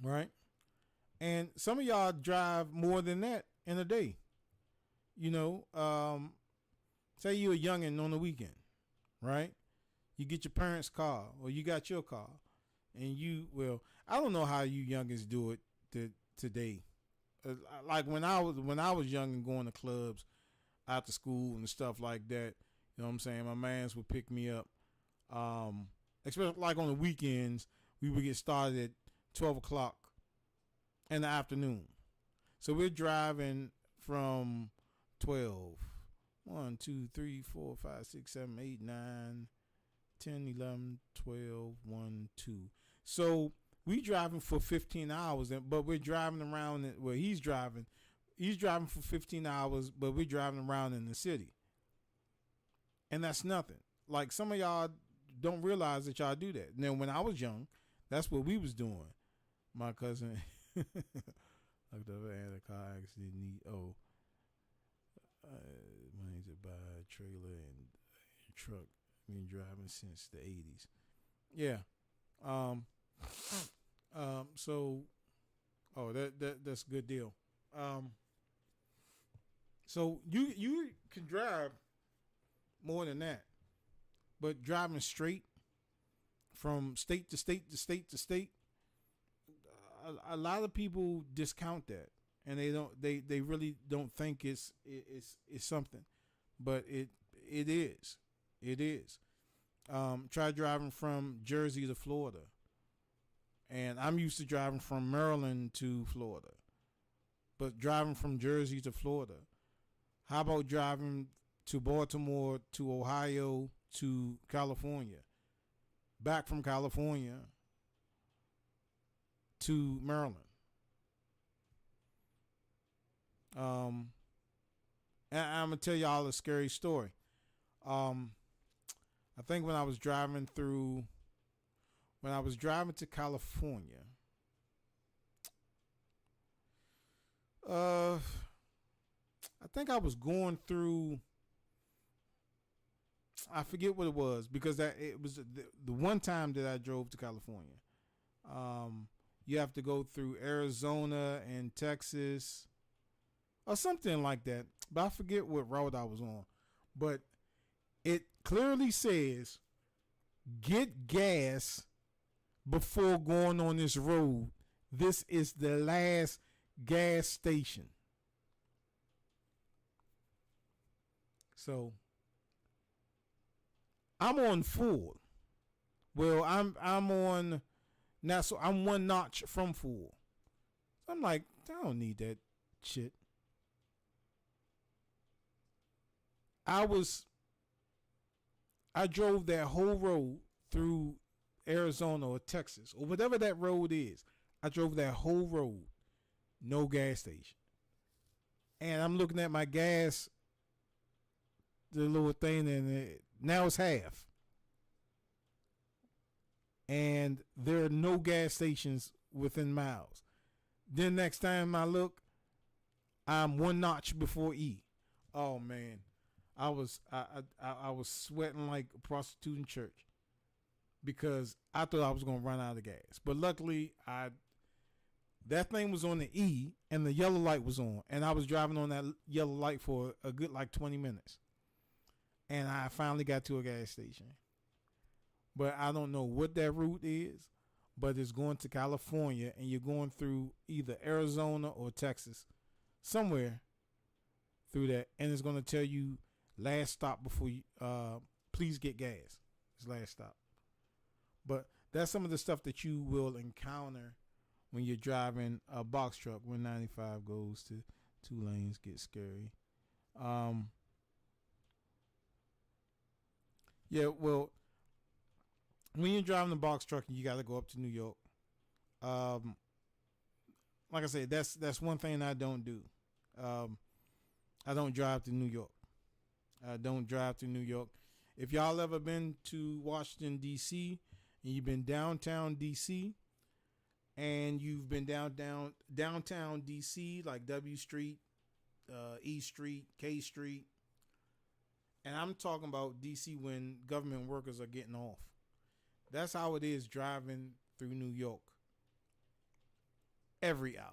Right? And some of y'all drive more than that in a day. You know, say you're a youngin' on the weekend, right? You get your parents' car or you got your car. And I don't know how you youngins do it today. Like when I was young and going to clubs after school and stuff like that, you know what I'm saying? My mans would pick me up. Especially like on the weekends, we would get started at 12 o'clock in the afternoon. So we're driving from 12, 1, 2, 3, 4, 5, 6, 7, 8, 9, 10, 11, 12, 1, 2. So we driving for 15 hours, but we're driving around. He's driving for 15 hours, but we're driving around in the city. And that's nothing. Like some of y'all don't realize that y'all do that. Now, when I was young, that's what we was doing. My cousin looked up and had a car accident. Money to buy a trailer and a truck. Been driving since the 80s. Yeah. So, that's a good deal. So you can drive more than that. But driving straight from state to state to state to state, a lot of people discount that, and they really don't think it's something, but it is. Try driving from Jersey to Florida, and I'm used to driving from Maryland to Florida, but driving from Jersey to Florida, how about driving to Baltimore to Ohio to California, back from California to Maryland. And I'm gonna tell y'all a scary story. I think when I was driving to California, I think I was going through, I forget what it was, because it was the one time that I drove to California. You have to go through Arizona and Texas or something like that. But I forget what route I was on. But it clearly says, get gas before going on this road. This is the last gas station. So I'm on full. Well, I'm on now, so I'm one notch from full. So I'm like, I don't need that shit. I drove that whole road through Arizona or Texas or whatever that road is. I drove that whole road, no gas station. And I'm looking at my gas, the little thing, and now it's half. And there are no gas stations within miles. Then next time I look, I'm one notch before E. Oh man, I was sweating like a prostitute in church because I thought I was gonna run out of gas. But luckily, that thing was on the E and the yellow light was on, and I was driving on that yellow light for a good like 20 minutes. And I finally got to a gas station. But I don't know what that route is, but it's going to California, and you're going through either Arizona or Texas, somewhere through that, and it's going to tell you last stop before you, please get gas. It's last stop. But that's some of the stuff that you will encounter when you're driving a box truck when 95 goes to 2 lanes get scary. Yeah, well, when you're driving the box truck and you got to go up to New York, like I said, that's one thing I don't do. I don't drive to New York. I don't drive to New York. If y'all ever been to Washington, D.C., and you've been downtown D.C., and you've been downtown D.C., like W Street, E Street, K Street, and I'm talking about D.C. when government workers are getting off. That's how it is driving through New York every hour.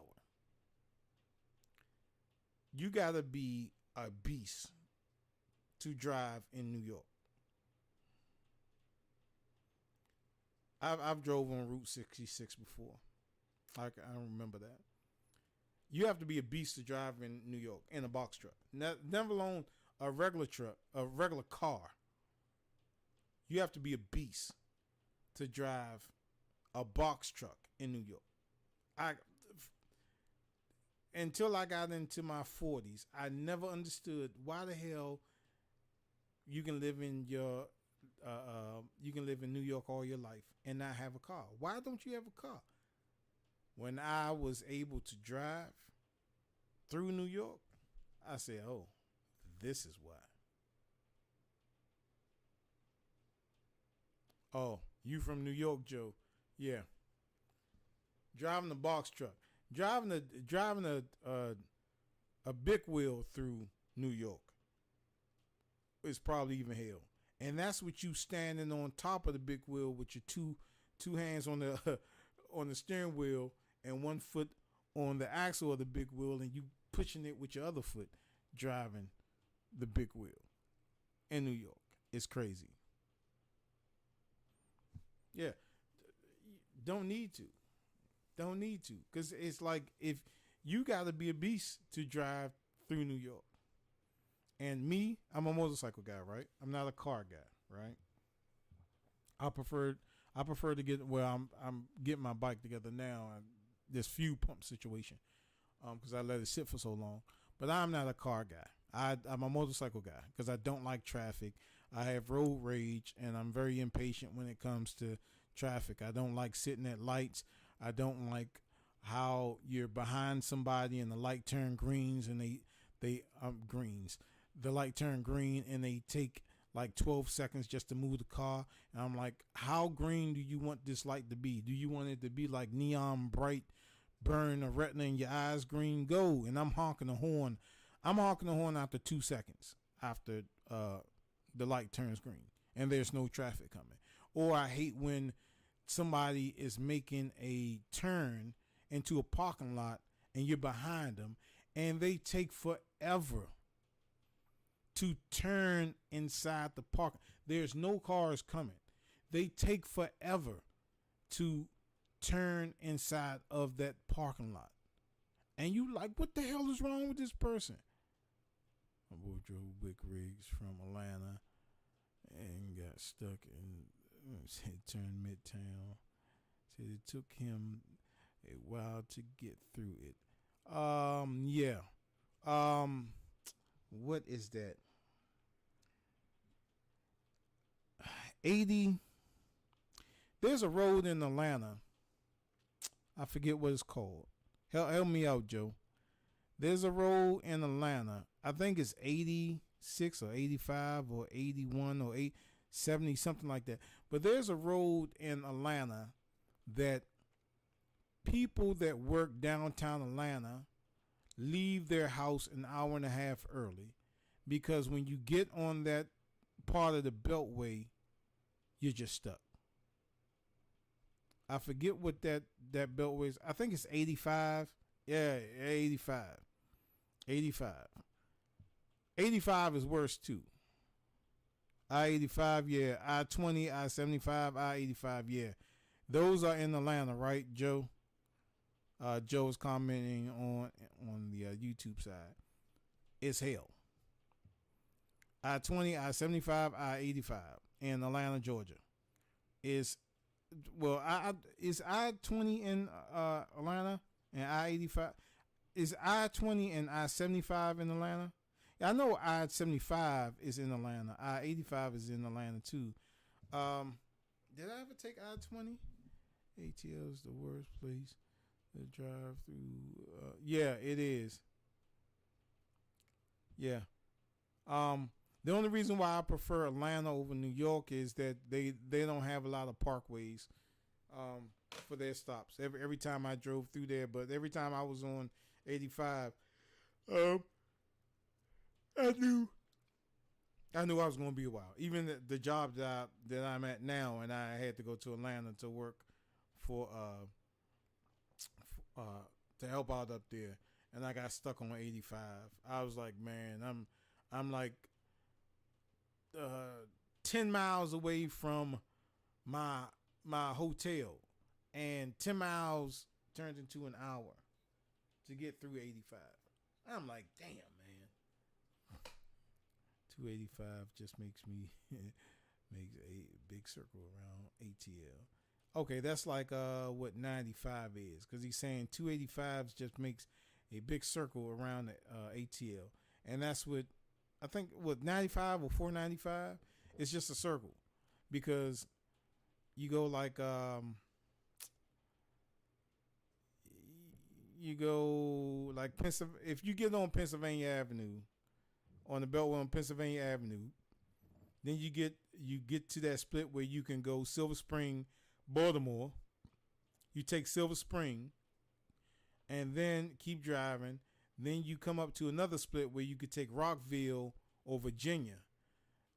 You got to be a beast to drive in New York. I've drove on Route 66 before. I remember that. You have to be a beast to drive in New York in a box truck. Never alone a regular truck, a regular car. You have to be a beast to drive a box truck in New York. Until I got into my 40s, I never understood why the hell you can live in New York all your life and not have a car. Why don't you have a car? When I was able to drive through New York, I said, "Oh, this is why." Oh, you from New York, Joe? Yeah. Driving the box truck, driving a big wheel through New York is probably even hell. And that's what you standing on top of the big wheel with your two hands on the on the steering wheel and one foot on the axle of the big wheel, and you pushing it with your other foot, driving the big wheel in New York. It's crazy. Yeah, don't need to, because it's like if you got to be a beast to drive through New York. And me, I'm a motorcycle guy, right? I'm not a car guy, right? I prefer to get I'm getting my bike together now. This fuel pump situation, because I let it sit for so long. But I'm not a car guy. I'm a motorcycle guy because I don't like traffic. I have road rage, and I'm very impatient when it comes to traffic. I don't like sitting at lights. I don't like how you're behind somebody and the light turn greens and they greens. The light turn green and they take like 12 seconds just to move the car. And I'm like, how green do you want this light to be? Do you want it to be like neon bright, burn the retina in your eyes green? Go. And I'm honking the horn. I'm honking the horn after 2 seconds after the light turns green and there's no traffic coming. Or I hate when somebody is making a turn into a parking lot and you're behind them and they take forever to turn inside the park. There's no cars coming. They take forever to turn inside of that parking lot. And you like, what the hell is wrong with this person? My boy drove big rigs from Atlanta and got stuck in, said turn midtown. Said it took him a while to get through it. Yeah. What is that? 80. There's a road in Atlanta. I forget what it's called. Help me out, Joe. There's a road in Atlanta. I think it's 86 or 85 or 81 or 70, something like that. But there's a road in Atlanta that people that work downtown Atlanta leave their house an hour and a half early, because when you get on that part of the beltway, you're just stuck. I forget what that beltway is. I think it's 85. Yeah, 85. 85. 85 is worse too. I-85, yeah. I-20, I-75, I-85, yeah. Those are in Atlanta, right, Joe? Joe is commenting on the YouTube side. It's hell. I-20, I-75, I-85 in Atlanta, Georgia. Is I-20 in Atlanta and I-85. is I-20 and I-75 in Atlanta? Yeah, I know I-75 is in Atlanta. I-85 is in Atlanta too. Did I ever take I-20? ATL is the worst place to drive through. Yeah, it is. Yeah. The only reason why I prefer Atlanta over New York is that they don't have a lot of parkways for their stops. Every time I drove through there, but every time I was on 85, I knew I was going to be a while. Even the job that I'm at now, and I had to go to Atlanta to work for to help out up there, and I got stuck on 85. I was like, man, I'm like 10 miles away from my hotel, and 10 miles turned into an hour to get through 85. I'm like, damn, man. 285 just makes a big circle around ATL. Okay, that's like what 95 is, because he's saying 285 just makes a big circle around ATL, and that's what I think. What 95 or 495? It's just a circle, because you go like if you get on Pennsylvania Avenue, on the Beltway on Pennsylvania Avenue, then you get to that split where you can go Silver Spring, Baltimore. You take Silver Spring and then keep driving. Then you come up to another split where you could take Rockville or Virginia,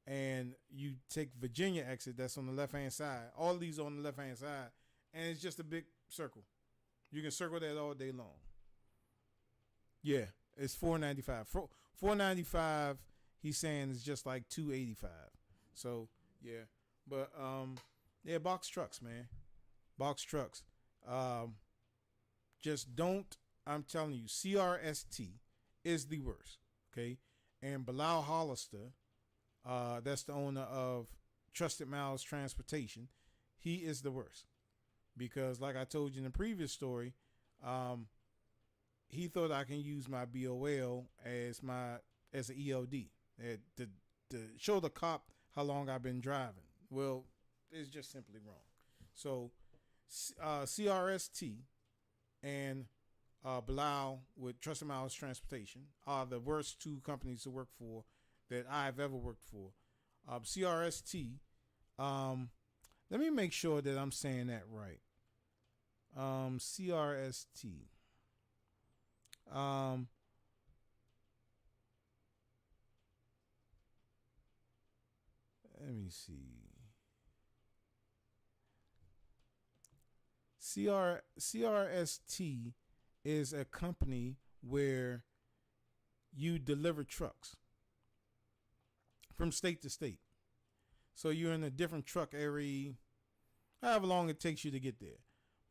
and you take Virginia exit. That's on the left-hand side. All of these are on the left-hand side, and it's just a big circle. You can circle that all day long. Yeah, it's 495. 495, he's saying, is just like 285. So, yeah. But, yeah, box trucks, man. Box trucks. Just don't, I'm telling you, CRST is the worst, okay? And Bilal Hollister, that's the owner of Trusted Miles Transportation, he is the worst. Because like I told you in the previous story, he thought I can use my BOL as an ELD to show the cop how long I've been driving. Well, it's just simply wrong. So CRST and Bilal with Trusted Miles Transportation are the worst two companies to work for that I've ever worked for. CRST, let me make sure that I'm saying that right. CRST. Let me see. CRST is a company where you deliver trucks from state to state. So you're in a different truck every however long it takes you to get there.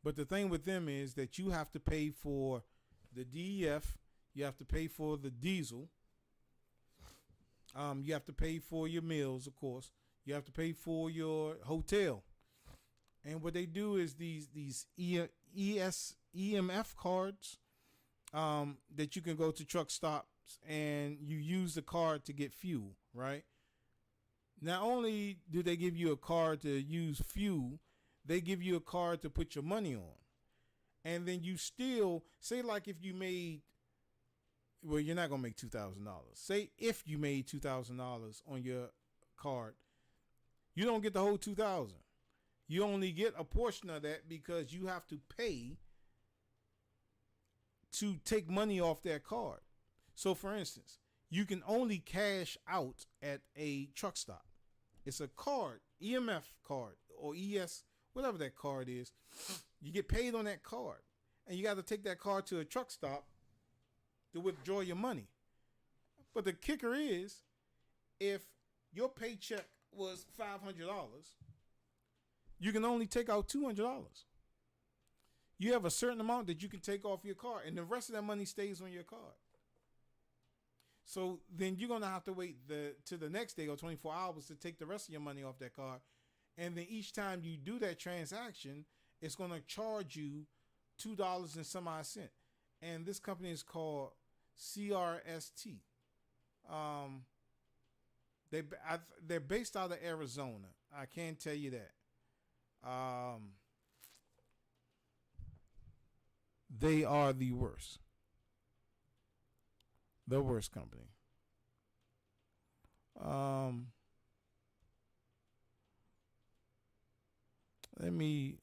But the thing with them is that you have to pay for the DEF, you have to pay for the diesel, you have to pay for your meals, of course, you have to pay for your hotel. And what they do is these EMF cards that you can go to truck stops and you use the card to get fuel, right? Not only do they give you a card to use fuel, they give you a card to put your money on. And then you still, say like if you made, well, you're not going to make $2,000. Say if you made $2,000 on your card, you don't get the whole $2,000. You only get a portion of that because you have to pay to take money off that card. So for instance, you can only cash out at a truck stop. It's a card, EMF card or ES, whatever that card is. You get paid on that card, and you got to take that card to a truck stop to withdraw your money. But the kicker is, if your paycheck was $500, you can only take out $200. You have a certain amount that you can take off your card, and the rest of that money stays on your card. So then you're going to have to wait to the next day or 24 hours to take the rest of your money off that card. And then each time you do that transaction, it's going to charge you $2 and some odd cent. and this company is called CRST. Um, they're based out of Arizona. I can tell you that. They are the worst. The worst company. Let me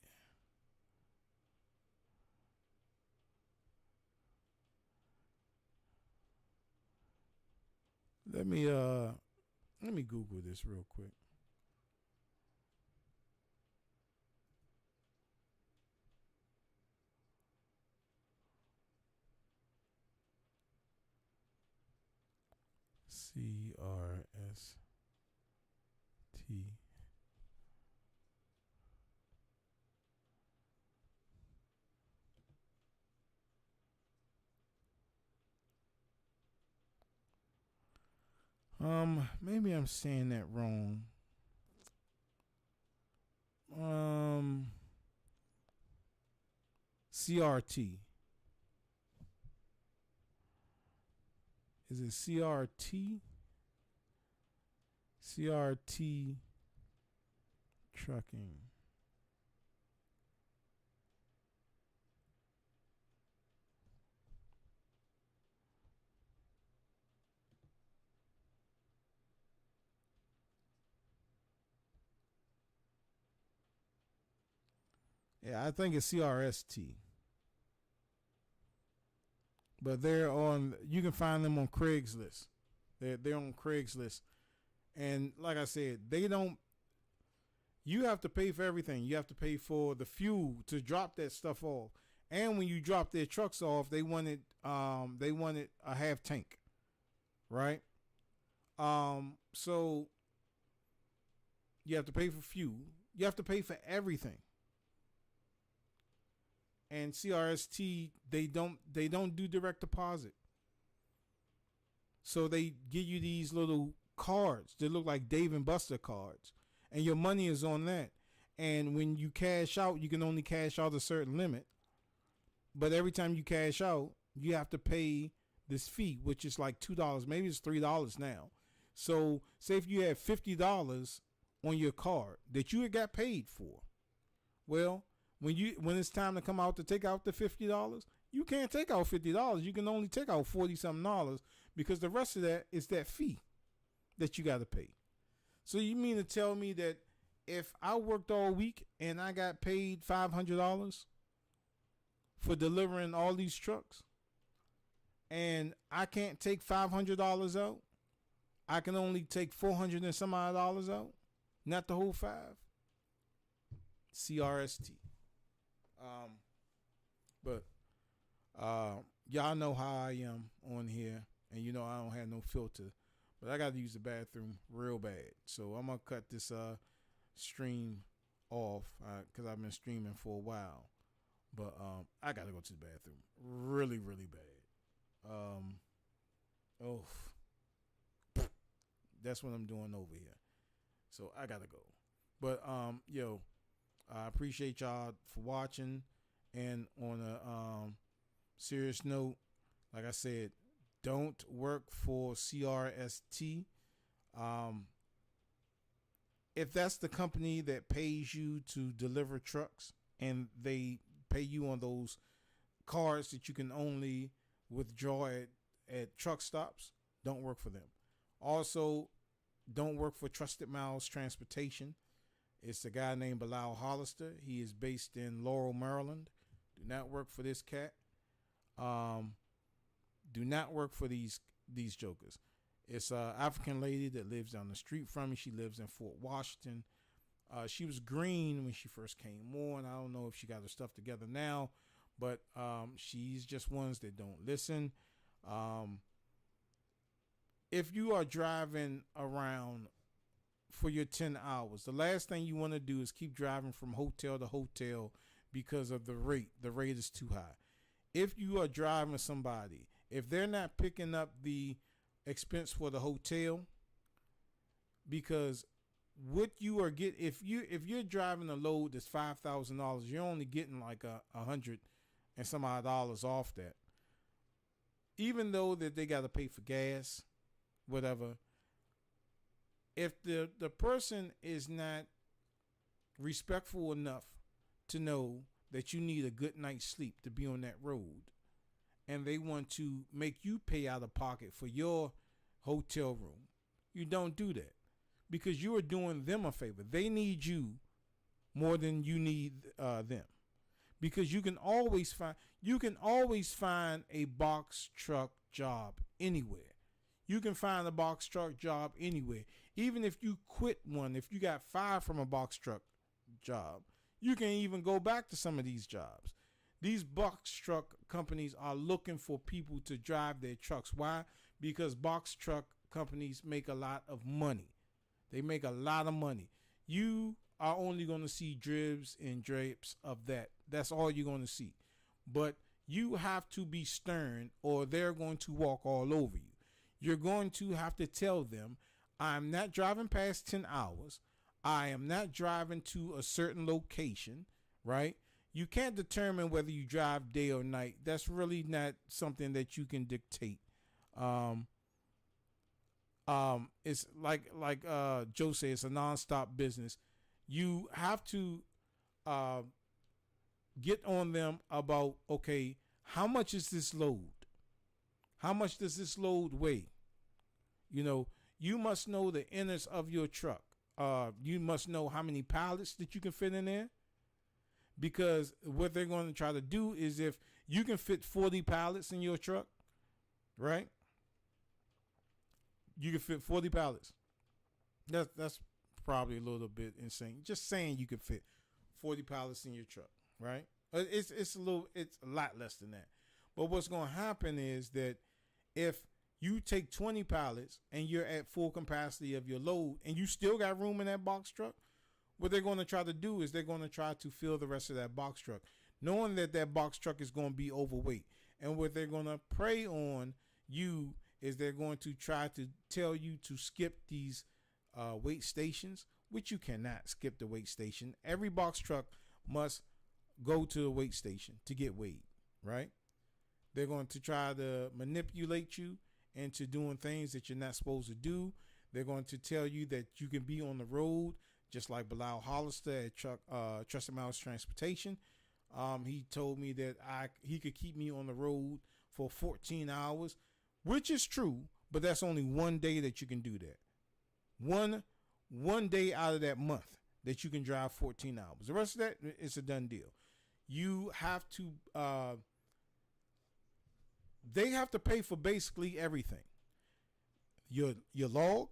Google this real quick. CRST. Maybe I'm saying that wrong. CRT. Is it CRT? CRT trucking. Yeah, I think it's CRST. But they're on. You can find them on Craigslist. They're on Craigslist, and like I said, they don't. You have to pay for everything. You have to pay for the fuel to drop that stuff off, and when you drop their trucks off, they wanted a half tank, right? So you have to pay for fuel. You have to pay for everything. And CRST, they don't do direct deposit. So they give you these little cards that look like Dave and Buster cards, and your money is on that. And when you cash out, you can only cash out a certain limit. But every time you cash out, you have to pay this fee, which is like $2, maybe it's $3 now. So say if you had $50 on your card that you had got paid for, well, when it's time to come out to take out the $50, you can't take out $50. You can only take out $40-something because the rest of that is that fee that you got to pay. So you mean to tell me that if I worked all week and I got paid $500 for delivering all these trucks, and I can't take $500 out, I can only take $400 and some odd dollars out, not the whole $5? CRST. But y'all know how I am on here, and you know I don't have no filter, but I got to use the bathroom real bad. So I'm gonna cut this stream off because I've been streaming for a while. But I got to go to the bathroom really, really bad. That's what I'm doing over here. So I gotta go. But I appreciate y'all for watching. And on a serious note, like I said, don't work for CRST. If that's the company that pays you to deliver trucks and they pay you on those cards that you can only withdraw at truck stops, don't work for them. Also, don't work for Trusted Miles Transportation. It's a guy named Bilal Hollister. He is based in Laurel, Maryland. Do not work for this cat. Do not work for these jokers. It's an African lady that lives down the street from me. She lives in Fort Washington. She was green when she first came on. I don't know if she got her stuff together now, but she's just ones that don't listen. If you are driving around for your 10 hours, the last thing you want to do is keep driving from hotel to hotel because of the rate. The rate is too high. If you are driving somebody, if they're not picking up the expense for the hotel, because what you are if you're driving a load that's $5,000, you're only getting like $100 and some odd dollars off that. even though that they got to pay for gas, whatever, if the person is not respectful enough to know that you need a good night's sleep to be on that road, and they want to make you pay out of pocket for your hotel room, you don't do that, because you are doing them a favor. They need you more than you need them, because you can always find a box truck job anywhere. You can find a box truck job anywhere. Even if you quit one, if you got fired from a box truck job, you can even go back to some of these jobs. These box truck companies are looking for people to drive their trucks. Why? Because box truck companies make a lot of money. They make a lot of money. You are only going to see dribs and drapes of that. That's all you're going to see. But you have to be stern, or they're going to walk all over you. You're going to have to tell them, I'm not driving past 10 hours. I am not driving to a certain location, right? You can't determine whether you drive day or night. That's really not something that you can dictate. It's like Joe said, it's a nonstop business. You have to get on them about, okay, how much is this load? How much does this load weigh? You know, you must know the innards of your truck. You must know how many pallets that you can fit in there. Because what they're going to try to do is, if you can fit 40 pallets in your truck, right? You can fit 40 pallets. That's probably a little bit insane. Just saying you could fit 40 pallets in your truck, right? It's a lot less than that. But what's going to happen is that if you take 20 pallets and you're at full capacity of your load and you still got room in that box truck, what they're going to try to do is they're going to try to fill the rest of that box truck, knowing that that box truck is going to be overweight. And what they're going to prey on you is they're going to try to tell you to skip these weight stations, which you cannot skip the weight station. Every box truck must go to the weight station to get weighed, right? They're going to try to manipulate you into doing things that you're not supposed to do. They're going to tell you that you can be on the road, just like Bilal Hollister at Trusted Miles Transportation. He told me that he could keep me on the road for 14 hours, which is true, but that's only one day that you can do that. One day out of that month that you can drive 14 hours. The rest of that, it's a done deal. You have to, they have to pay for basically everything. Your log.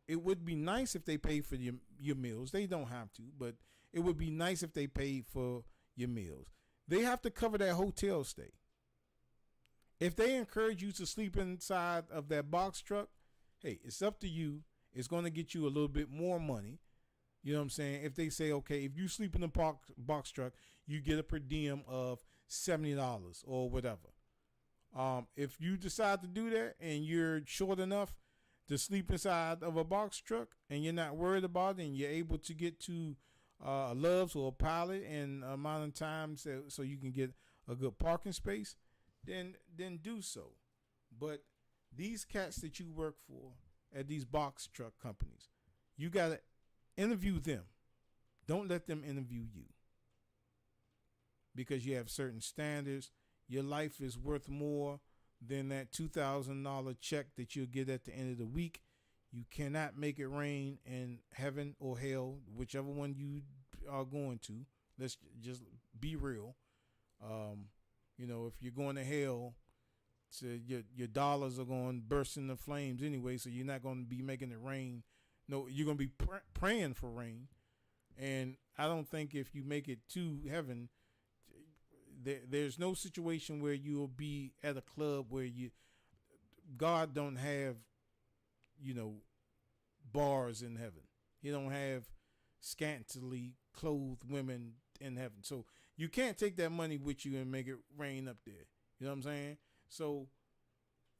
It would be nice if they paid for your meals. They don't have to, but it would be nice if they paid for your meals. They have to cover that hotel stay. If they encourage you to sleep inside of that box truck, hey, it's up to you. It's going to get you a little bit more money. You know what I'm saying? If they say, okay, if you sleep in the box truck, you get a per diem of $70 or whatever. If you decide to do that and you're short enough to sleep inside of a box truck and you're not worried about it and you're able to get to a Love's or a Pilot in a amount of time so you can get a good parking space, then do so. But these cats that you work for at these box truck companies, you got to interview them. Don't let them interview you, because you have certain standards. Your life is worth more than that $2,000 check that you'll get at the end of the week. You cannot make it rain in heaven or hell, whichever one you are going to. Let's just be real. If you're going to hell, so your dollars are going to burst into flames anyway, so you're not going to be making it rain. No, you're going to be praying for rain. And I don't think if you make it to heaven, there's no situation where you'll be at a club where God don't have, bars in heaven. He don't have scantily clothed women in heaven. So you can't take that money with you and make it rain up there. You know what I'm saying? So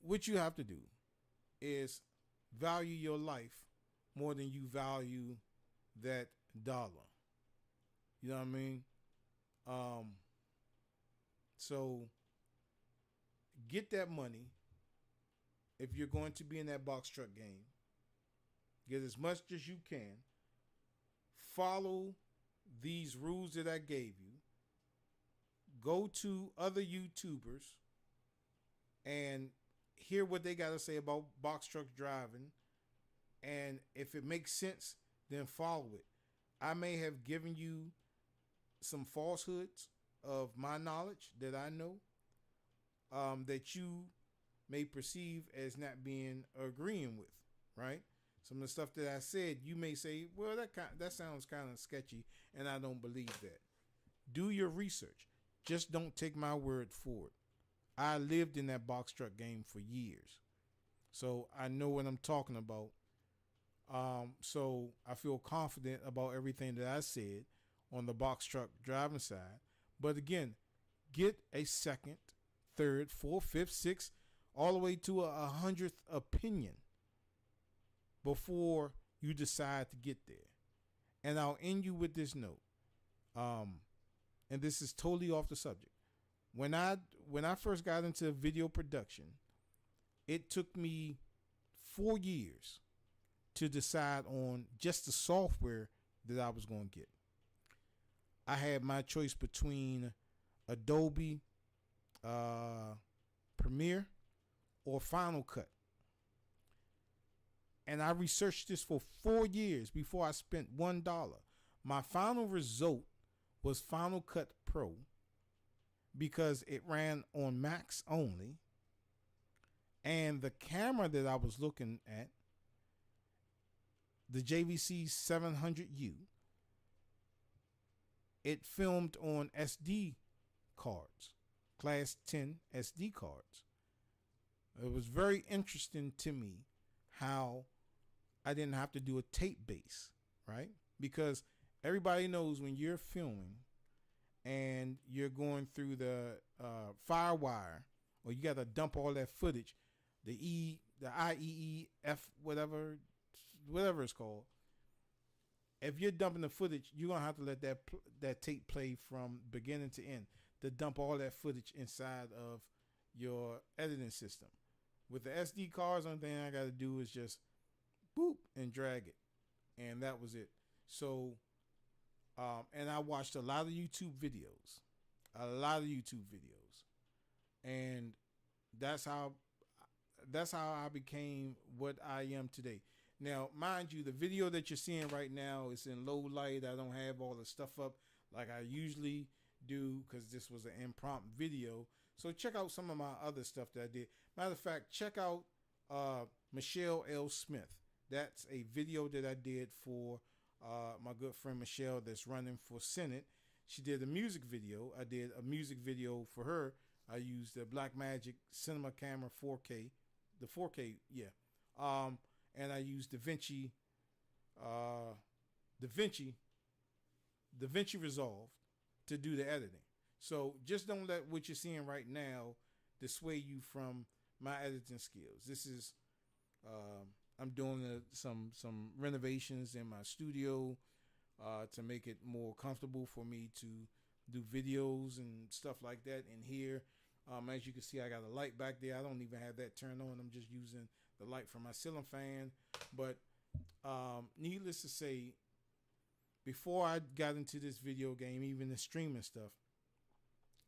what you have to do is value your life more than you value that dollar. You know what I mean? So get that money. If you're going to be in that box truck game, get as much as you can. Follow these rules that I gave you. Go to other YouTubers and hear what they got to say about box truck driving. And if it makes sense, then follow it. I may have given you some falsehoods of my knowledge that I know, that you may perceive as not being agreeing with, right? Some of the stuff that I said, you may say, well, that sounds kind of sketchy, and I don't believe that. Do your research. Just don't take my word for it. I lived in that box truck game for years, so I know what I'm talking about. So I feel confident about everything that I said on the box truck driving side. But again, get a second, third, fourth, fifth, sixth, all the way to 100th opinion before you decide to get there. And I'll end you with this note. And this is totally off the subject. When I first got into video production, it took me 4 years to decide on just the software that I was going to get. I had my choice between Adobe Premiere or Final Cut. And I researched this for 4 years before I spent $1. My final result was Final Cut Pro because it ran on Macs only. And the camera that I was looking at, the JVC 700U, it filmed on SD cards, class 10 SD cards. It was very interesting to me how I didn't have to do a tape base, right? Because everybody knows when you're filming and you're going through the Firewire, or you got to dump all that footage, the IEEF, whatever it's called. If you're dumping the footage, you're gonna have to let that tape play from beginning to end to dump all that footage inside of your editing system. With the SD cards, only thing I got to do is just boop and drag it, and that was it. So, and I watched a lot of YouTube videos, and that's how I became what I am today. Now, mind you, the video that you're seeing right now is in low light. I don't have all the stuff up like I usually do because this was an impromptu video. So check out some of my other stuff that I did. Matter of fact, check out Michelle L. Smith. That's a video that I did for my good friend Michelle that's running for Senate. She did a music video. I did a music video for her. I used the Blackmagic Cinema Camera 4K. The 4K, yeah. And I used DaVinci Resolve to do the editing. So just don't let what you're seeing right now dissuade you from my editing skills. This is I'm doing some renovations in my studio to make it more comfortable for me to do videos and stuff like that in here. As you can see, I got a light back there. I don't even have that turned on. I'm just using the light from my ceiling fan. But needless to say, before I got into this video game, even the streaming stuff,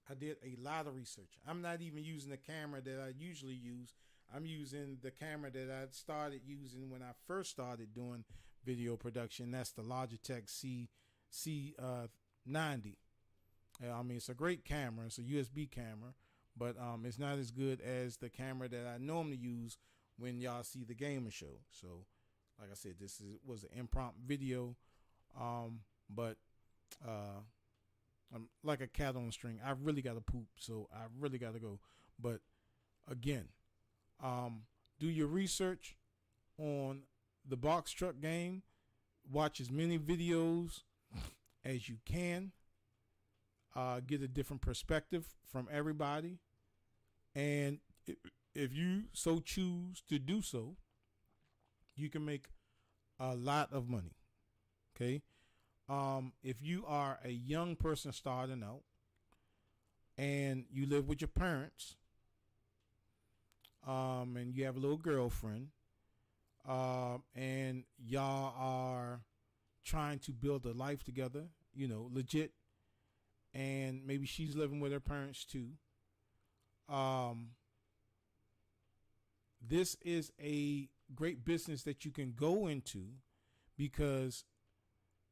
I did a lot of research. I'm not even using the camera that I usually use. I'm using the camera that I started using when I first started doing video production. That's the Logitech C90. I mean, it's a great camera. It's a USB camera, but it's not as good as the camera that I normally use when y'all see the gamer show. So, like I said, was an impromptu video, but I'm like a cat on a string. I really got to poop, so I really got to go. But again, do your research on the box truck game. Watch as many videos as you can. Get a different perspective from everybody. And if you so choose to do so, you can make a lot of money. Okay. If you are a young person starting out and you live with your parents, and you have a little girlfriend, and y'all are trying to build a life together, legit, and maybe she's living with her parents too. This is a great business that you can go into because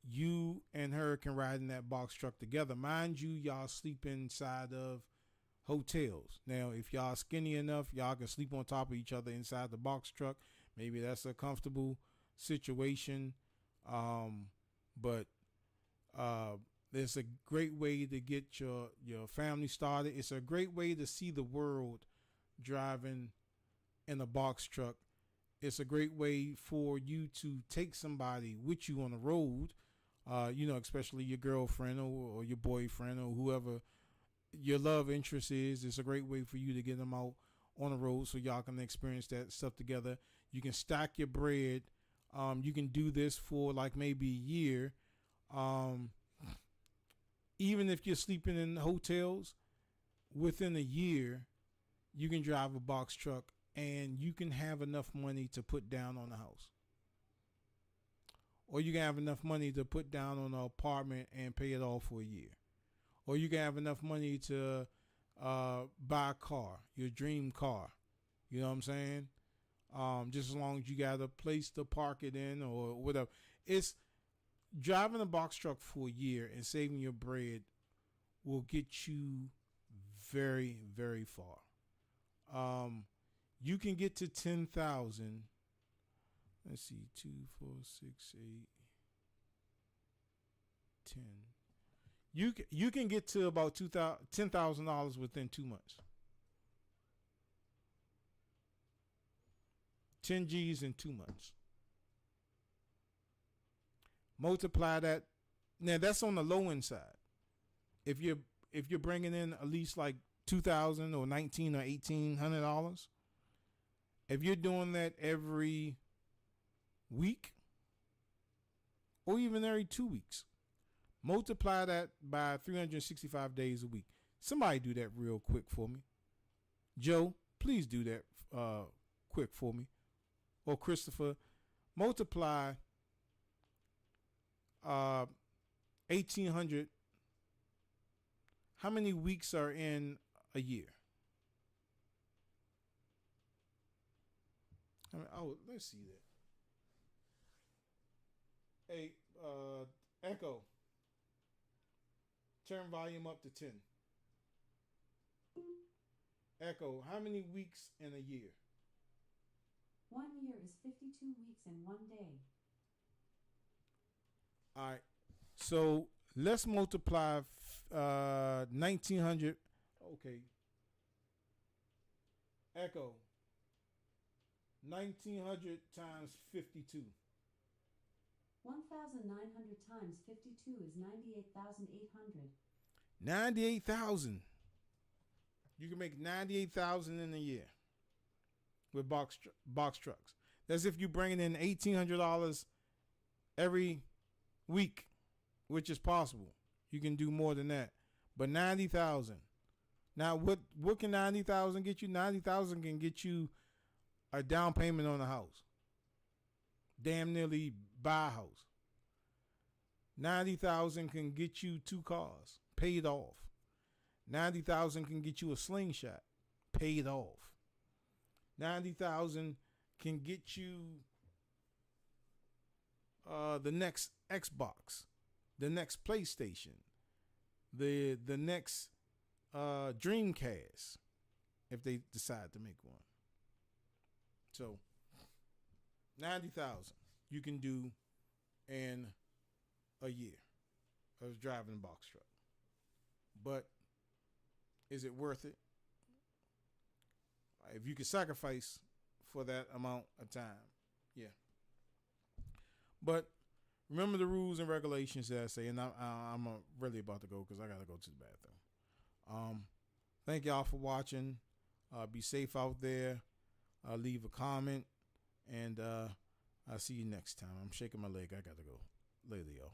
you and her can ride in that box truck together. Mind you, y'all sleep inside of hotels. Now, if y'all skinny enough, y'all can sleep on top of each other inside the box truck. Maybe that's a comfortable situation. But it's a great way to get your family started. It's a great way to see the world driving in a box truck. It's a great way for you to take somebody with you on the road, especially your girlfriend or your boyfriend or whoever your love interest is. It's a great way for you to get them out on the road so y'all can experience that stuff together. You can stack your bread. You can do this for like maybe a year. Even if you're sleeping in hotels, within a year, you can drive a box truck and you can have enough money to put down on a house. Or you can have enough money to put down on an apartment and pay it off for a year. Or you can have enough money to buy a car, your dream car. You know what I'm saying? Just as long as you got a place to park it in or whatever. It's driving a box truck for a year and saving your bread will get you very, very far. You can get to 10,000. Let's see, 2, 4, 6, 8, 10. You can get to about $10,000 within 2 months. 10 G's in 2 months. Multiply that. Now that's on the low end side. If you're bringing in at least like $2,000 or $1,900 or $1,800, if you're doing that every week or even every 2 weeks, multiply that by 365 days a week. Somebody do that real quick for me. Joe, please do that quick for me. Or Christopher, multiply 1,800. How many weeks are in a year? Let's see that. Hey, Echo, turn volume up to 10. Echo, how many weeks in a year?
1 year is 52 weeks and 1 day.
All right. So let's multiply 1,900. Okay. Echo. 1,900 times 52.
1,900 times 52 is 98,800.
98,000. You can make 98,000 in a year with box trucks. That's if you're bringing in $1,800 every week, which is possible. You can do more than that, but 90,000. Now, what can 90,000 get you? 90,000 can get you a down payment on a house. Damn nearly buy a house. 90,000 can get you 2 cars paid off. 90,000 can get you a slingshot paid off. 90,000 can get you the next Xbox, the next PlayStation, the next Dreamcast, if they decide to make one. So 90,000 you can do in a year of driving a box truck. But is it worth it? If you could sacrifice for that amount of time, yeah. But remember the rules and regulations that I say, and I'm really about to go because I got to go to the bathroom. Thank y'all for watching. Be safe out there. Leave a comment, and I'll see you next time. I'm shaking my leg. I got to go. Later, y'all.